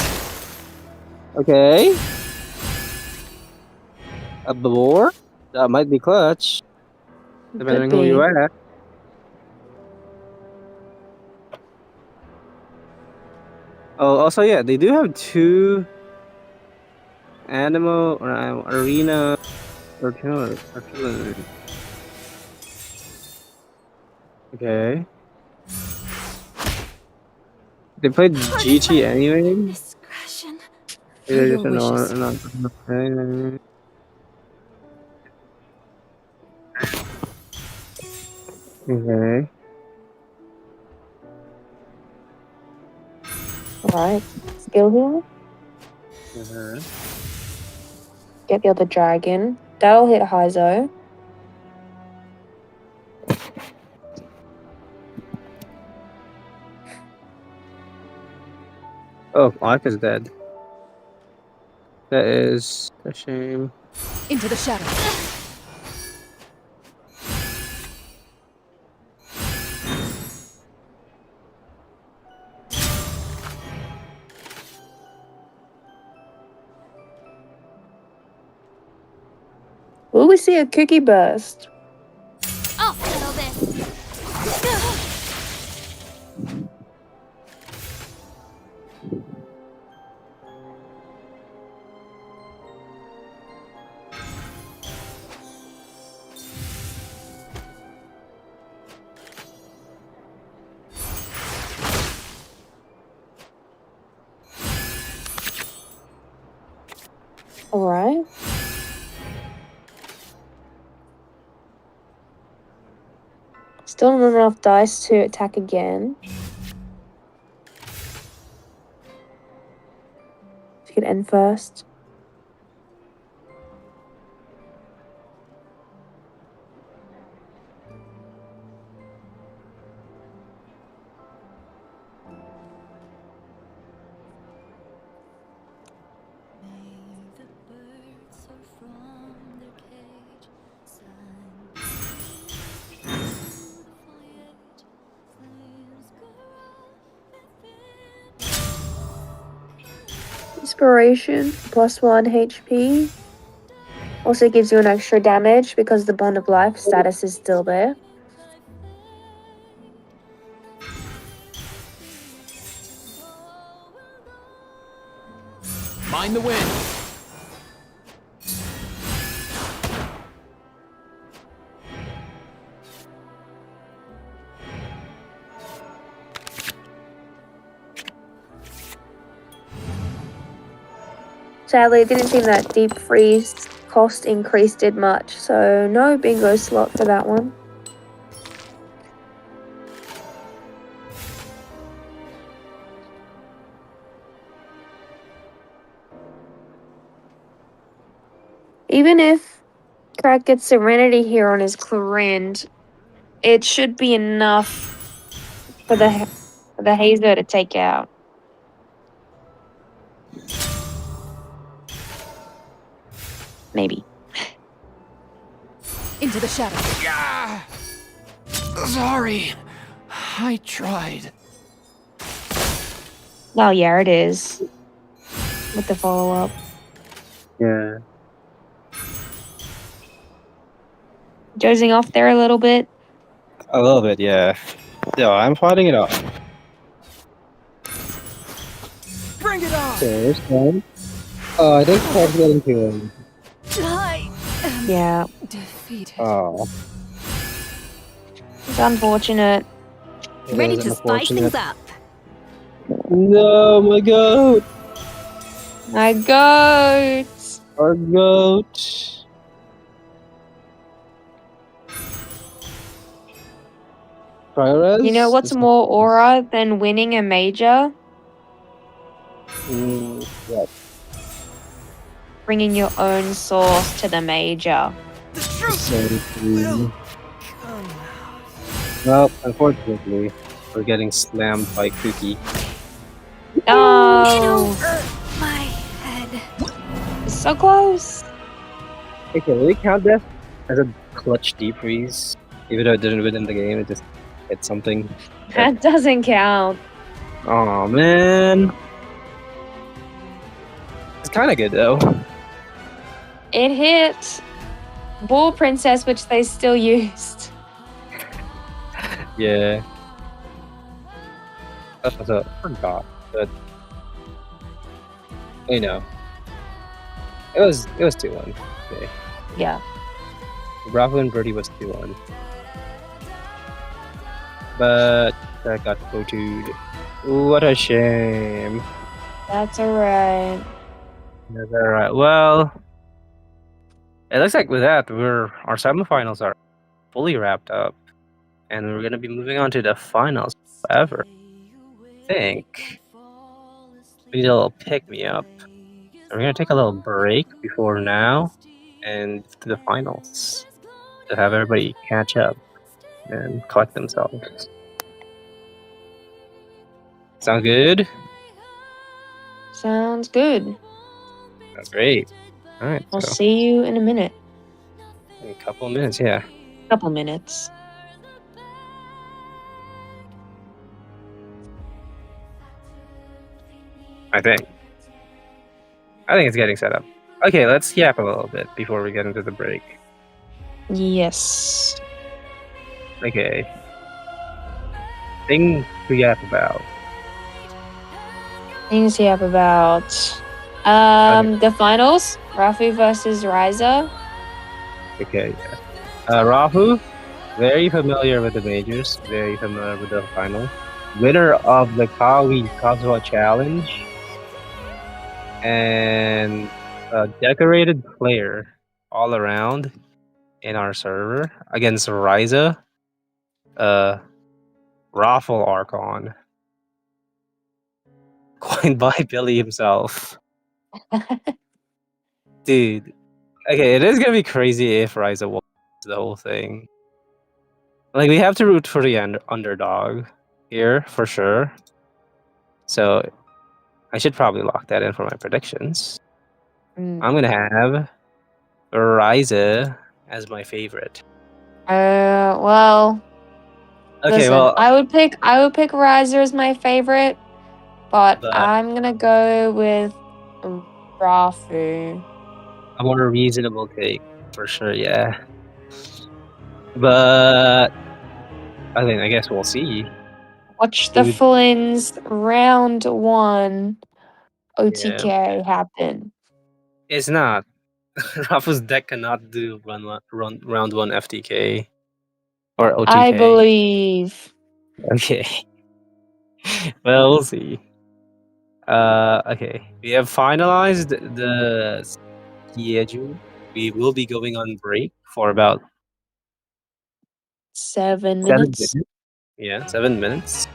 F: Okay. A boar? That might be clutch,
B: Could
F: depending who you
B: be.
F: are. Oh, also, yeah, they do have 2 animal or arena artillery. Okay. They played GT anyway.
E: Discretion.
F: They're
C: Your
F: just
C: wishes.
F: Okay.
B: Alright. Skill heal.
F: Uh-huh.
B: Get the other dragon. That'll hit Hyzo.
F: Oh, Ark is dead. That is a shame.
C: Into the shadows.
B: Will we see a cookie burst?
E: I'll settle this.
B: Alright. Still not enough dice to attack again. If you could end first. Inspiration, +1 HP. Also gives you an extra damage because the Bond of Life status is still there.
D: Mind the wind.
B: Sadly, it didn't seem that deep freeze cost increase did much, so no bingo slot for that one. Even if Crack gets Serenity here on his Clorinde, it should be enough for the Hazer to take out. Maybe.
C: Into the shadows.
D: Yeah. Sorry. I tried.
B: Oh yeah, it is. With the follow-up.
F: Yeah.
B: Dozing off there a little bit.
F: A little bit, yeah. Yeah, I'm fighting it out.
D: Bring it on.
F: Okay, this one. Oh, I think Craig's getting to him.
C: I am
B: Yeah,
C: defeated.
F: Oh.
B: it's unfortunate.
F: It
E: Ready
F: is
E: to spice
F: unfortunate.
E: things up.
F: No, my goat!
B: My goat!
F: Our goat! Priorez?
B: You know what's more aura than winning a major?
F: Yeah.
B: Bringing your own source to the major.
D: The truth
F: So,
D: will come out.
F: well, unfortunately, we're getting slammed by Cookie.
B: Oh,
E: My head.
B: so close.
F: Okay, can we count this as a clutch deep freeze? Even though it didn't win in the game, it just hit something.
B: That doesn't count.
A: Oh man, it's kind of good though.
B: It hit Bull Princess, which they still used.
A: Yeah. That was a forgot, but you know, it was 2-1. Okay.
B: Yeah.
A: Bravo and Birdie was 2-1. But that got voted. What a shame.
B: That's alright.
A: That's alright. Well, it looks like with that, our semifinals are fully wrapped up, and we're gonna be moving on to the finals. However, I think we need a little pick me up. So we're gonna take a little break before now, and to the finals to have everybody catch up and collect themselves. Sound good?
B: Sounds good.
A: That's great. All right,
B: I'll
A: so
B: see you in a minute.
A: in a couple of minutes, yeah.
B: Couple minutes.
A: I think it's getting set up. Okay, let's yap a little bit before we get into the break.
B: Yes.
A: Okay. Thing to yap about.
B: Things you have about the finals. Rafu versus Ryza.
A: Okay, yeah. Rahu, very familiar with the majors, very familiar with the final. Winner of the Kazuha Challenge. And a decorated player all around in our server against Ryza. Raffle Archon. Coined by Billy himself. Dude. Okay, it is gonna be crazy if Ryza wins the whole thing. Like, we have to root for the underdog here, for sure. So, I should probably lock that in for my predictions.
B: Mm.
A: I'm gonna have Ryza as my favorite.
B: Well,
A: Okay,
B: listen,
A: well,
B: I would pick Ryza as my favorite, but
A: But-
B: I'm gonna go with Rafu.
A: a more reasonable take, for sure, yeah. But I guess we'll see.
B: Watch the
A: Dude.
B: Flins round 1 OTK happen.
A: It's not. Rafa's deck cannot do round 1 FTK or OTK.
B: I believe.
A: Okay. Well, we'll see. Okay. We have finalized the schedule. We will be going on break for about
B: 7
A: 7
B: minutes.
A: minutes. Yeah, 7 minutes.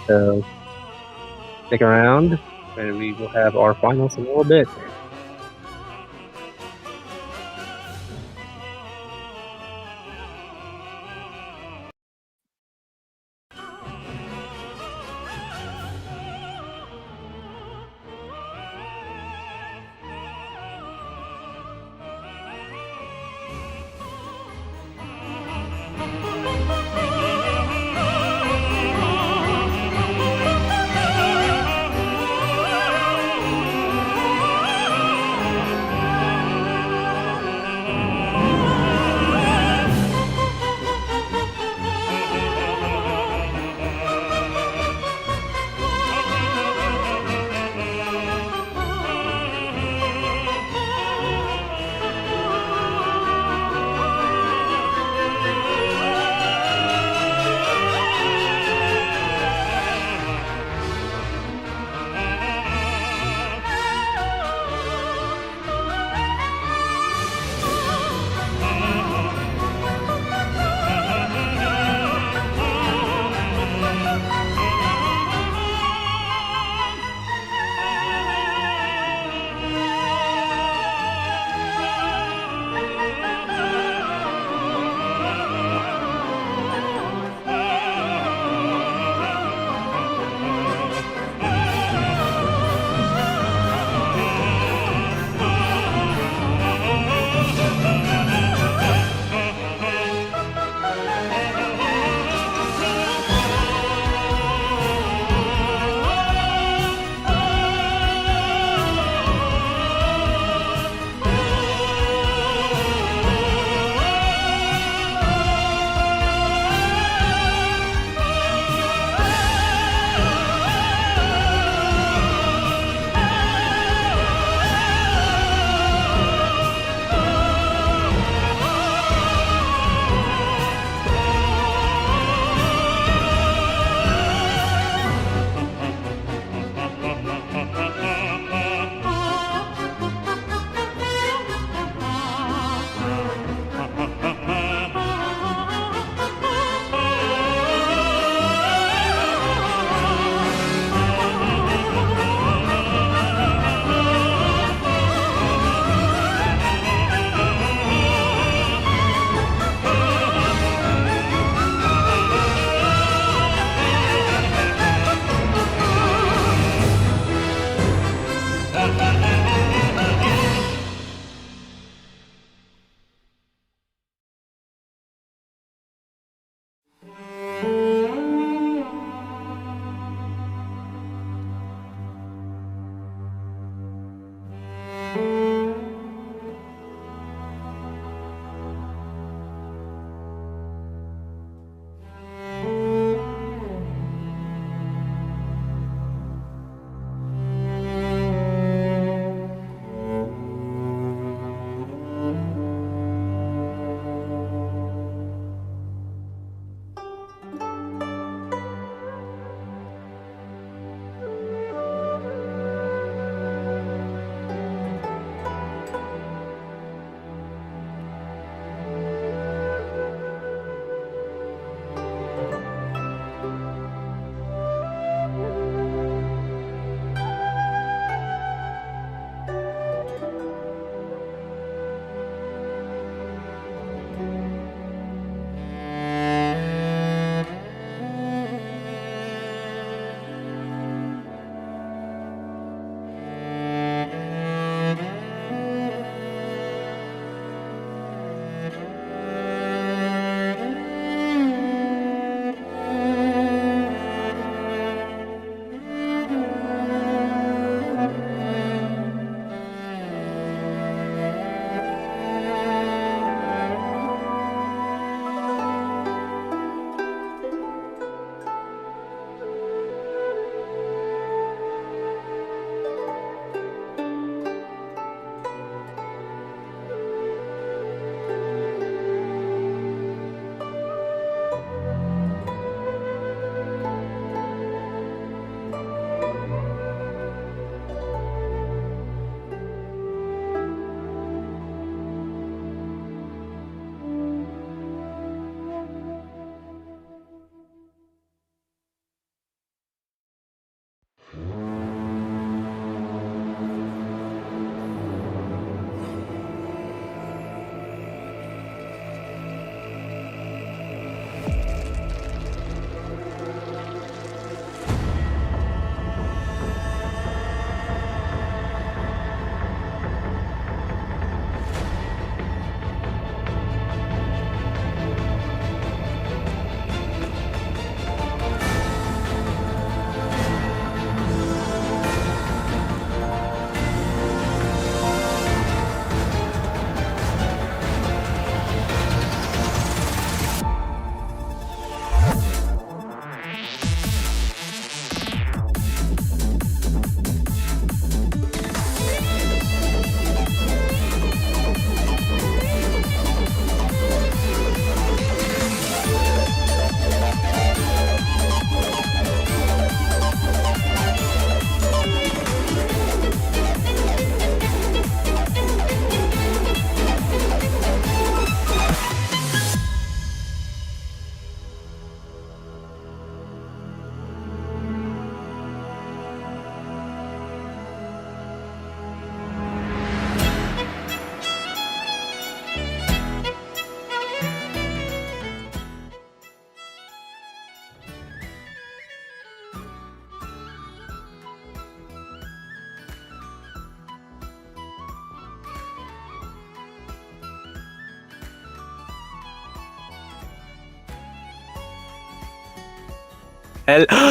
A: So stick around, and we will have our finals in a little bit.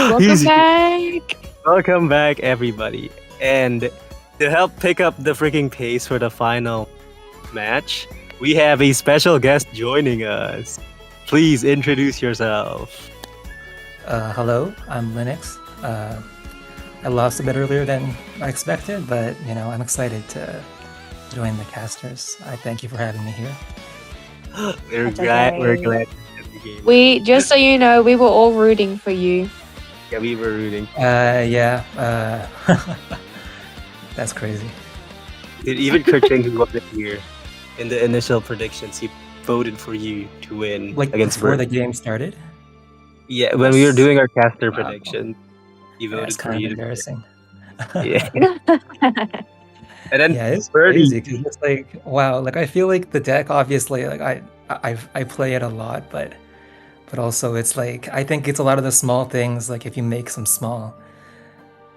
B: Welcome back.
A: Welcome back, everybody. And to help pick up the freaking pace for the final match, we have a special guest joining us. Please introduce yourself.
G: Hello, I'm Linux. I lost a bit earlier than I expected, but I'm excited to join the casters. I thank you for having me here.
A: We're
B: That's
A: glad.
B: okay.
A: We're glad. to have the game.
B: We just so you know, we were all rooting for you.
A: Yeah, we were rooting.
G: Yeah. That's crazy.
A: Even Kurting, who wasn't here in the initial predictions, he voted for you to win
G: Like
A: against
G: before
A: Bert.
G: the game started.
A: Yeah, when we were doing our caster
G: Wow.
A: prediction, he
G: Yeah,
A: voted
G: it's
A: for
G: kind of
A: you.
G: embarrassing.
A: Yeah, and then
G: Yeah, it's
A: Birdie.
G: crazy because it's like, wow, like I feel like the deck, obviously, like I play it a lot, but also it's like I think it's a lot of the small things. Like if you make some small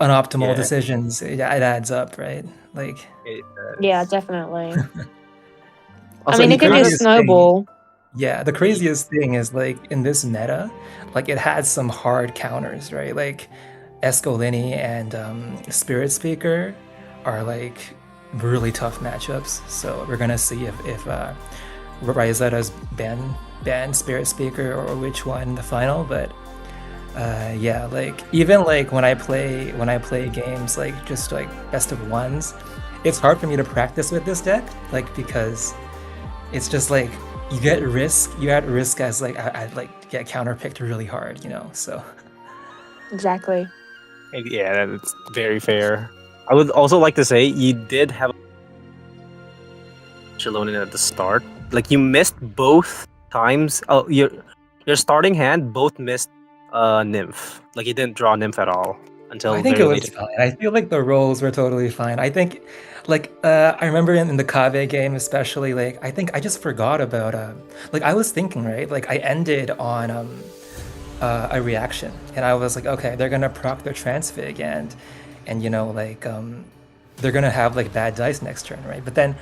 G: unoptimal
A: Yeah.
G: decisions, it adds up, right? Like
A: It,
B: Yeah, definitely.
A: Also,
B: I mean,
A: he
B: it can
A: kind
B: just
A: of
B: snowball.
G: Yeah, the craziest thing is like in this meta, like it had some hard counters, right? Like Escolini and Spirit Speaker are like really tough matchups. So we're gonna see if Ryza does ban Spirit Speaker or which one in the final. But yeah, like even like when I play games like just like best of ones, it's hard for me to practice with this deck, like because it's just like you at risk as like I like get counterpicked really hard, you know. So
B: Exactly.
A: Yeah, that's very fair. I would also like to say you did have Shilonin at the start. Like you missed both times. Oh, your starting hand both missed Nymph. Like you didn't draw Nymph at all until
G: I think it
A: very
G: was
A: late.
G: fine. I feel like the rolls were totally fine. I think, like, I remember in the Kave game, especially, like, I think I just forgot about, like, I was thinking, right? Like, I ended on a reaction, and I was like, okay, they're gonna proc their transfig, and you know, like, they're gonna have like bad dice next turn, right? But then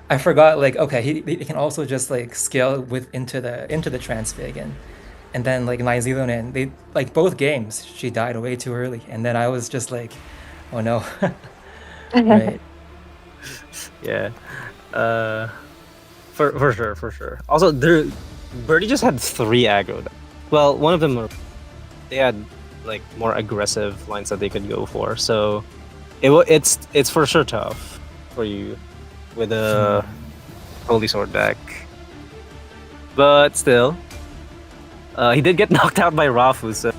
G: I forgot, like, okay, he can also just like scale with into the transfig, and then like Nyzealonin, they like both games she died way too early, and then I was just like, oh no, right?
A: Yeah. For sure. Also, Birdie just had 3 aggro. Well, one of them they had like more aggressive lines that they could go for. So it's for sure tough for you with a Holy Sword deck. But still, he did get knocked out by Rafu, so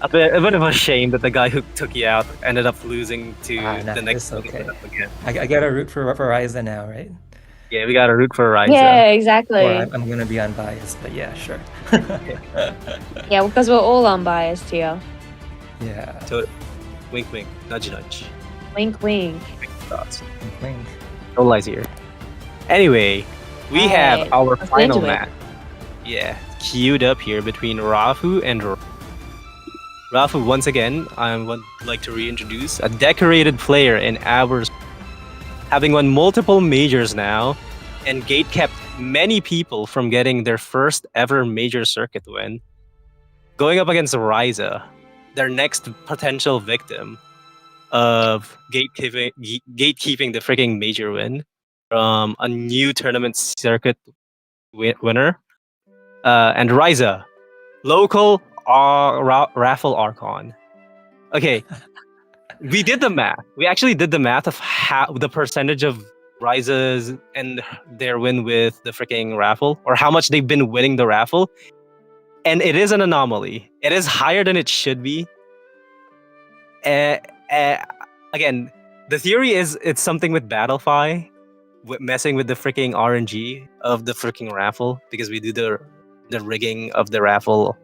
A: a bit of a shame that the guy who took you out ended up losing to the next
G: it's okay.
A: again.
G: I gotta root for Ryza now, right?
A: Yeah, we gotta root for Ryza.
B: Yeah, exactly.
G: Or I'm gonna be unbiased, but yeah, sure.
B: Yeah, because we're all unbiased here.
G: Yeah.
A: So, wink, wink, nudge, nudge.
B: Wink, wink.
A: Wink thoughts.
G: Wink.
A: No lies here. Anyway, we have
B: Alright,
A: our
B: let's
A: final
B: into it.
A: match. Yeah, queued up here between Rafu and Rafu. Once again, I would like to reintroduce a decorated player in ours, having won multiple majors now, and gate kept many people from getting their first ever major circuit win. Going up against Ryza, their next potential victim of gatekeeping the freaking major win from a new tournament circuit winner. And Ryza, local raffle Archon. Okay, we did the math. We actually did the math of how the percentage of Ryza's and their win with the freaking raffle, or how much they've been winning the raffle. And it is an anomaly. It is higher than it should be. Again, the theory is it's something with Battlefy, messing with the freaking RNG of the freaking raffle, because we do the rigging of the raffle.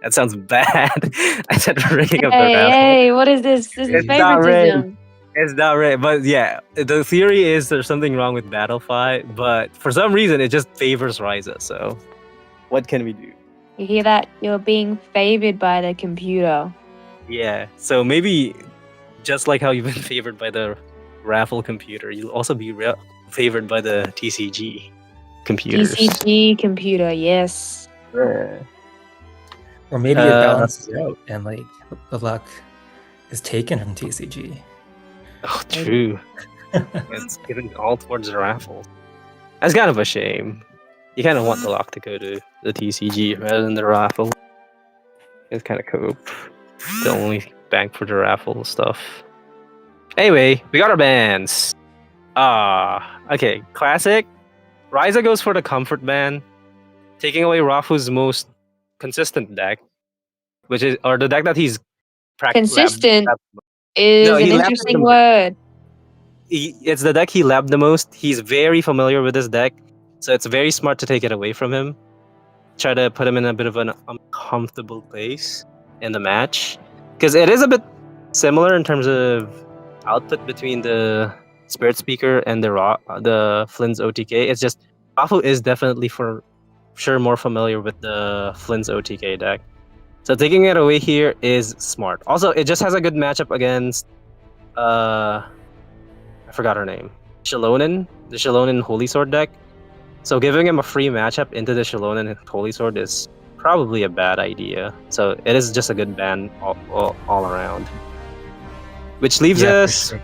A: That sounds bad. I said rigging of the raffle.
B: Hey, what is this? This is
A: It's not
B: favoritism.
A: It's not right, but yeah, the theory is there's something wrong with Battlefy, but for some reason it just favors Ryza. So, what can we do?
B: You hear that? You're being favored by the computer.
A: Yeah, so maybe just like how you've been favored by the raffle computer, you'll also be favored by the TCG computers.
B: TCG computer, yes.
A: Yeah.
G: Or maybe it balances out and like the luck is taken from TCG.
A: Oh, true. It's giving all towards the raffle. That's kind of a shame. You kind of want the luck to go to the TCG rather than the raffle. It's kind of cope. The only bank for the raffle stuff. Anyway, we got our bans. Okay. Classic. Ryza goes for the comfort ban, taking away Rafu's most consistent deck, which is, or the deck that he's
B: Consistent is an interesting word.
A: It's the deck he labbed the most. He's very familiar with this deck, so it's very smart to take it away from him. Try to put him in a bit of an uncomfortable place in the match, because it is a bit similar in terms of output between the Spirit Speaker and the Flynn's OTK. It's just Rafu is definitely for sure more familiar with the Flynn's OTK deck, so taking it away here is smart. Also, it just has a good matchup against I forgot her name, Shilonin, the Shilonin Holy Sword deck. So giving him a free matchup into the Shalon and Holy Sword is probably a bad idea. So it is just a good ban all around. Which leaves
G: Yeah, for
A: us...
G: sure.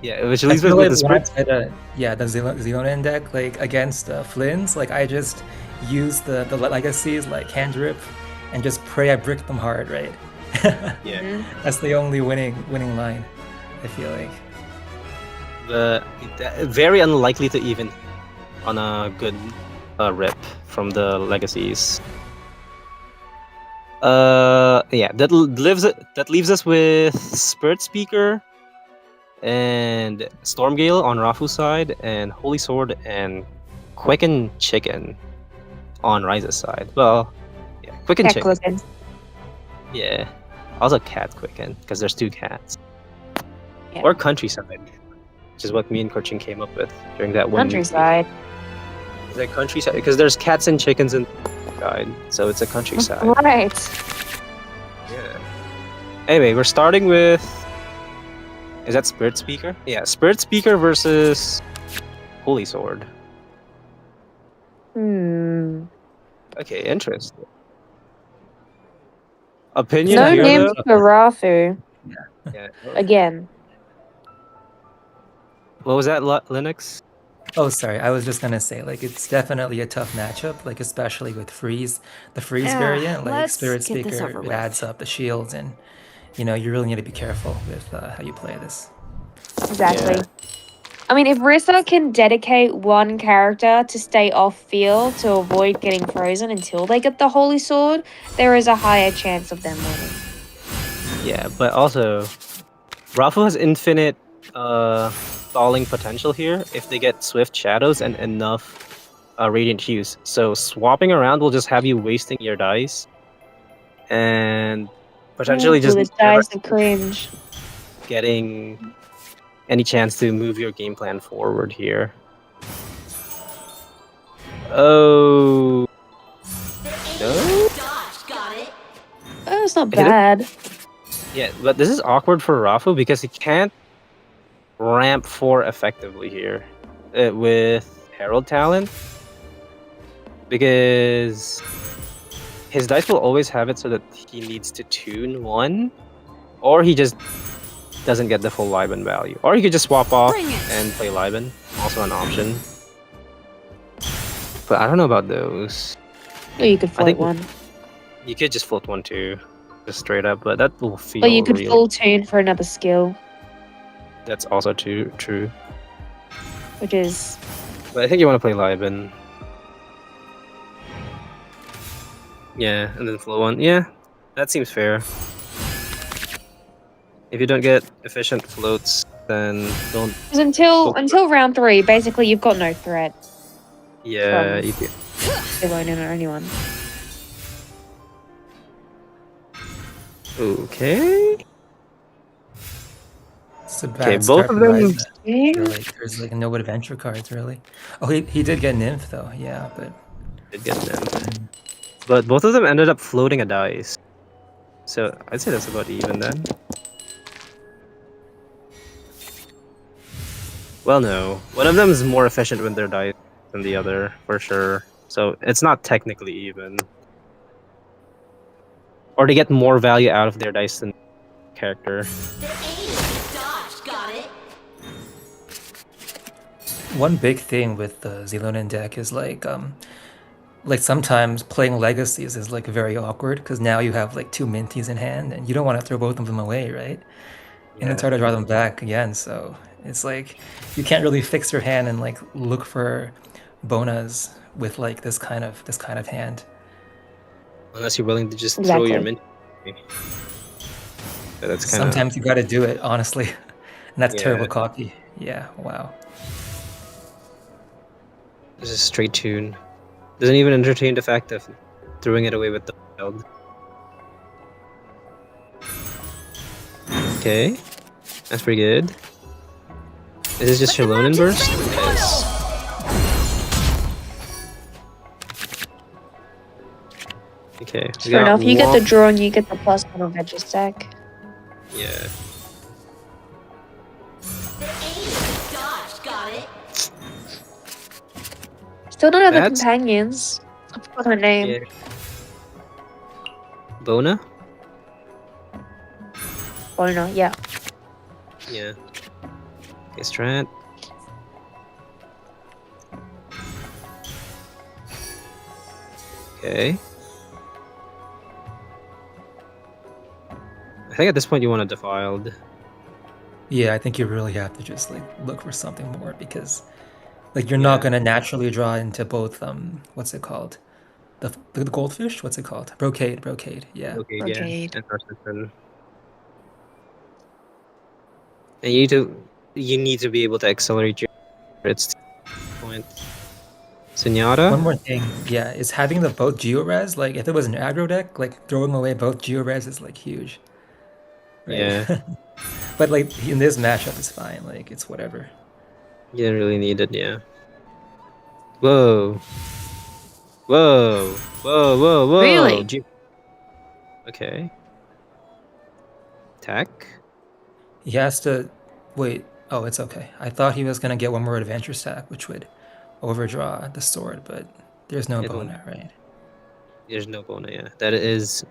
A: Yeah, which
G: I
A: leaves us
G: feel
A: with
G: like
A: the
G: when I
A: Spirit...
G: play the Xeonon deck like against Flynn's, like I just use the legacies like hand drip and just pray I brick them hard, right?
A: Yeah.
G: That's the only winning line, I feel like.
A: Very unlikely to even on a good rip from the legacies. Yeah, that leaves us with Spirit Speaker and Stormgale on Rafu's side, and Holy Sword and Quicken Chicken on Ryze's side. Well, yeah, Quicken
B: Cat
A: Chicken.
B: Quicken.
A: Yeah, also Cat Quicken because there's 2 cats.
B: Yeah.
A: Or Countryside, which is what me and Kurchin came up with during that one.
B: Countryside.
A: Is it Countryside? Because there's cats and chickens in guide, so it's a Countryside.
B: Right.
A: Yeah. Anyway, we're starting with. Is that Spirit Speaker? Yeah, Spirit Speaker versus Holy Sword. Okay, interesting. Opinion
B: No
A: here,
B: name
A: though?
B: for Rafu.
A: Yeah.
B: Again.
A: What was that, Linux?
G: Oh, sorry. I was just gonna say, like, it's definitely a tough matchup, like especially with freeze, the freeze variant. Like
C: let's
G: Spirit
C: get this
G: Speaker,
C: over
G: it
C: with.
G: adds up the shields, and you know you really need to be careful with how you play this.
B: Exactly.
A: Yeah.
B: I mean, if Rissa can dedicate one character to stay off field to avoid getting frozen until they get the Holy Sword, there is a higher chance of them winning.
A: Yeah, but also, Rafu has infinite stalling potential here if they get Swift Shadows and enough Radiant Hues. So swapping around will just have you wasting your dice and potentially
B: Ooh,
A: just
B: this
A: never
B: dice of cringe.
A: getting any chance to move your game plan forward here. Oh. No?
B: Oh, it's not
A: Okay,
B: bad.
A: Yeah, but this is awkward for Rafu because he can't ramp 4 effectively here with Herald Talent because his dice will always have it so that he needs to tune 1, or he just doesn't get the full Liban value. Or he could just swap off
C: Bring it.
A: and play Liban, also an option. But I don't know about those.
B: Or you could
A: I
B: float
A: think-
B: one.
A: You could just float 1 too, just straight up, but that will feel
B: Or you could
A: really...
B: full tune for another skill,
A: That's also true.
B: which is
A: But I think you want to play Liban. Yeah, and then flow 1. Yeah, that seems fair. If you don't get efficient floats, then don't...
B: because until
A: Oh.
B: round 3, basically you've got no threat.
A: Yeah,
B: From-
A: you do.
B: Alone or anyone.
A: Okay.
G: It's a bad
A: Okay,
G: start
A: both of
G: for
A: them...
G: Ryze. I feel like there's like no adventure cards really. Oh, he did get Nymph though, yeah, but
A: did get them. But both of them ended up floating a dice. So I'd say that's about even then. Well, no. One of them is more efficient with their dice than the other, for sure. So it's not technically even. Or they get more value out of their dice than character.
G: one big thing with the Xeonon deck is like sometimes playing legacies is like very awkward because now you have like 2 minties in hand and you don't want to throw both of them away, right? And it's hard to draw them back again, so it's like you can't really fix your hand and like look for bonas with like this kind of hand.
A: Unless you're willing to just throw your mint. So that's kind of...
G: Sometimes you got to do it, honestly, and that's
A: Yeah.
G: terrible copy. Yeah, wow.
A: This is straight tune. Doesn't even entertain the fact of throwing it away with the wild. Okay. That's pretty good. Is this just Shallonen Burst? Yes. Okay. we
B: Fair
A: got
B: enough. You get the
A: one-
B: draw and you get the +1 on Veggie Stack.
A: Yeah.
B: Still don't know the
A: That's-
B: companions. I forgot her name.
A: Yeah. Bona?
B: Oh no, yeah.
A: Yeah. Okay, Strat. Okay. I think at this point you want a defiled.
G: Yeah, I think you really have to just like look for something more because like you're not
A: Yeah.
G: gonna naturally draw into both what's it called? The goldfish? What's it called? Brocade, yeah.
A: Okay,
B: Brocade.
A: yeah. And Narcissus. And you need to be able to accelerate your its point. Senora?
G: One more thing, yeah, is having the both Geores, like if it was an aggro deck, like throwing away both Geores is like huge. Right?
A: Yeah.
G: But like in this matchup it's fine, like it's whatever.
A: You didn't really need it, yeah. Whoa. Whoa. Whoa, whoa, whoa.
B: Really?
A: Okay. Attack?
G: He has to wait. Oh, it's okay. I thought he was gonna get one more adventure stack, which would overdraw the sword, but there's no
A: It won't.
G: Bona, right?
A: There's no Bona, yeah. That is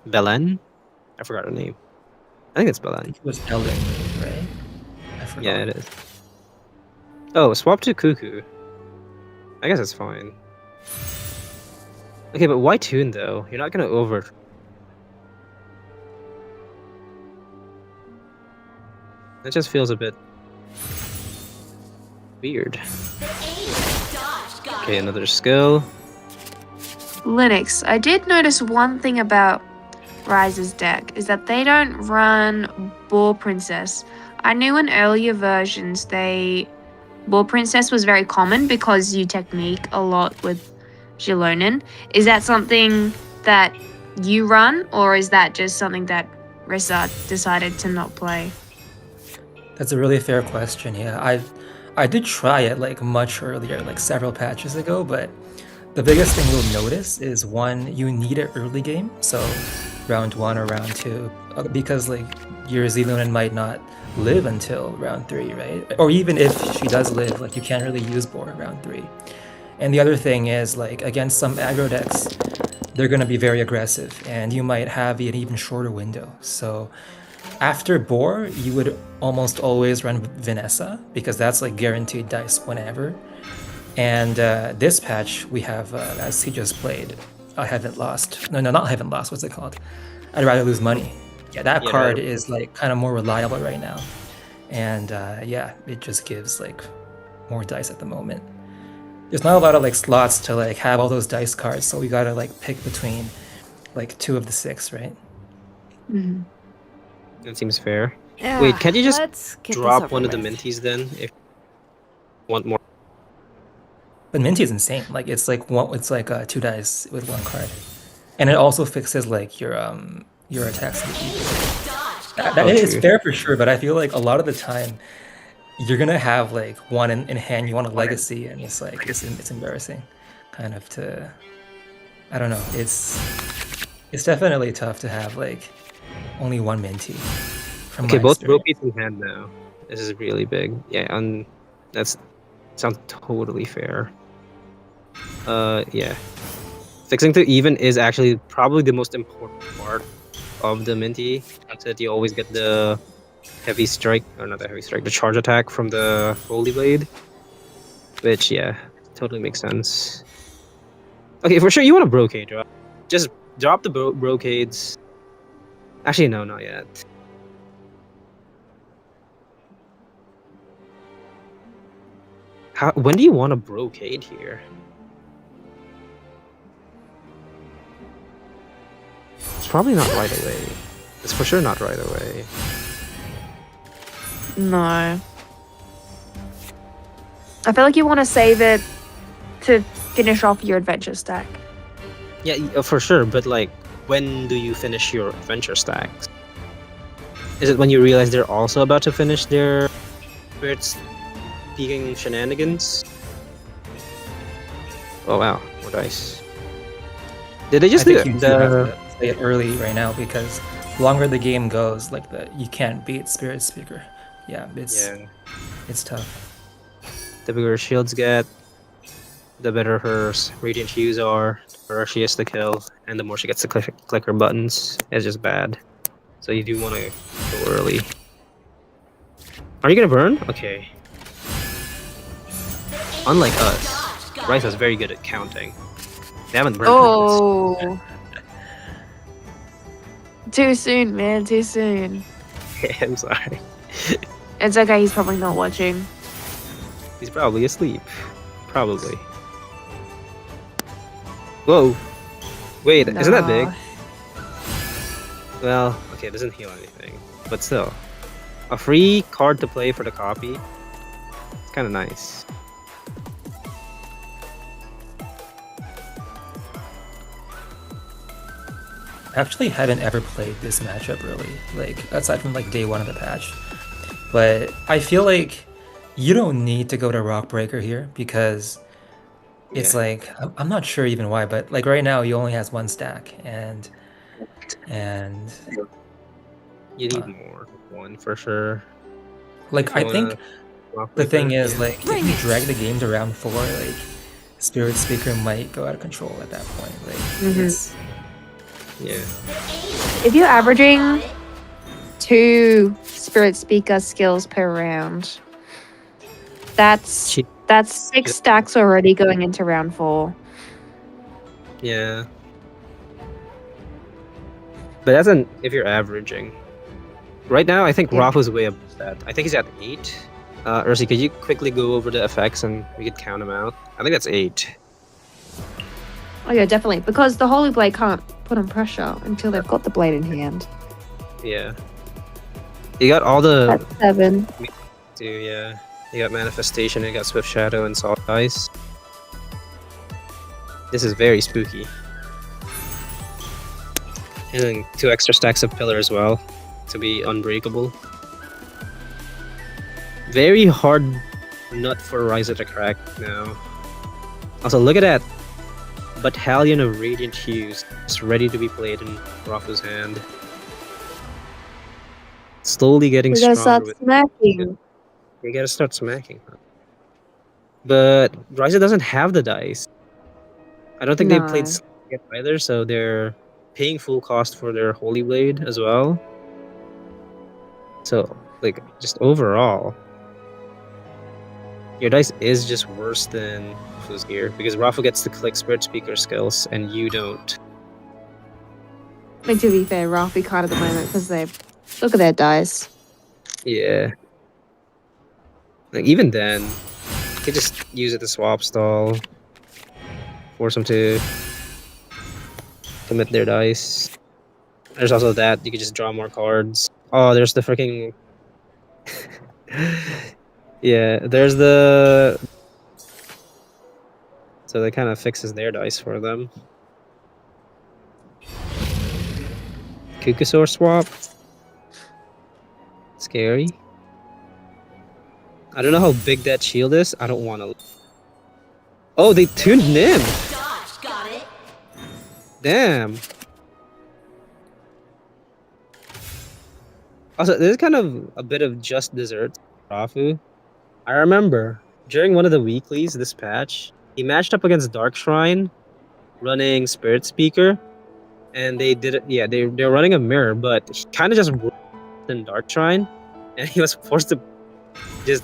A: Belen? I forgot her name. I think it's
G: I
A: Belen.
G: think it was Ellen, right? I forgot.
A: Yeah, it is. Oh, swap to Cuckoo. I guess it's fine. Okay, but why tune though? You're not gonna over. That just feels a bit weird. Okay, another skill.
B: Linux. I did notice one thing about Rise's deck is that they don't run Boar Princess. I knew in earlier versions Boar Princess was very common because you technique a lot with Jilonin. Is that something that you run, or is that just something that Rissa decided to not play?
G: That's a really fair question. Yeah, I did try it like much earlier, like several patches ago, but the biggest thing you'll notice is one, you need it early game, so round 1 or round 2, because like your Zilunin might not live until round 3, right? Or even if she does live, like you can't really use Boar round 3. And the other thing is like against some aggro decks, they're gonna be very aggressive, and you might have an even shorter window. So after Boar, you would almost always run Vanessa because that's like guaranteed dice whenever. And this patch we have, as he just played, I haven't lost. No, not haven't lost. What's it called? I'd rather lose money. Yeah, that
A: Yeah,
G: card
A: right.
G: is like kind of more reliable right now, and yeah, it just gives like more dice at the moment. There's not a lot of like slots to like have all those dice cards, so we gotta like pick between like 2 of the 6, right?
B: Mm-hmm.
A: That seems fair. Wait, can't you just
C: Let's get this
A: drop
C: over
A: one of the
C: with.
A: minties then? If you want more.
G: But Minty is insane. Like it's like 2 dice with 1 card, and it also fixes like your attacks. That is
A: true.
G: fair for sure, but I feel like a lot of the time you're gonna have like one in hand, you want a legacy, and it's like it's embarrassing, kind of to. I don't know. It's definitely tough to have like only 1 minty. From
A: Okay,
G: my
A: both
G: experience.
A: Brokies in hand now. This is really big. Yeah, and that's sounds totally fair. Yeah. Fixing to even is actually probably the most important part of the minty. That's that you always get the heavy strike, or not the heavy strike, the charge attack from the Holy Blade. Which, yeah, totally makes sense. Okay, for sure you want a Brocade drop. Just drop the Brocades. Actually, no, not yet. When do you want a Brocade here? It's probably not right away. It's for sure not right away.
B: No. I feel like you want to save it to finish off your adventure stack.
A: Yeah, for sure, but like, when do you finish your adventure stacks? Is it when you realize they're also about to finish their spirits peeking shenanigans? Oh wow, more dice. Did they just
G: I
A: do
G: think you do have to play it early right now because the longer the game goes, like you can't beat Spirit Speaker. Yeah, it's tough.
A: The bigger her shields get, the better her radiant hues are, the harder she is to kill, and the more she gets to click her buttons. It's just bad. So you do want to go early. Are you gonna burn? Okay. Unlike us, Ryza's very good at counting. They haven't burned.
B: Oh. Too soon, man. Too soon.
A: I'm sorry.
B: It's okay. He's probably not watching.
A: He's probably asleep. Probably. Whoa. Wait, isn't that big?
B: No.
A: Well, okay, it doesn't heal anything. But still. A free card to play for the copy. It's kind of nice.
G: I actually haven't ever played this matchup really, like aside from like day one of the patch. But I feel like you don't need to go to Rockbreaker here because it's
A: Yeah.
G: like I'm not sure even why, but like right now he only has one stack and
A: You need more. One for sure.
G: like
A: If
G: I
A: you
G: think
A: wanna
G: the thing
A: Rockbreaker,
G: is
A: yeah.
G: like if you drag the game to round 4, like Spirit Speaker might go out of control at that point. Like it's
A: Yeah.
B: If you're averaging 2 Spirit Speaker skills per round, that's
A: Cheap.
B: 6 stacks already going into round 4.
A: Yeah. But that's an if you're averaging. Right now, I think
B: Yeah.
A: Rafa's way above that. I think he's at 8. Ursi, could you quickly go over the effects and we could count them out? I think that's 8.
B: Oh yeah, definitely. Because the Holy Blade can't put on pressure until they've got the blade in hand.
A: Yeah. You got all the
B: That's 7.
A: yeah. You got Manifestation, you got Swift Shadow and Salt Ice. This is very spooky. And then 2 extra stacks of Pillar as well to be unbreakable. Very hard nut for Ryza to crack now. Also, look at that battalion of Radiant Hues just ready to be played in Rafa's hand. Slowly getting
B: We gotta
A: stronger
B: start
A: with
B: smacking.
A: You gotta start smacking. But Ryza doesn't have the dice. I don't think they played
B: No.
A: yet either, so they're paying full cost for their Holy Blade as well. So, like, just overall, your dice is just worse than Rafa's here because Rafa gets to click Spirit Speaker skills and you don't.
B: I mean, to be fair, Rafi can't at the moment because they look at their dice.
A: Yeah. Like, even then, you could just use it to swap stall, force them to commit their dice. There's also that, you could just draw more cards. Oh, there's the freaking... yeah, there's the... So that kind of fixes their dice for them. Kukusaur swap. Scary. I don't know how big that shield is. I don't want to... Oh, they tuned Nim! Damn. Also, this is kind of a bit of just dessert, Rafu. I remember during one of the weeklies this patch, he matched up against Dark Shrine, running Spirit Speaker, and they did it. Yeah, they're running a mirror, but he kind of just in Dark Shrine, and he was forced to just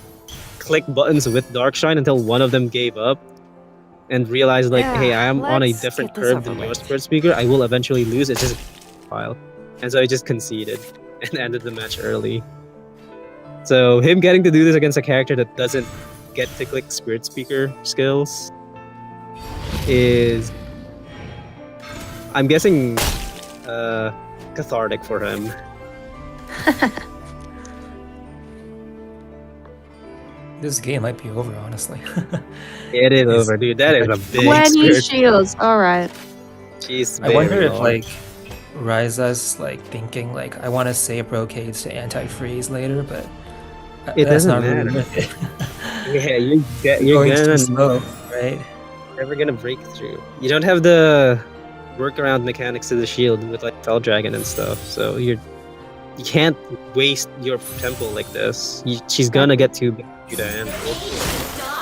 A: click buttons with Dark Shrine until one of them gave up and realized, like,
C: Yeah,
A: hey, I am on a
C: let's
A: different
C: get this
A: curve
C: over
A: than your
C: with.
A: Spirit Speaker. I will eventually lose. It's just a file, and so he just conceded and ended the match early. So him getting to do this against a character that doesn't get to click Spirit Speaker skills is, I'm guessing, cathartic for him.
G: this game might be over, honestly.
A: It is
G: He's-
A: over, dude. That is a big
B: 20
A: Spirit.
B: shields. Alright.
A: Jeez,
G: I wonder
A: very
G: if
A: long.
G: like Ryza's like thinking like I want to save Brocades to anti-freeze later, but
A: It
G: that's
A: doesn't
G: not really
A: matter.
G: worth it.
A: Yeah, you're
G: Going too
A: gonna
G: slow, right?
A: never gonna break through. You don't have the workaround mechanics to the shield with like Fell Dragon and stuff, so you can't waste your tempo like this. She's gonna get too big. You damn.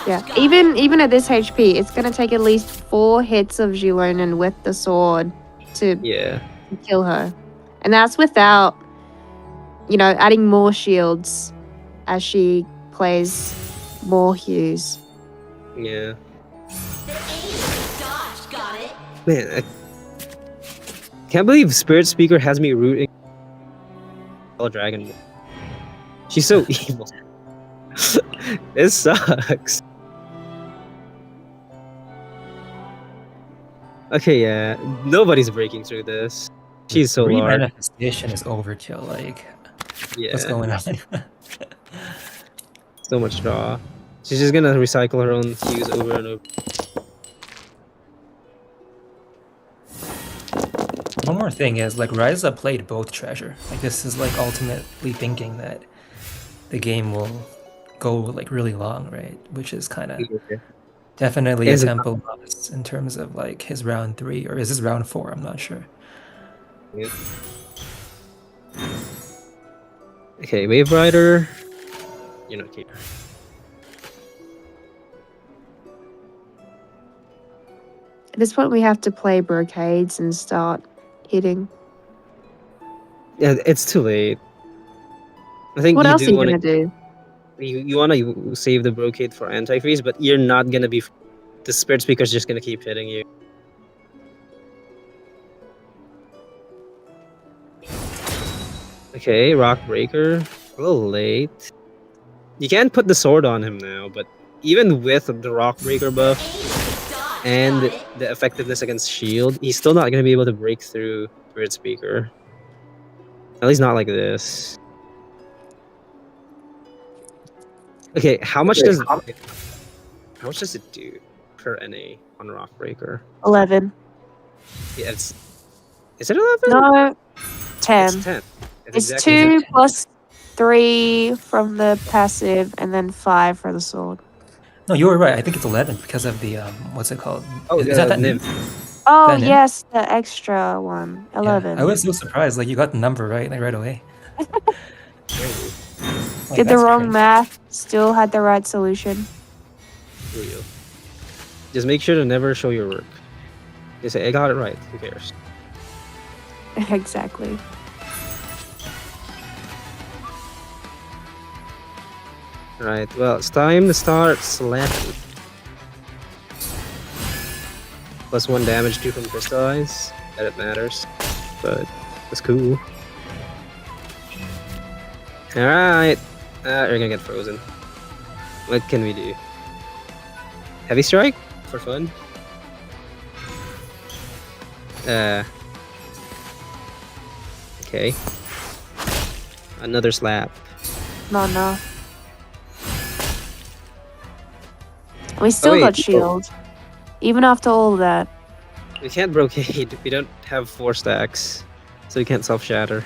B: Yeah, even at this HP, it's gonna take at least 4 hits of Zilonen with the sword to
A: Yeah.
B: kill her. And that's without, adding more shields as she plays more hues.
A: Yeah. Man, I can't believe Spirit Speaker has me rooting for Dragon. She's so evil. This sucks. Okay, yeah. Nobody's breaking through this. She's so large.
G: Manifestation is overkill. Like,
A: Yeah.
G: what's going on?
A: So much draw. She's just gonna recycle her own cues over and over.
G: One more thing is, like, Ryza played both treasure. Like, this is, like, ultimately thinking that the game will go, like, really long, right? Which is kind of definitely a tempo loss in terms of, like, his round 3. Or is this round 4? I'm not sure.
A: Yeah. Okay, Wave Rider. You're not here.
B: At this point, we have to play brocades and start hitting.
A: Yeah, it's too late. I think
B: What
A: you
B: else are
A: do
B: you
A: want
B: gonna do?
A: you want to save the Brocade for anti-freeze, but you're not gonna be. The Spirit Speaker's just gonna keep hitting you. Okay, Rock Breaker. A little late. You can't put the sword on him now, but even with the Rock Breaker buff and the effectiveness against shield, he's still not gonna be able to break through Spirit Speaker. At least not like this. Okay, how much does it do per NA on Rock Breaker?
B: 11.
A: Yeah, is it 11?
B: No, 10.
A: It's 10.
B: It's
A: exactly
B: 2 plus 3 from the passive, and then 5 for the sword.
G: No, you were right. I think it's 11 because of the, what's it called?
A: Oh,
G: is that
A: nymph?
B: Oh,
G: That
B: yes, the extra one. 11.
G: Yeah, I was so surprised. Like, you got the number right, like, right away. Like,
B: Did the
G: that's
B: wrong
G: crazy.
B: math, still had the right solution.
A: Real. Just make sure to never show your work. You say, I got it right. Who cares?
B: Exactly.
A: Right, well, it's time to start slapping. +1 damage due from Crystallize. That it matters. But it's cool. Alright. You're gonna get frozen. What can we do? Heavy Strike? For fun? Okay. Another slap.
B: Not enough. We still
A: wait.
B: got shield. Even after all that.
A: We can't Brocade. We don't have 4 stacks. So we can't self-shatter.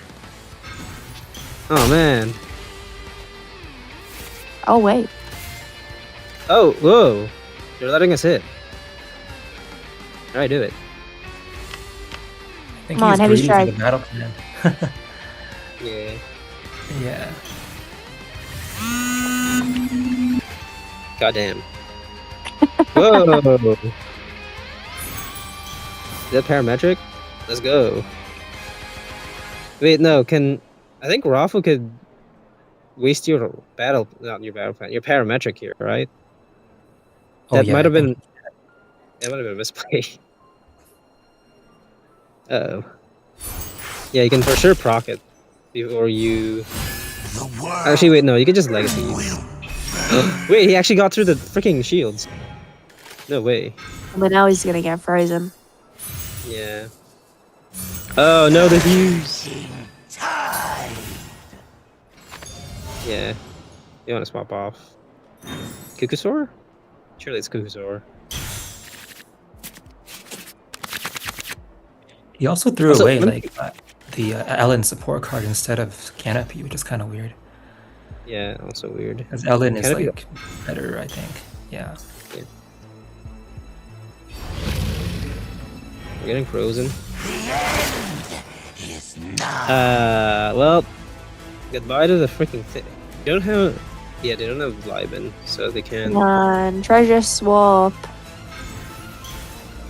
A: Oh, man.
B: Oh, wait.
A: Oh, whoa. You're letting us hit. Alright, do it.
G: I think
B: Come on,
G: he
B: heavy
G: was greedy for
B: strike.
G: the battle plan.
A: Yeah.
G: Yeah.
A: Goddamn. Whoa. Is that parametric? Let's go. Wait, no, I think Rafa could waste your not your battle plan, your parametric here, right?
G: Oh,
A: That
G: yeah,
A: might have
G: I think-
A: been that might have been a misplay. Uh-oh. Yeah, you can for sure proc it before you... Actually, wait, no, you can just legacy. Wait, he actually got through the freaking shields. No way.
B: But now he's gonna get frozen.
A: Yeah. Oh, no, the views! Yeah. You want to swap off. Kukusaur? Surely it's Kukusaur.
G: He also threw
A: Also,
G: away,
A: let me-
G: like, the Ellen support card instead of Canopy, which is kind of weird.
A: Yeah, also weird.
G: Because Ellen is,
A: Canopy-
G: like, better, I think. Yeah.
A: We're getting frozen. Well, goodbye to the freaking thing. You don't have Yeah, they don't have Liben, so they can't.
B: None. Treasure swap.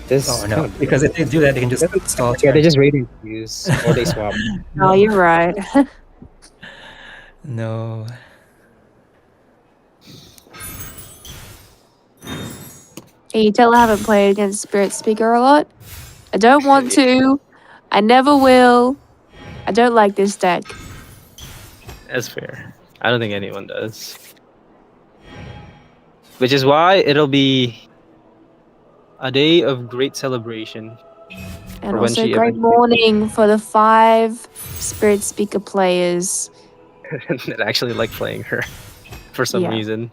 A: This
G: Oh
A: kind
G: no,
A: of-
G: because if they do that, they can just stall
F: Yeah, they
G: turn.
F: just radiant use or they swap.
B: Oh, you're right.
G: No.
B: Can you tell I haven't played against Spirit Speaker a lot? I don't want to. I never will. I don't like this deck.
A: That's fair. I don't think anyone does. Which is why it'll be a day of great celebration.
B: And
A: For when
B: also
A: she
B: great
A: eventually-
B: morning for the 5 Spirit Speaker players.
A: that actually like playing her for some
B: Yeah.
A: reason.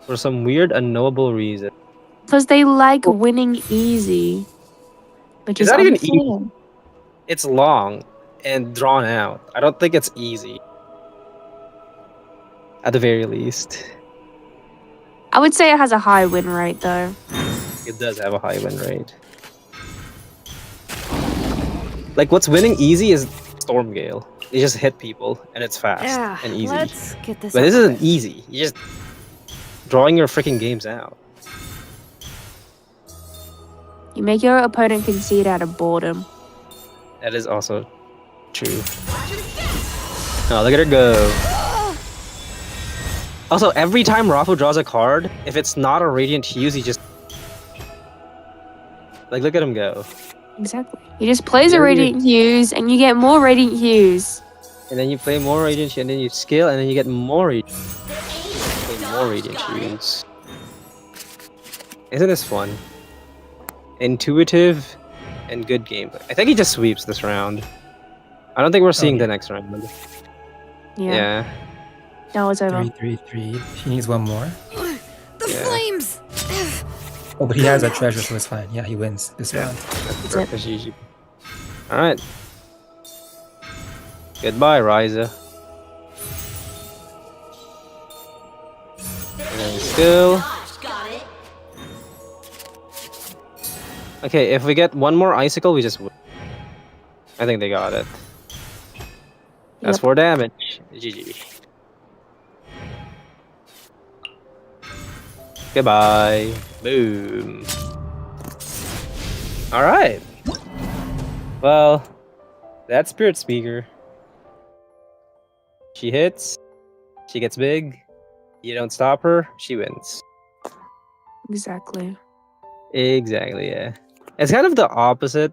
A: For some weird, unknowable reason.
B: Because they like winning easy. Which
A: It's
B: is
A: not even
B: unfair.
A: It's long and drawn out. I don't think it's easy. At the very least.
B: I would say it has a high win rate though.
A: It does have a high win rate. Like, what's winning easy is Stormgale. You just hit people, and it's fast
C: Yeah,
A: and easy.
C: let's get this
A: But this
C: over
A: isn't
C: with.
A: easy. You're just drawing your freaking games out.
B: You make your opponent concede out of boredom.
A: That is also true. Oh, look at her go. Also, every time Rafu draws a card, if it's not a Radiant Hughes, he just... Like, look at him go.
B: Exactly. He just plays a
A: Yeah,
B: Radiant Hues and you get more Radiant Hues.
A: And then you play more Radiant Hughes, and then you scale, and then you get more Radiant play more Radiant Hughes. Isn't this fun? Intuitive and good gameplay. I think he just sweeps this round. I don't think we're seeing
G: yeah.
A: the next round.
B: Yeah.
A: Yeah.
B: Now it's over.
G: 3-3-3. He needs one more.
C: The
A: Yeah.
C: flames!
G: Oh, but he has a treasure, so it's fine. Yeah, he wins this round.
B: That's it.
A: GG. Alright. Goodbye, Ryza. And then skill. Okay, if we get one more icicle, we just win. I think they got it. That's
B: Yep.
A: 4 damage. GG. Goodbye. Boom. Alright. Well, that Spirit Speaker. She hits. She gets big. You don't stop her. She wins.
B: Exactly.
A: Exactly, yeah. It's kind of the opposite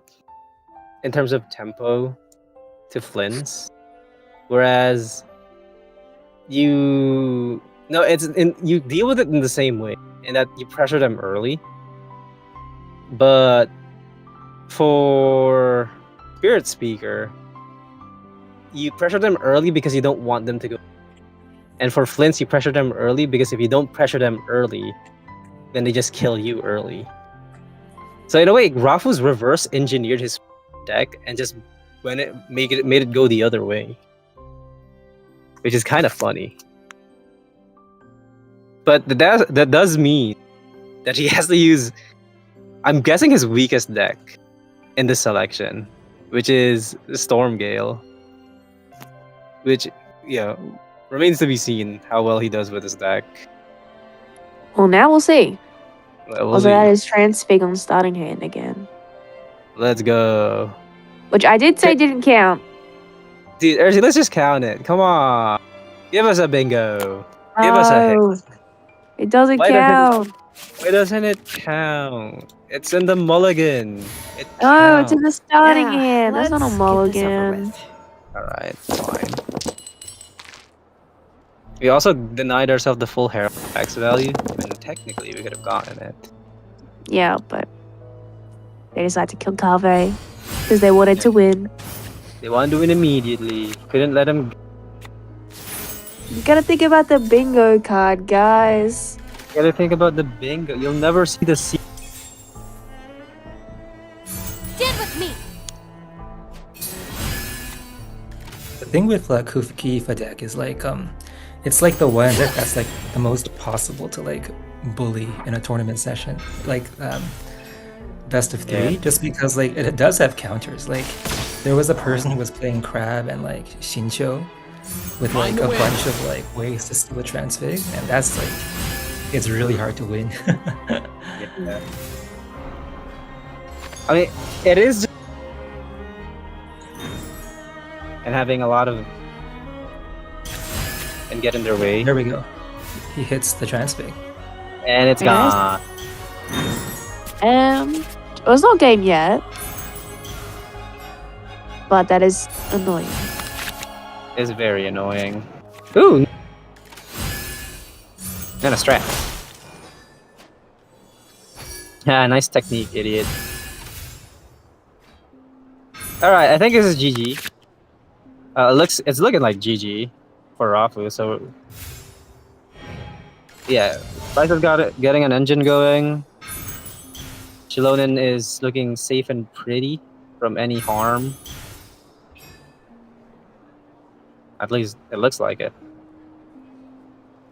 A: in terms of tempo to Flynn's. Whereas you you deal with it in the same way, in that you pressure them early. But for Spirit Speaker, you pressure them early because you don't want them to go. And for Flynn's, you pressure them early because if you don't pressure them early, then they just kill you early. So in a way, Rafu's reverse engineered his deck and just made it go the other way, which is kind of funny. But that does mean that he has to use, I'm guessing, his weakest deck in this selection, which is Stormgale. Which, yeah, remains to be seen how well he does with his deck.
B: Well, now we'll see.
A: We'll
B: Also,
A: see.
B: that is Transfig on starting hand again.
A: Let's go.
B: Which I did say didn't count.
A: Dude, Erzi, let's just count it. Come on. Give us a bingo. Give us a hit.
B: No, it doesn't
A: Why doesn't-
B: count.
A: Why doesn't it count? It's in the mulligan. It
B: Oh, it's in
A: counts.
B: the starting
C: Yeah,
B: hand. That's not a
C: let's get this over
B: mulligan.
C: with.
A: Alright, fine. We also denied ourselves the full Herald X value, when technically we could have gotten it.
B: Yeah, but they decided to kill Kave because they wanted to win.
A: They wanted to win immediately. Couldn't let him.
B: You gotta think about the bingo card, guys.
A: Gotta think about the bingo. You'll never see the C.
E: Stand with me.
G: The thing with Kifa deck is like it's like the one deck that's like the most possible to like bully in a tournament session, like best of 3,
A: Yeah.
G: just because like it does have counters. Like there was a person who was playing Crab and like Shincho, with like a bunch of like ways to steal a transfig, and that's like it's really hard to win.
F: Yeah. I mean, it is. And having a lot of. And get in their way.
G: There we go. He hits the transfig.
F: And it's gone.
B: It was not game yet. But that is annoying.
F: It's very annoying. Ooh! And a strat. Yeah, nice technique, idiot. Alright, I think this is GG. It's looking like GG for Rafu, so yeah. Bryce has got it, getting an engine going. Chilonin is looking safe and pretty from any harm. At least it looks like it.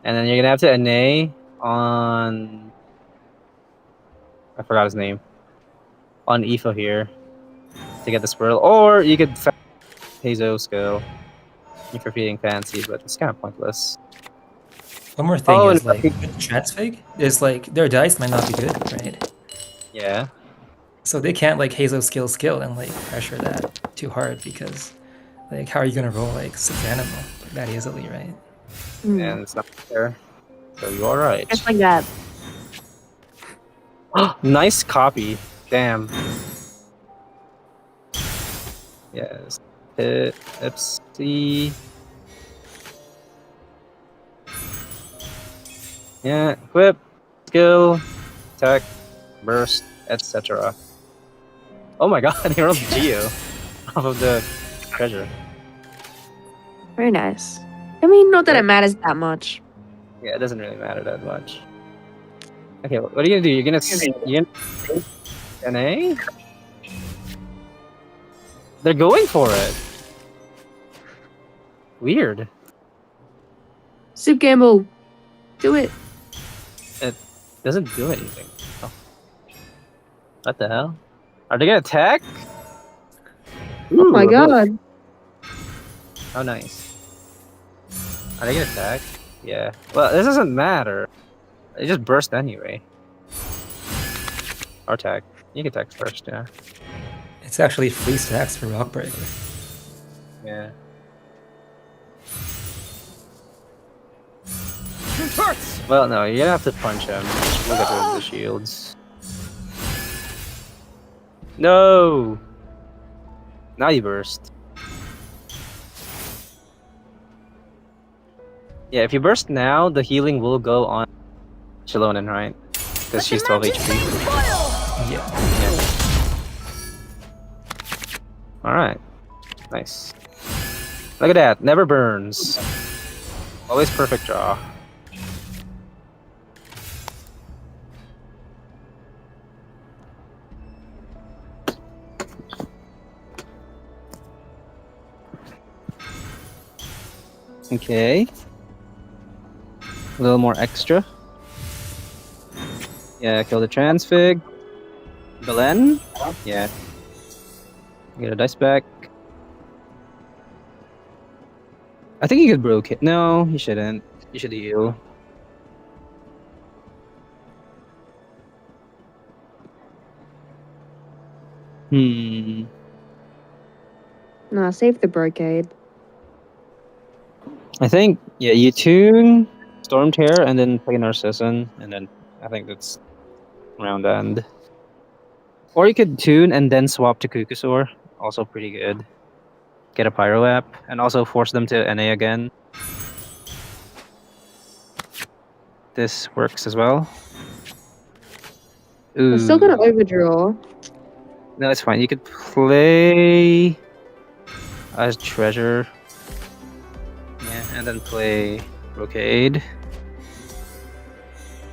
F: And then you're gonna have to NA on. I forgot his name. On Aoife here to get the swirl, or you could Hazo skill if you're feeding fancy, but it's kind of pointless.
G: One more thing
F: Oh,
G: is
F: and-
G: like with transfig is like their dice might not be good, right?
F: Yeah.
G: So they can't like Hazo skill and like pressure that too hard because like how are you gonna roll like 6 animal that easily, right?
F: And it's not there. So you are right.
B: Just like that.
F: Nice copy. Damn. Yes. Ipsy. Yeah. Equip, skill, attack, burst, etc. Oh my god, he rolled Geo off of the treasure.
B: Very nice. I mean, not that it matters that much.
F: Yeah, it doesn't really matter that much. Okay, what are you gonna do? You're gonna NA? They're going for it. Weird.
B: Soup Gamble. Do it.
F: It doesn't do anything. Oh. What the hell? Are they gonna attack?
B: Oh my
F: Ooh,
B: god.
F: Oh, nice. Are they gonna attack? Yeah. Well, this doesn't matter. It just burst anyway. Or attack. You can attack first, yeah.
G: It's actually free stacks for Rockbreaker.
F: Yeah. Well, no, you're gonna have to punch him. We'll get rid of the shields. No! Now you burst. Yeah, if you burst now, the healing will go on Chilonin, right? Because she's 12 HP.
G: Yeah.
F: Alright. Nice. Look at that. Never burns. Always perfect draw. Okay. A little more extra. Yeah, kill the transfig. Belen? Yeah. Get a dice back. I think you could broke it. No, you shouldn't. You should heal. Hmm.
B: Nah, save the brocade.
F: I think, yeah, you tune Storm Tear and then play Narcissan, and then I think that's round end. Or you could tune and then swap to Kukusaur. Also pretty good. Get a Pyro app, and also force them to NA again. This works as well. Ooh.
B: I'm still gonna overdraw.
F: No, it's fine. You could play as Treasure. Yeah, and then play Brocade.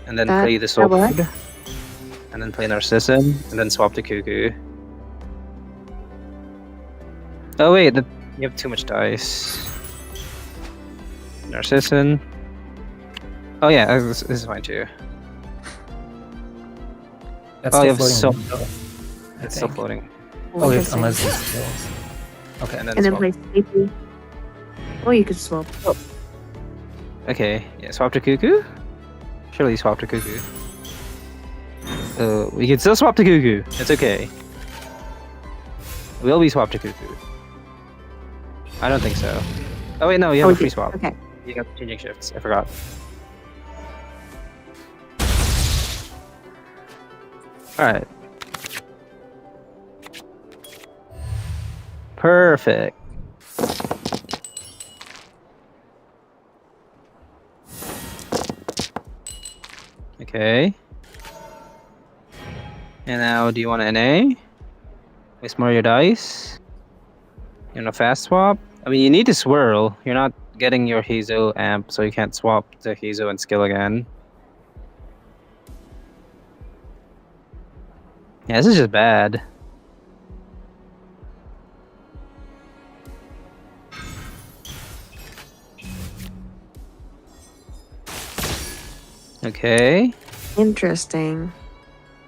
F: And then play the Sword.
B: works.
F: And then play Narcissan. And then swap to Cuckoo. Oh wait, you have too much dice. Narcissan. Oh yeah, this is fine too.
G: That's
F: Oh,
G: still
F: you have
G: floating
F: so.
G: one, though, I
F: It's still
G: think.
F: floating.
G: Oh, yeah, unless it's skills. Okay.
F: And then,
B: And then
F: swap.
B: play Sleepy. Or you could swap.
A: Okay, yeah, swap to Cuckoo? Surely swap to Cuckoo. We can still swap to Cuckoo. It's okay. Will we swap to Cuckoo? I don't think so. Oh wait, no, you have
B: Oh,
A: a
B: we
A: free
B: did.
A: swap.
B: Okay.
A: You got changing shifts. I forgot. Alright. Perfect. Okay. And now, do you want an NA? Waste more of your dice? You want a fast swap? I mean, you need to swirl. You're not getting your Hazo amp, so you can't swap to Hazo and skill again. Yeah, this is just bad. Okay.
B: Interesting.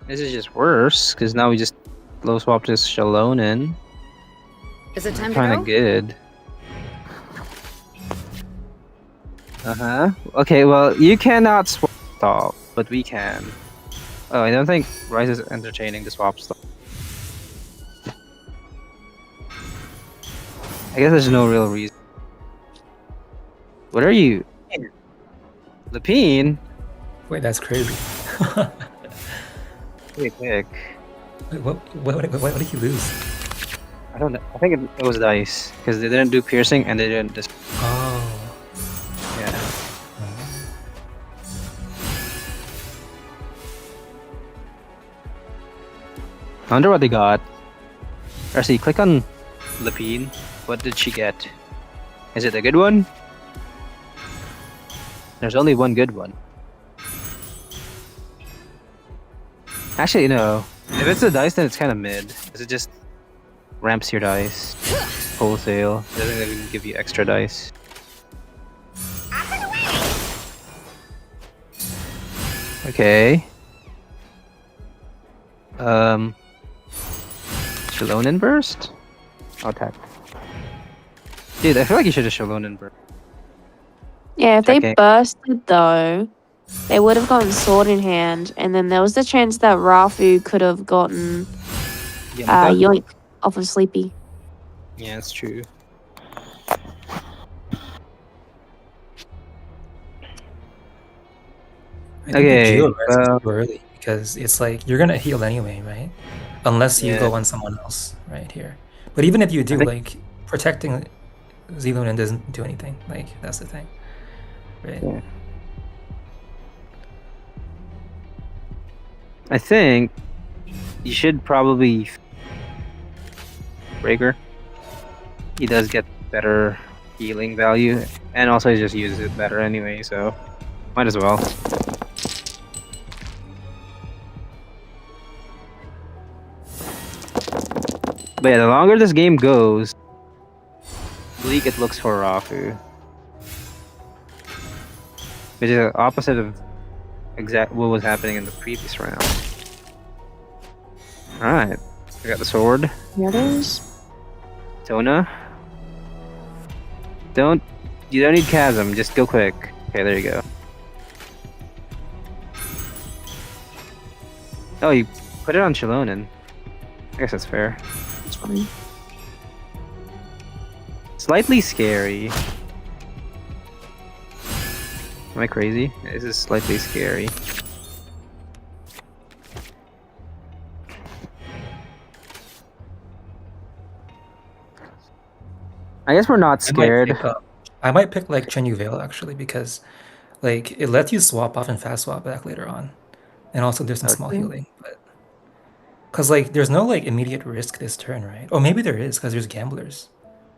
A: This is just worse, because now we just low swap to Shalonen.
C: Is it time to
A: Kinda
C: go?
A: good. Uh-huh. Okay, well, you cannot swap, but we can. Oh, I don't think Rise is entertaining the swap stuff. I guess there's no real reason. What are you? Lapine?
G: Wait, that's crazy.
A: Pretty quick.
G: Wait, what did he lose?
A: I don't know. I think it was dice, because they didn't do piercing and they didn't just.
G: Oh.
A: Yeah. I wonder what they got. RC, click on Lapine. What did she get? Is it a good one? There's only one good one. Actually, no. If it's a dice, then it's kind of mid. Because it just ramps your dice. Wholesale. It doesn't even give you extra dice. Okay. Shalonen Burst? I'll attack. Dude, I feel like you should have Shalonen Burst.
B: Yeah, if they
A: Okay.
B: bursted though, they would have gotten sword in hand, and then there was the chance that Rafu could have gotten yoink off of Sleepy.
A: Yeah, that's true.
G: I think
A: Okay,
G: the Geo Res is
A: well,
G: too early because it's like you're gonna heal anyway, right? Unless you
A: Yeah.
G: go on someone else right here. But even if you do,
A: think-
G: like protecting Zelunin doesn't do anything. Like that's the thing, right?
A: Yeah. I think you should probably Breaker. He does get better healing value, and also he just uses it better anyway, so might as well. But yeah, the longer this game goes, bleak it looks for Rafu. Which is the opposite of exact what was happening in the previous round. Alright, I got the sword.
B: The others?
A: Tona. You don't need Chasm, just go quick. Okay, there you go. Oh, you put it on Shalonen. I guess that's fair.
B: That's fine.
A: Slightly scary. Am I crazy? This is slightly scary. I guess we're not scared.
G: I might pick like Chen Yu Veil actually because like it lets you swap off and fast swap back later on, and also there's some small
B: Okay.
G: healing. But because like there's no like immediate risk this turn, right? Oh, maybe there is because there's gamblers.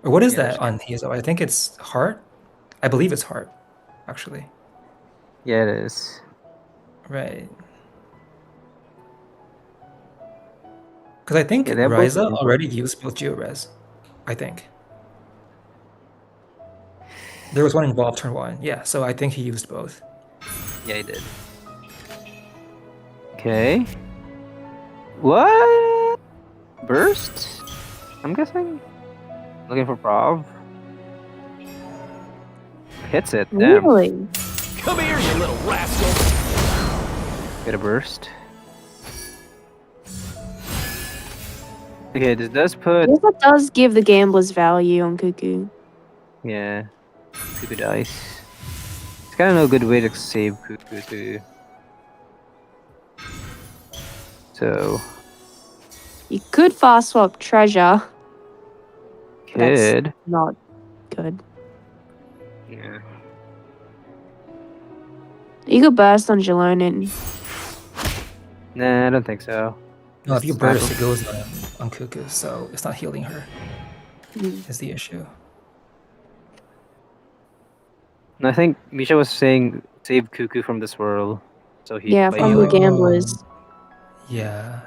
G: Or what is
A: Yeah,
G: that on Hazo? I think it's heart. I believe it's heart, actually.
A: Yeah, it is.
G: Right. Because I think
A: Yeah, they're both
G: Ryza
A: gamblers.
G: already used both Geo-Res. I think. There was one involved turn one. Yeah, so I think he used both.
A: Yeah, he did. Okay. What? Burst? I'm guessing? Looking for Prov?
F: hits it. Damn.
B: Really?
D: Come here, you little rascal!
F: Get a burst. Okay, this does put...
B: Yes, that does give the gamblers value on Cuckoo.
F: Yeah. Cuckoo dice. It's kind of no good way to save Cuckoo too. So...
B: You could fast swap treasure. That's
F: Kid.
B: not good.
F: Yeah.
B: You could burst on Jalonin.
F: Nah, I don't think so.
G: No, if you
F: Just
G: burst,
F: snipe
G: it goes on Cuckoo, so it's not healing her.
B: Mm.
G: Is the issue.
F: And I think Misha was saying save Cuckoo from this world. So he
B: Yeah,
F: by
B: from the
F: healing.
B: gamblers.
G: Yeah.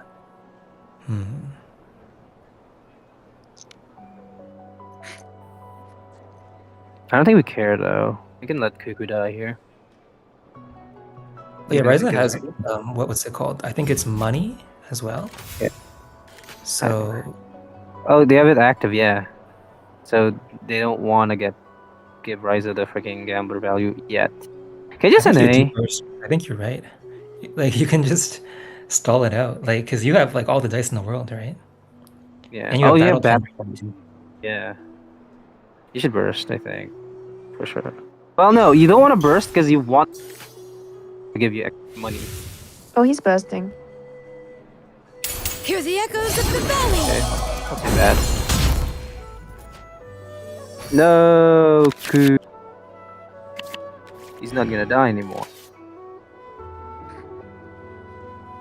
G: Hmm.
F: I don't think we care though. We can let Cuckoo die here.
G: Yeah,
F: Even if it
G: Ryza
F: kills
G: has
F: her.
G: what's it called? I think it's money as well.
F: Yeah.
G: So
F: Oh, they have it active, yeah. So they don't want to give Ryza the freaking gambler value yet. Okay, just
G: I
F: an
G: think you
F: A.
G: do burst. I think you're right. Like you can just stall it out, like because you have like all the dice in the world, right?
F: Yeah.
G: And you
F: Oh,
G: have
F: you
G: battle
F: have bad.
G: time.
F: Yeah. You should burst, I think, for sure. Well, no, you don't want to burst because you want to give you extra money.
B: Oh, he's bursting.
E: Hear the echoes of the valley.
F: Okay, not too bad. No, Coo. He's not gonna die anymore.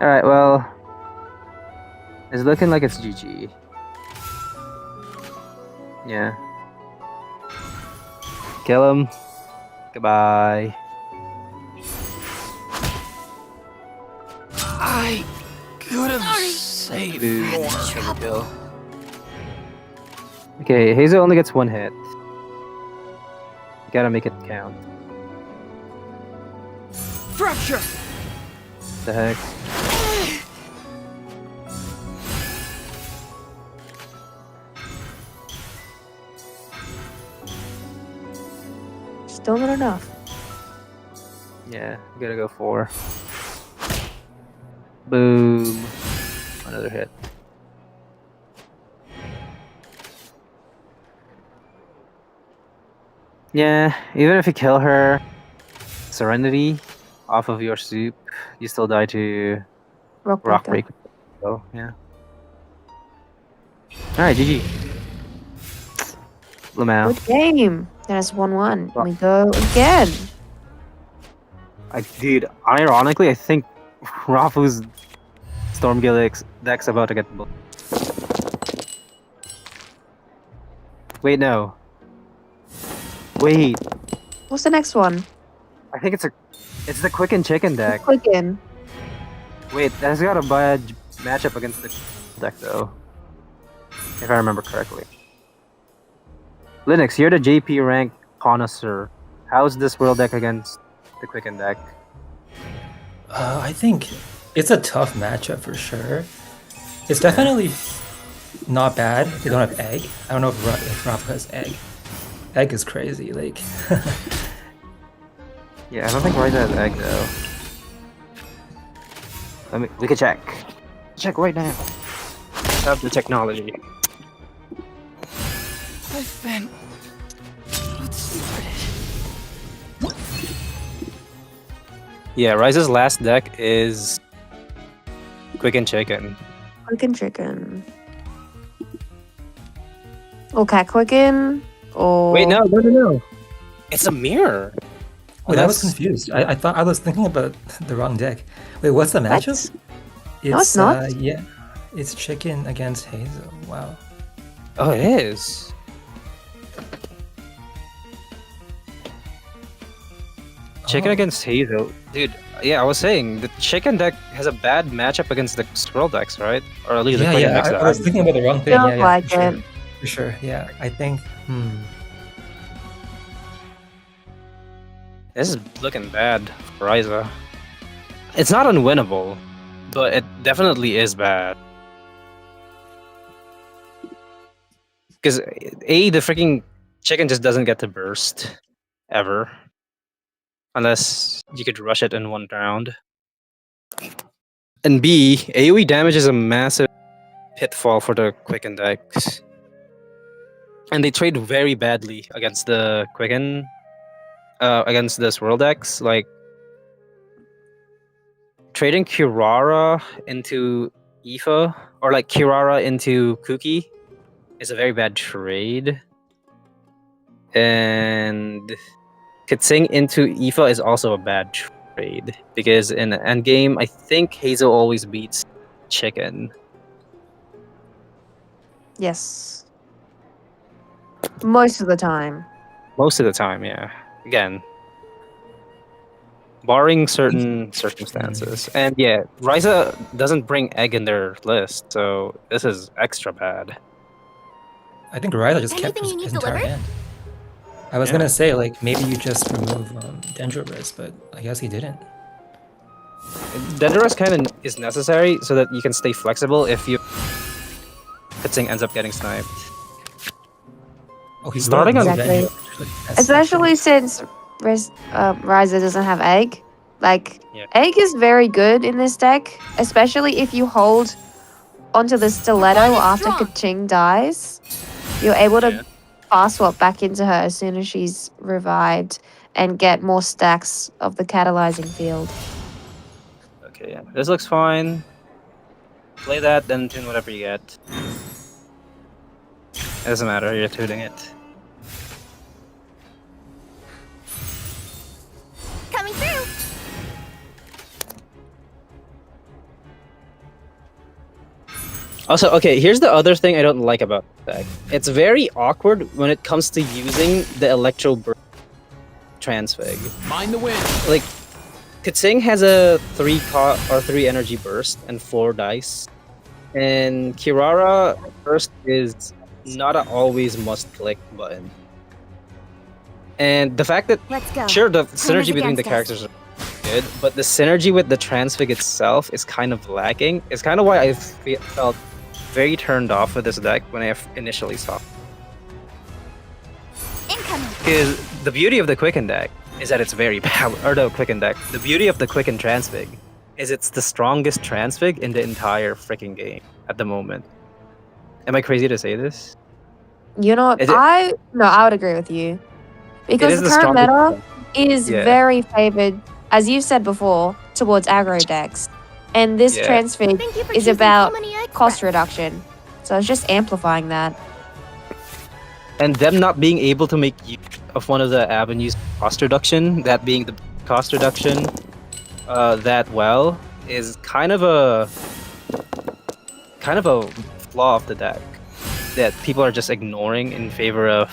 F: All right, well, it's looking like it's GG. Yeah. Kill him. Goodbye.
D: I could have saved
F: Boo.
D: more.
F: There we go. Okay, Hazel only gets one hit. Gotta make it count.
D: Fracture!
F: The heck?
B: Still not enough.
F: Yeah, gotta go 4. Boom. Another hit. Yeah, even if you kill her, Serenity off of your soup, you still die to
B: Rock
F: Rock
B: breaker.
F: Breaker. So, yeah. Alright, GG. Lamau.
B: Good game. That's 1-1.
F: Well-
B: We go again.
F: Dude, ironically, I think Rafu's Stormgale deck's about to get built. Wait, no. Wait,
B: What's the next one?
F: I think it's the Quicken Chicken deck.
B: Quicken.
F: Wait, that's got a bad matchup against the deck though. If I remember correctly. Linux, you're the JP rank connoisseur. How's this world deck against the Quicken deck?
G: I think it's a tough matchup for sure. It's definitely not bad. They don't have egg. I don't know if Rafa has egg. Egg is crazy. Like
F: Yeah, I don't think Ryza has egg though. We can check. Check right now.
A: Have the technology.
D: I've been outsmarted.
A: Yeah, Ryze's last deck is Quicken Chicken.
B: Quicken chicken. Or cat quicken. Or
A: Wait, no. It's a mirror.
G: Wait, I was
A: That's-
G: confused. I thought I was thinking about the wrong deck. Wait, what's the matchup?
B: No, it's not.
G: Yeah, it's chicken against Hazel. Wow.
A: Oh, it is. Chicken
G: Oh.
A: against Hazel. Dude, yeah, I was saying, the chicken deck has a bad matchup against the squirrel decks, right? Or at least the
G: Yeah,
A: Quicken
G: yeah.
A: decks.
G: I was thinking about the wrong thing.
B: Feels
G: Yeah, yeah.
B: like
G: for sure.
B: it.
G: For sure. Yeah, I think.
A: This is looking bad for Ryza. It's not unwinnable, but it definitely is bad. Because the freaking chicken just doesn't get to burst. ever. Unless you could rush it in one round. And B, AoE damage is a massive pitfall for the Quicken decks. And they trade very badly against the Quicken, against the Swirl decks. Like, trading Kirara into Aoife, or like Kirara into Kuki, is a very bad trade. And Kitsing into Aoife is also a bad trade. Because in endgame, I think Hazel always beats Chicken.
B: Yes. Most of the time.
A: Most of the time, yeah. Again, barring certain circumstances. And yeah, Ryza doesn't bring egg in their list, so this is extra bad.
G: I think Ryza just kept
E: Anything you need
G: his entire
E: delivered?
G: hand. I was
A: Yeah.
G: gonna say, like, maybe you just remove Dendroris, but I guess he didn't.
A: Dangerous kind of is necessary so that you can stay flexible if you Kitsing ends up getting sniped.
G: Oh, he's
A: Starting
G: rolling
A: on-
G: his
B: Exactly.
G: Dendro. That's
B: Especially since Ryza doesn't have egg. Like,
A: Yeah.
B: egg is very good in this deck, especially if you hold onto the stiletto
E: One is
B: after
E: strong.
B: Kaching dies. You're able to
A: Yeah.
B: fast swap back into her as soon as she's revived and get more stacks of the catalyzing field.
A: Okay, yeah. This looks fine. Play that, then tune whatever you get. It doesn't matter, you're tuning it.
E: Coming through.
A: Also, okay, here's the other thing I don't like about the deck. It's very awkward when it comes to using the Electro Burst Transfig.
D: Mind the wind.
A: Like, Kitsing has a 3 energy burst and 4 dice. And Kirara burst is not an always must click button. And the fact that
E: Let's go.
A: sure the
E: Time is
A: synergy between the
E: against us.
A: characters are good, but the synergy with the transfig itself is kind of lacking. It's kind of why I felt very turned off with this deck when I initially saw it.
E: Incoming.
A: Because the beauty of the Quicken deck is that it's very powerful. Or the Quicken deck. The beauty of the Quicken transfig is it's the strongest transfig in the entire freaking game at the moment. Am I crazy to say this?
B: You know,
A: Is it-
B: I would agree with you. Because
A: is
B: the
A: the
B: current
A: strongest
B: meta is
A: Yeah.
B: very favored, as you said before, towards aggro decks. And this
A: Yeah.
B: transfig
E: Thank you for
B: is
E: choosing
B: about
E: Harmony Express.
B: cost reduction. So it's just amplifying that.
A: And them not being able to make use of one of the avenues of cost reduction, that being the cost reduction, that well, is kind of a flaw of the deck that people are just ignoring in favor of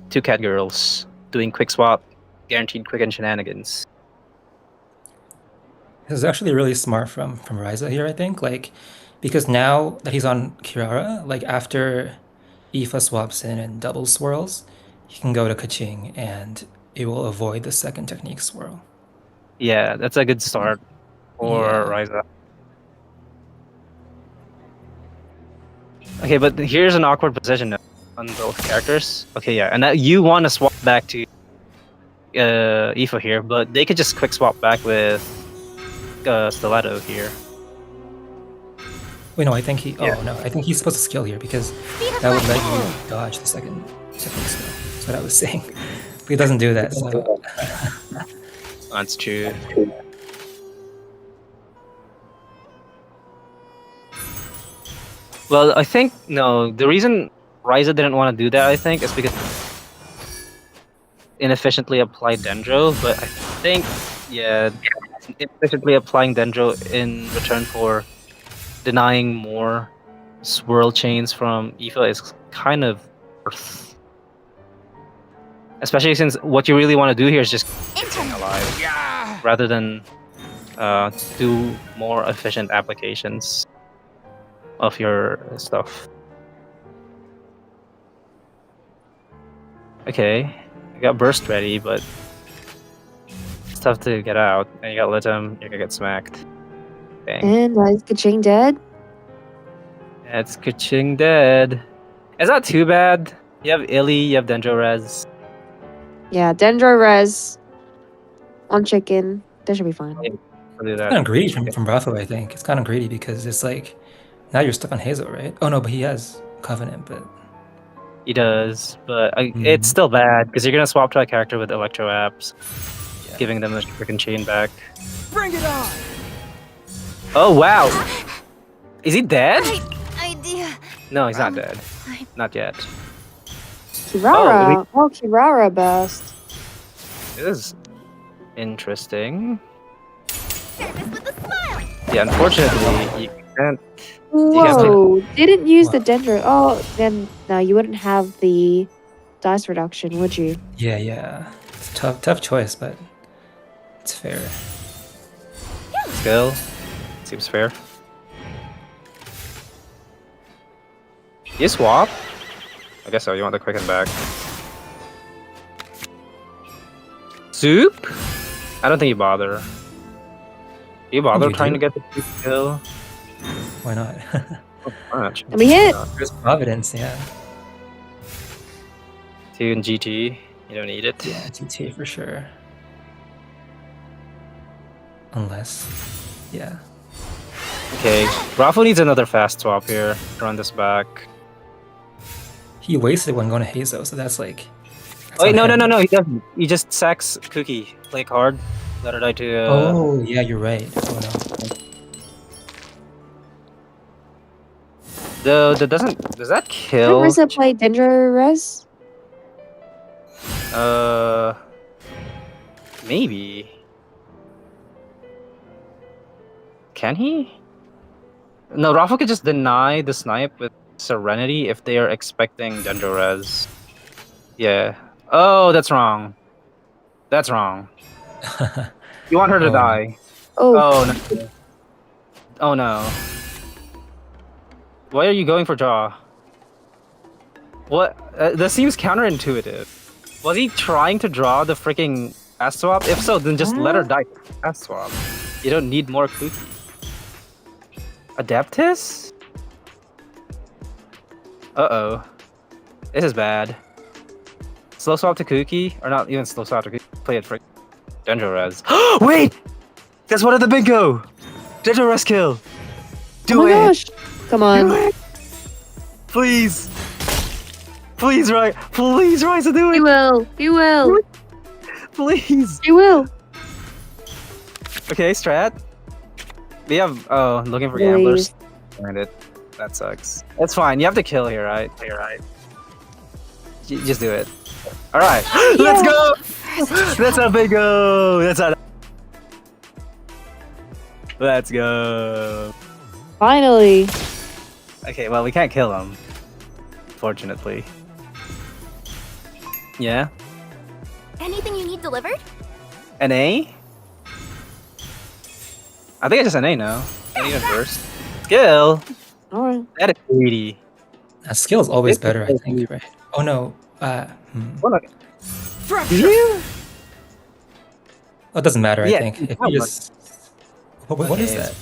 A: two cat girls doing quick swap, guaranteed quicken shenanigans.
G: This is actually really smart from Ryza here, I think. Like, because now that he's on Kirara, like after Aoife swaps in and double swirls, he can go to Kaching and it will avoid the second technique swirl.
A: Yeah, that's a good start for
G: Yeah.
A: Ryza. Okay, but here's an awkward position on both characters. Okay, yeah, and you want to swap back to Aoife here, but they could just quick swap back with Stiletto here.
G: Wait, no, I think he.
A: Yeah.
G: Oh no, I think he's supposed to skill here because
E: Speed of
G: that would
E: light.
G: let you dodge the second technique swirl. That's what I was saying. But he doesn't do that. So
A: That's true. Well, I think no. The reason Ryza didn't want to do that, I think, is because inefficiently applied Dendro. But I think, yeah, inefficiently applying Dendro in return for denying more swirl chains from Aoife is kind of worth. Especially since what you really want to do here is just
E: Incoming.
A: alive
D: Yeah.
A: rather than do more efficient applications of your stuff. Okay, I got burst ready, but it's tough to get out. And you got Litum, you're gonna get smacked. Dang.
B: And is Kaching dead?
A: It's Kaching dead. It's not too bad. You have Illy, you have Dendro Res.
B: Yeah, Dendro Res on chicken. That should be fine.
A: I'll do that.
G: Kind of greedy from Rafa, I think. It's kind of greedy because it's like now you're stuck on Hazel, right? Oh no, but he has Covenant, but
A: He does, but
G: Mhm.
A: it's still bad because you're gonna swap to a character with Electro apps,
G: Yeah.
A: giving them the freaking chain back.
D: Bring it on!
A: Oh wow! Is he dead?
E: Idea.
A: No, he's not dead. Not yet.
B: Kirara. Oh, Kirara burst.
A: This is interesting.
E: Service with a smile.
A: Yeah, unfortunately, you can't.
B: Whoa! Didn't use the
G: What?
B: Dendro. Oh, then no, you wouldn't have the dice reduction, would you?
G: Yeah. It's tough choice, but it's fair.
A: Skill. Seems fair. You swap? I guess so. You want the quicken back. Soup? I don't think you bother. Do you bother
G: You
A: trying
G: do.
A: to get the soup kill?
G: Why not?
A: Much.
B: Let me hit.
G: There's Providence, yeah.
A: 2 in GT. You don't need it.
G: Yeah, TT for sure. Unless, yeah.
A: Okay. Raffo needs another fast swap here. Run this back.
G: He wasted one going to Hazo, so that's like. That's
A: Oh, wait,
G: on him.
A: no, he doesn't. He just sacks Cookie. Play card. Let her die to.
G: Oh, yeah, you're right. Oh no.
A: Does that
B: Did
A: kill?
B: Marissa play Dendro Res?
A: Maybe. Can he? No, Rafa could just deny the snipe with Serenity if they are expecting Dendro Res. Yeah. Oh, that's wrong. That's wrong. You want her to
G: Oh, no.
A: die.
B: Oh,
A: Oh no. Oh no. Why are you going for draw? What? That seems counterintuitive. Was he trying to draw the freaking ass swap? If so, then just let her die. Ass swap. You don't need more Cookie. Adeptus? Uh-oh. This is bad. Slow swap to Cookie? Or not even slow swap to Cookie. Play it for Dendro Res. Wait! That's one of the bingo! Dendro Res kill! Do
B: oh my
A: it!
B: gosh! Come on.
A: Do it! Please! Please, right? Please, Rise to do
B: He
A: it!
B: will. He will.
A: Please!
B: He will.
A: Okay, strat. We have looking for
B: Please.
A: gamblers. Find it. That sucks. It's fine. You have to kill here, right? You're right. Just do it. All right. Let's go. That's a big go. Let's go.
B: Finally.
A: Okay. Well, we can't kill him. Fortunately. Yeah.
E: Anything you need delivered?
A: An A. I think it's just an A now. Not even first. Skill.
B: All right.
A: That is greedy.
G: That skill's always
A: It's
G: better, I
A: okay.
G: think, right? Oh no.
A: Did you?
G: Oh, it doesn't matter,
A: Yeah,
G: I think. If
A: that
G: you just. What is
A: Okay.
G: that?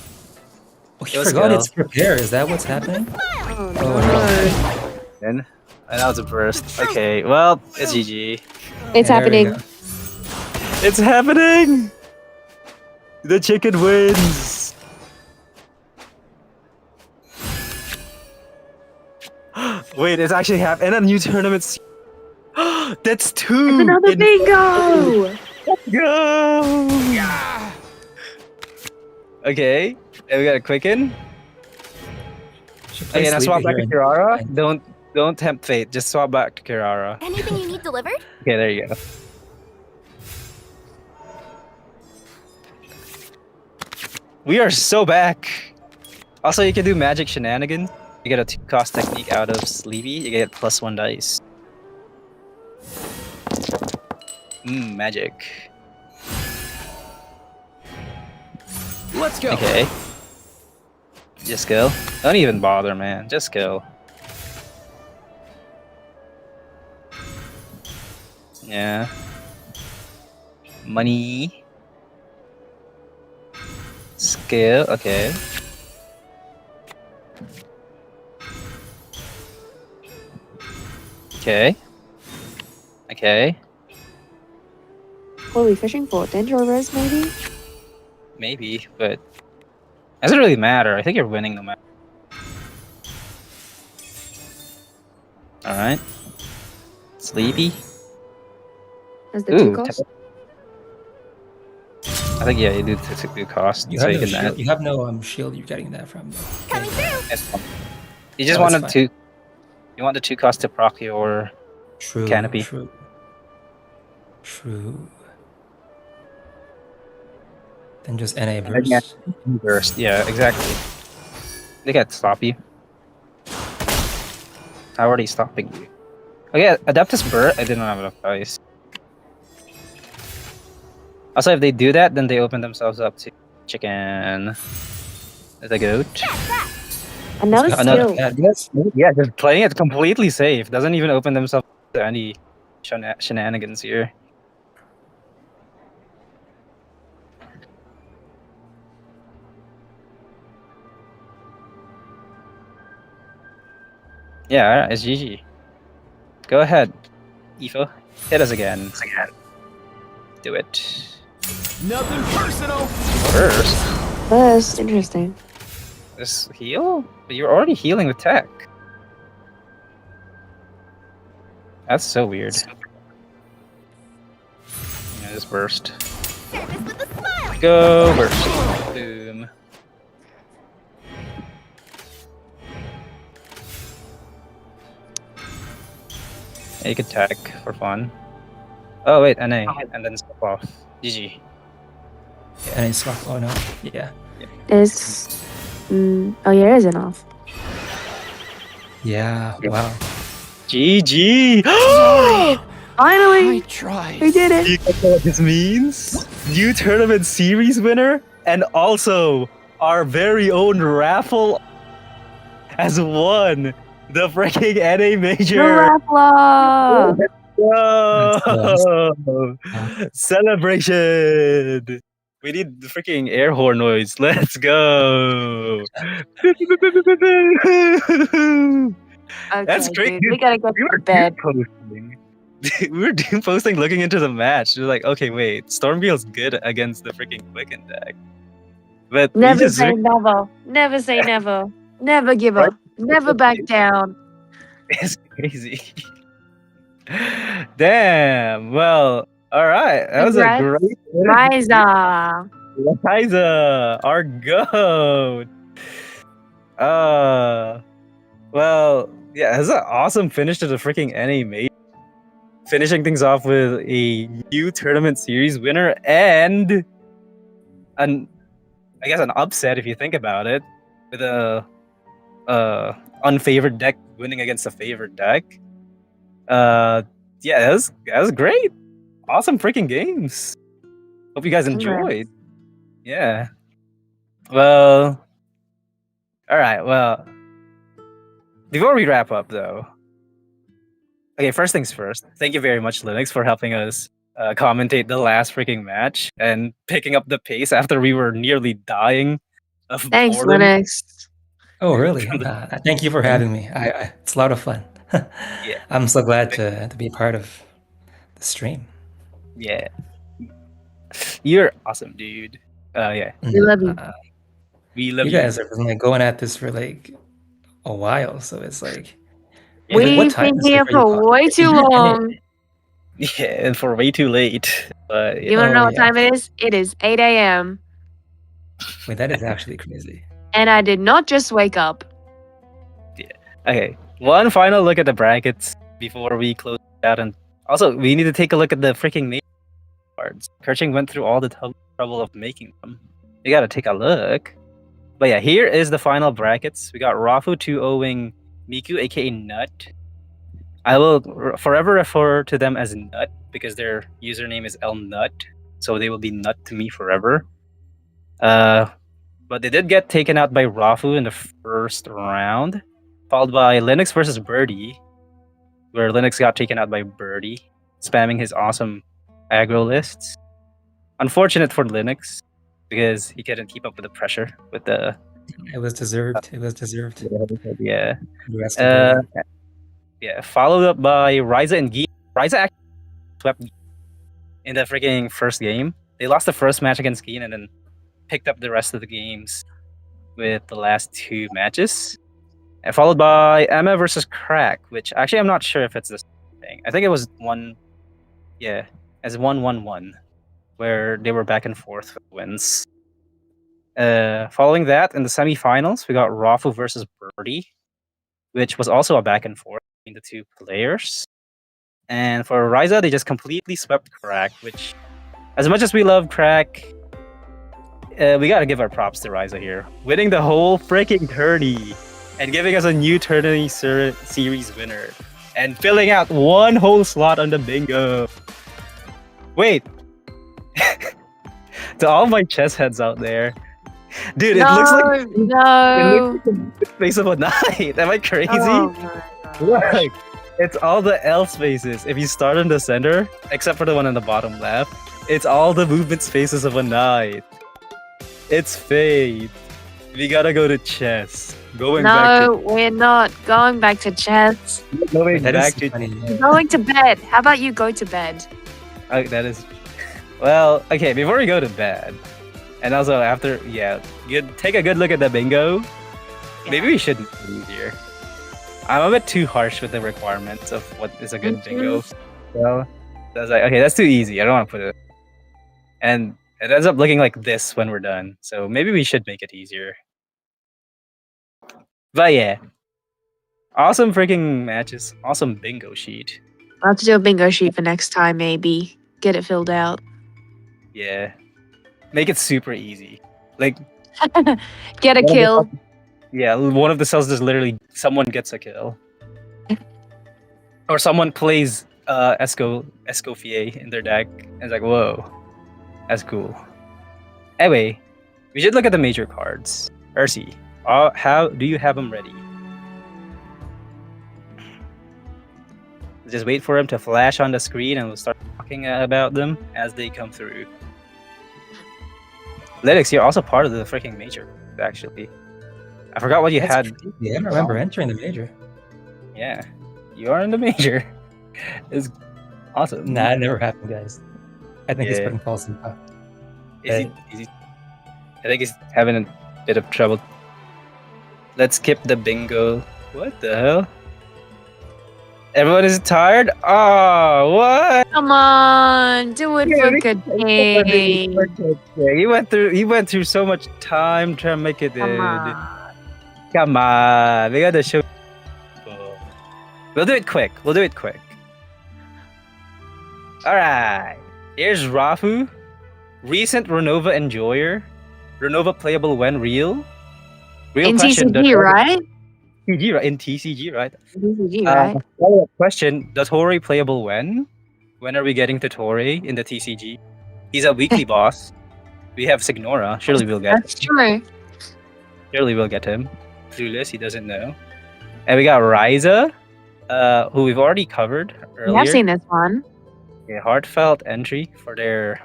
G: Oh,
A: It
G: you
A: was
G: forgot
A: skill.
G: it's prepare. Is that what's happening?
B: Oh,
G: Oh,
B: no.
A: And that was a burst. Okay. Well, it's GG.
B: It's
G: Yeah, there we
B: happening.
G: go.
A: It's happening! The chicken wins! Wait, it's actually happening. And a new tournament. That's 2!
B: Another
A: in-
B: bingo.
A: Go! Okay, and we got a quicken.
G: Should play
A: Okay, now swap
G: Sleepy
A: back to
G: here
A: Kirara.
G: and-
A: Don't tempt fate. Just swap back to Kirara.
E: Anything you need delivered?
A: Okay, there you go. We are so back. Also, you can do magic shenanigans. You get a 2-cost technique out of Sleepy. You get +1 dice. Magic.
D: Let's go.
A: Okay. Just skill. Don't even bother, man. Just skill. Yeah. Money. Skill. Okay. Okay. Okay.
B: What are we fishing for? Danger res, maybe?
A: Maybe, but it doesn't really matter. I think you're winning no matter. All right. Sleepy.
B: As the 2
A: Ooh,
B: cost?
A: I think yeah, you do the cost,
G: You
A: so
G: have
A: you
G: no
A: can
G: shield.
A: add.
G: You have no shield. You're getting that from.
E: Coming through.
A: That's fine. You just
G: Oh, that's
A: wanted
G: fine.
A: to. You want the 2 cost to proc your
G: True.
A: canopy.
G: True. True. Then just NA
A: And then, yeah,
G: burst.
A: burst. Yeah, exactly. They can't stop you. How are they stopping you? Okay, Adeptus Burst. I didn't have enough dice. Also, if they do that, then they open themselves up to chicken. The goat.
B: Another
A: Another
B: skill.
G: Yes.
A: Yeah, just playing it completely safe. Doesn't even open themselves to any shenanigans here. Yeah, alright, it's GG. Go ahead, Ifo. Hit us again. Do it.
D: Nothing personal.
A: First,
B: That's interesting.
A: this heal? But you're already healing with tech. That's so weird. Yeah, just burst.
E: Surface with a smile.
A: Go burst. Boom. Yeah, you could tech for fun. Oh wait, NA, and then step off. GG.
G: NA swap. Oh no. Yeah.
B: Is. Oh, yeah, it is enough.
G: Yeah. Wow.
A: GG!
D: I
B: Finally!
D: tried.
B: We did it!
A: You know what this means? New tournament series winner, and also our very own raffle has won the freaking NA major.
B: Raffla!
A: Whoa! Celebration! We need the freaking air horn noise. Let's go! That's
B: Okay,
A: great.
B: dude, we gotta go
A: We were
B: to bed.
A: doom posting. We were doom posting looking into the match. We're like, okay, wait, Stormgale's good against the freaking Quicken deck. But we
B: Never
A: just
B: say never. Never say never. Never give up. Never back down.
A: it's crazy. Damn. Well, all right. That was a
B: Congrats.
A: great
B: Liza!
A: Liza, our goat. Well, yeah, that's an awesome finish to the freaking NA major. Finishing things off with a new tournament series winner and I guess an upset if you think about it, with a unfavored deck winning against a favored deck. Yeah, that was great. Awesome freaking games. Hope you guys
B: Congrats.
A: enjoyed. Yeah. Well, all right. Well, before we wrap up, though. Okay, first things first. Thank you very much, Linux, for helping us commentate the last freaking match and picking up the pace after we were nearly dying of
B: Thanks,
A: boredom.
B: Linux.
G: Oh really? Thank you for having me. It's a lot of fun.
A: Yeah.
G: I'm so glad to be a part of the stream.
A: Yeah. You're awesome, dude. Yeah.
B: We love you.
A: We love
G: You guys have been like going at this for like a while, so it's like what
B: We've
G: time
B: been
G: is it
B: here
G: for you,
B: for
G: Colin?
B: way too long.
A: Yeah, and for way too late. But
B: You
A: yeah.
B: wanna know
G: Oh,
B: what
G: yeah.
B: time it is? It is 8 a.m.
G: Wait, that is actually crazy.
B: And I did not just wake up.
A: Okay, one final look at the brackets before we close it out, and also we need to take a look at the freaking name cards. Kerching went through all the trouble of making them. You gotta take a look. But yeah, here is the final brackets. We got Rafu 2-0ing Miku, aka Nut. I will forever refer to them as Nut because their username is LNut, so they will be Nut to me forever. But they did get taken out by Rafu in the first round, followed by Linux versus Birdie, where Linux got taken out by Birdie, spamming his awesome aggro lists. Unfortunate for Linux, because he couldn't keep up with the pressure with the...
G: It was deserved. It was deserved.
A: Yeah.
G: Congrats to Birdie.
A: Yeah, followed up by Ryza and Gi. Ryza actually swept in the freaking first game. They lost the first match against Keen and then picked up the rest of the games with the last 2 matches. And followed by Emma versus Crack, which actually I'm not sure if it's the same thing. I think it was as 1-1-1, where they were back and forth with wins. Following that, in the semifinals, we got Rafu versus Birdie, which was also a back and forth between the 2 players. And for Ryza, they just completely swept Crack, which, as much as we love Crack, we gotta give our props to Ryza here. Winning the whole freaking tourney and giving us a new tourney series winner. And filling out 1 whole slot on the bingo. Wait. To all my chess heads out there. Dude, it looks like it looks like the space of a knight. Am I crazy?
B: Oh my gosh.
A: Look, it's all the L spaces. If you start in the center, except for the one on the bottom left, it's all the movement spaces of a knight. It's fate. We gotta go to chess. We're
B: not going back to chess.
A: going
G: That
A: back
G: is
A: to
G: funny.
B: We're going to bed. How about you go to bed?
A: that is well, okay, before we go to bed, and also after, take a good look at the bingo. Maybe we shouldn't be here. I'm a bit too harsh with the requirements of what is a good bingo. So I was like, okay, that's too easy. I don't want to put it. And it ends up looking like this when we're done. So maybe we should make it easier. But yeah. Awesome freaking matches. Awesome bingo sheet.
B: I'll have to do a bingo sheet for next time, maybe. Get it filled out.
A: Yeah. Make it super easy. Like,
B: Get a kill.
A: yeah, one of the cells is literally someone gets a kill. Or someone plays Escoffier in their deck and it's like, whoa. That's cool. Anyway, we should look at the major cards. Ursi, how do you have them ready? Just wait for them to flash on the screen and we'll start talking about them as they come through. Lytics, you're also part of the freaking major, actually. I forgot what you
G: That's
A: had.
G: crazy. I don't remember entering the major.
A: Yeah, you are in the major. It's awesome.
G: Nah, it never happened, guys. I think he's
A: Yeah.
G: putting false info.
A: Is he, I think he's having a bit of trouble. Let's skip the bingo. What the hell? Everyone is tired? Oh, what?
B: Come on, do it for good day.
A: He went through so much time trying to make it
B: Come
A: in.
B: on.
A: Come on. We gotta show. We'll do it quick. Alright. Here's Rafu. Recent Renova enjoyer. Renova playable when real. Real
B: In
A: question.
B: TCG, right?
A: TCG, right? In TCG, right?
B: TCG, right?
A: Follow-up question. Does Torre playable when? When are we getting to Torre in the TCG? He's a weekly boss. We have Signora. Surely we'll get
B: That's true.
A: him. Clueless, he doesn't know. And we got Ryza, who we've already covered earlier.
B: We have seen this one.
A: A heartfelt entry for their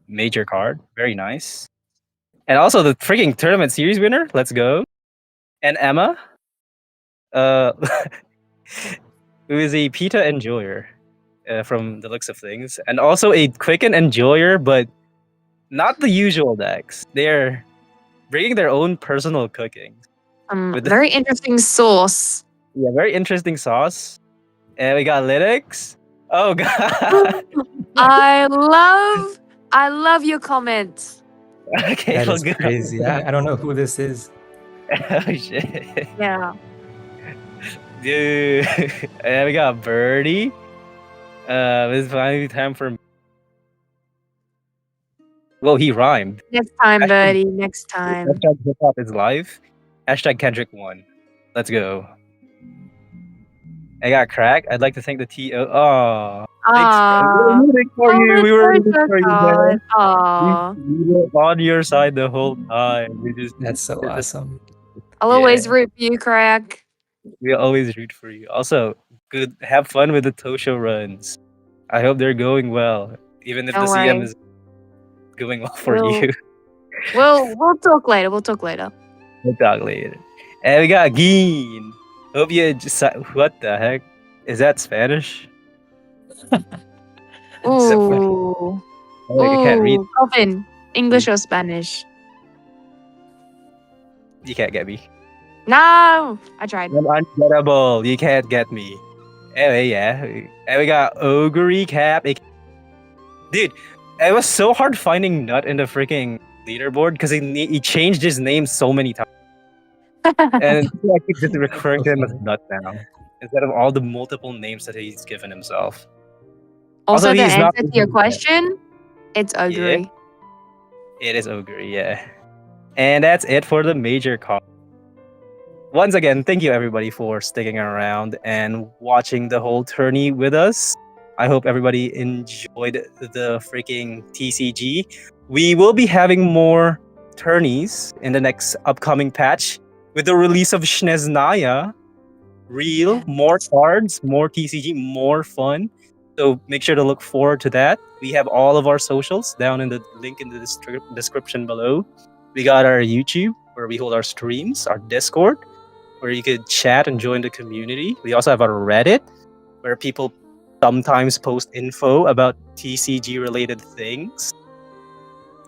A: major card. Very nice. And also the freaking tournament series winner. Let's go. And Emma, who is a Pita enjoyer from the looks of things. And also a Quicken enjoyer, but not the usual decks. They're bringing their own personal cooking. With the-
B: Very interesting sauce.
A: Yeah, very interesting sauce. And we got Lytics. Oh god.
B: I love your comments.
A: Okay,
G: That
A: well,
G: is
A: good.
G: crazy. I don't know who this is.
A: Oh shit.
B: Yeah.
A: Dude. And we got Birdie. It's finally time for. Well, he rhymed.
B: Next time, Birdie. Next time.
A: Hashtag hip hop is live. Hashtag Kendrick won. Let's go. I got Crack. I'd like to thank the TO. Oh,
B: Aw.
A: we were rooting for you. We were rooting for you, man.
B: Aw.
A: We were on your side the whole time.
G: That's so awesome.
B: I'll always root for you, Crack.
A: We always root for you. Also, good. Have fun with the Tosho runs. I hope they're going well, even if
B: Don't
A: the CM
B: worry.
A: is going well for
B: We'll-
A: you.
B: We'll talk later. We'll talk later.
A: We'll talk later. And we got Geen. Hope you just. What the heck? Is that Spanish? Except for
B: Ooh.
A: I can't read.
B: Ooh. Coffin. English or Spanish?
A: You can't get me.
B: No! I tried.
A: I'm ungettable. You can't get me. Anyway, yeah. And we got Ogre Recap. Dude, it was so hard finding Nut in the freaking leaderboard because he changed his name so many times. And I keep just referring to him as Nut now instead of all the multiple names that he's given himself.
B: Also, the
A: he's not
B: answer to your question, it's
A: Yeah.
B: Ogre.
A: It is Ogre, yeah. And that's it for the major call. Once again, thank you everybody for sticking around and watching the whole tourney with us. I hope everybody enjoyed the freaking TCG. We will be having more tourneys in the next upcoming patch with the release of Shneznaya. Real, more cards, more TCG, more fun. So make sure to look forward to that. We have all of our socials down in the link in the description below. We got our YouTube where we hold our streams, our Discord where you could chat and join the community. We also have our Reddit where people sometimes post info about TCG related things.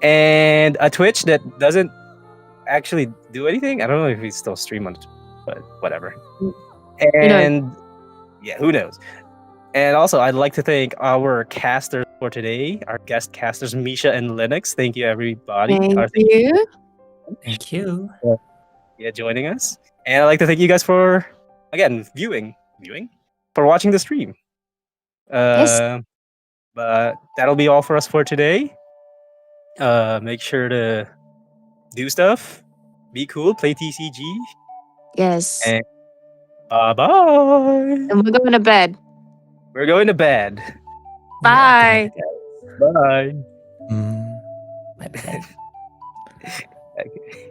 A: And a Twitch that doesn't actually do anything. I don't know if we still stream on it, but whatever. And yeah, who knows? And also, I'd like to thank our casters for today, our guest casters, Mischa and Linux. Thank you, everybody.
B: Thank you.
G: Thank you.
A: Yeah, joining us. And I'd like to thank you guys for, again, viewing, for watching the stream.
B: Yes.
A: But that'll be all for us for today. Make sure to do stuff, be cool, play TCG,
B: Yes.
A: and bye-bye.
B: And we're going to bed.
A: We're going to bed.
B: Bye.
G: Yeah, good night,
A: Bye.
G: guys. Bye bye.
A: Okay.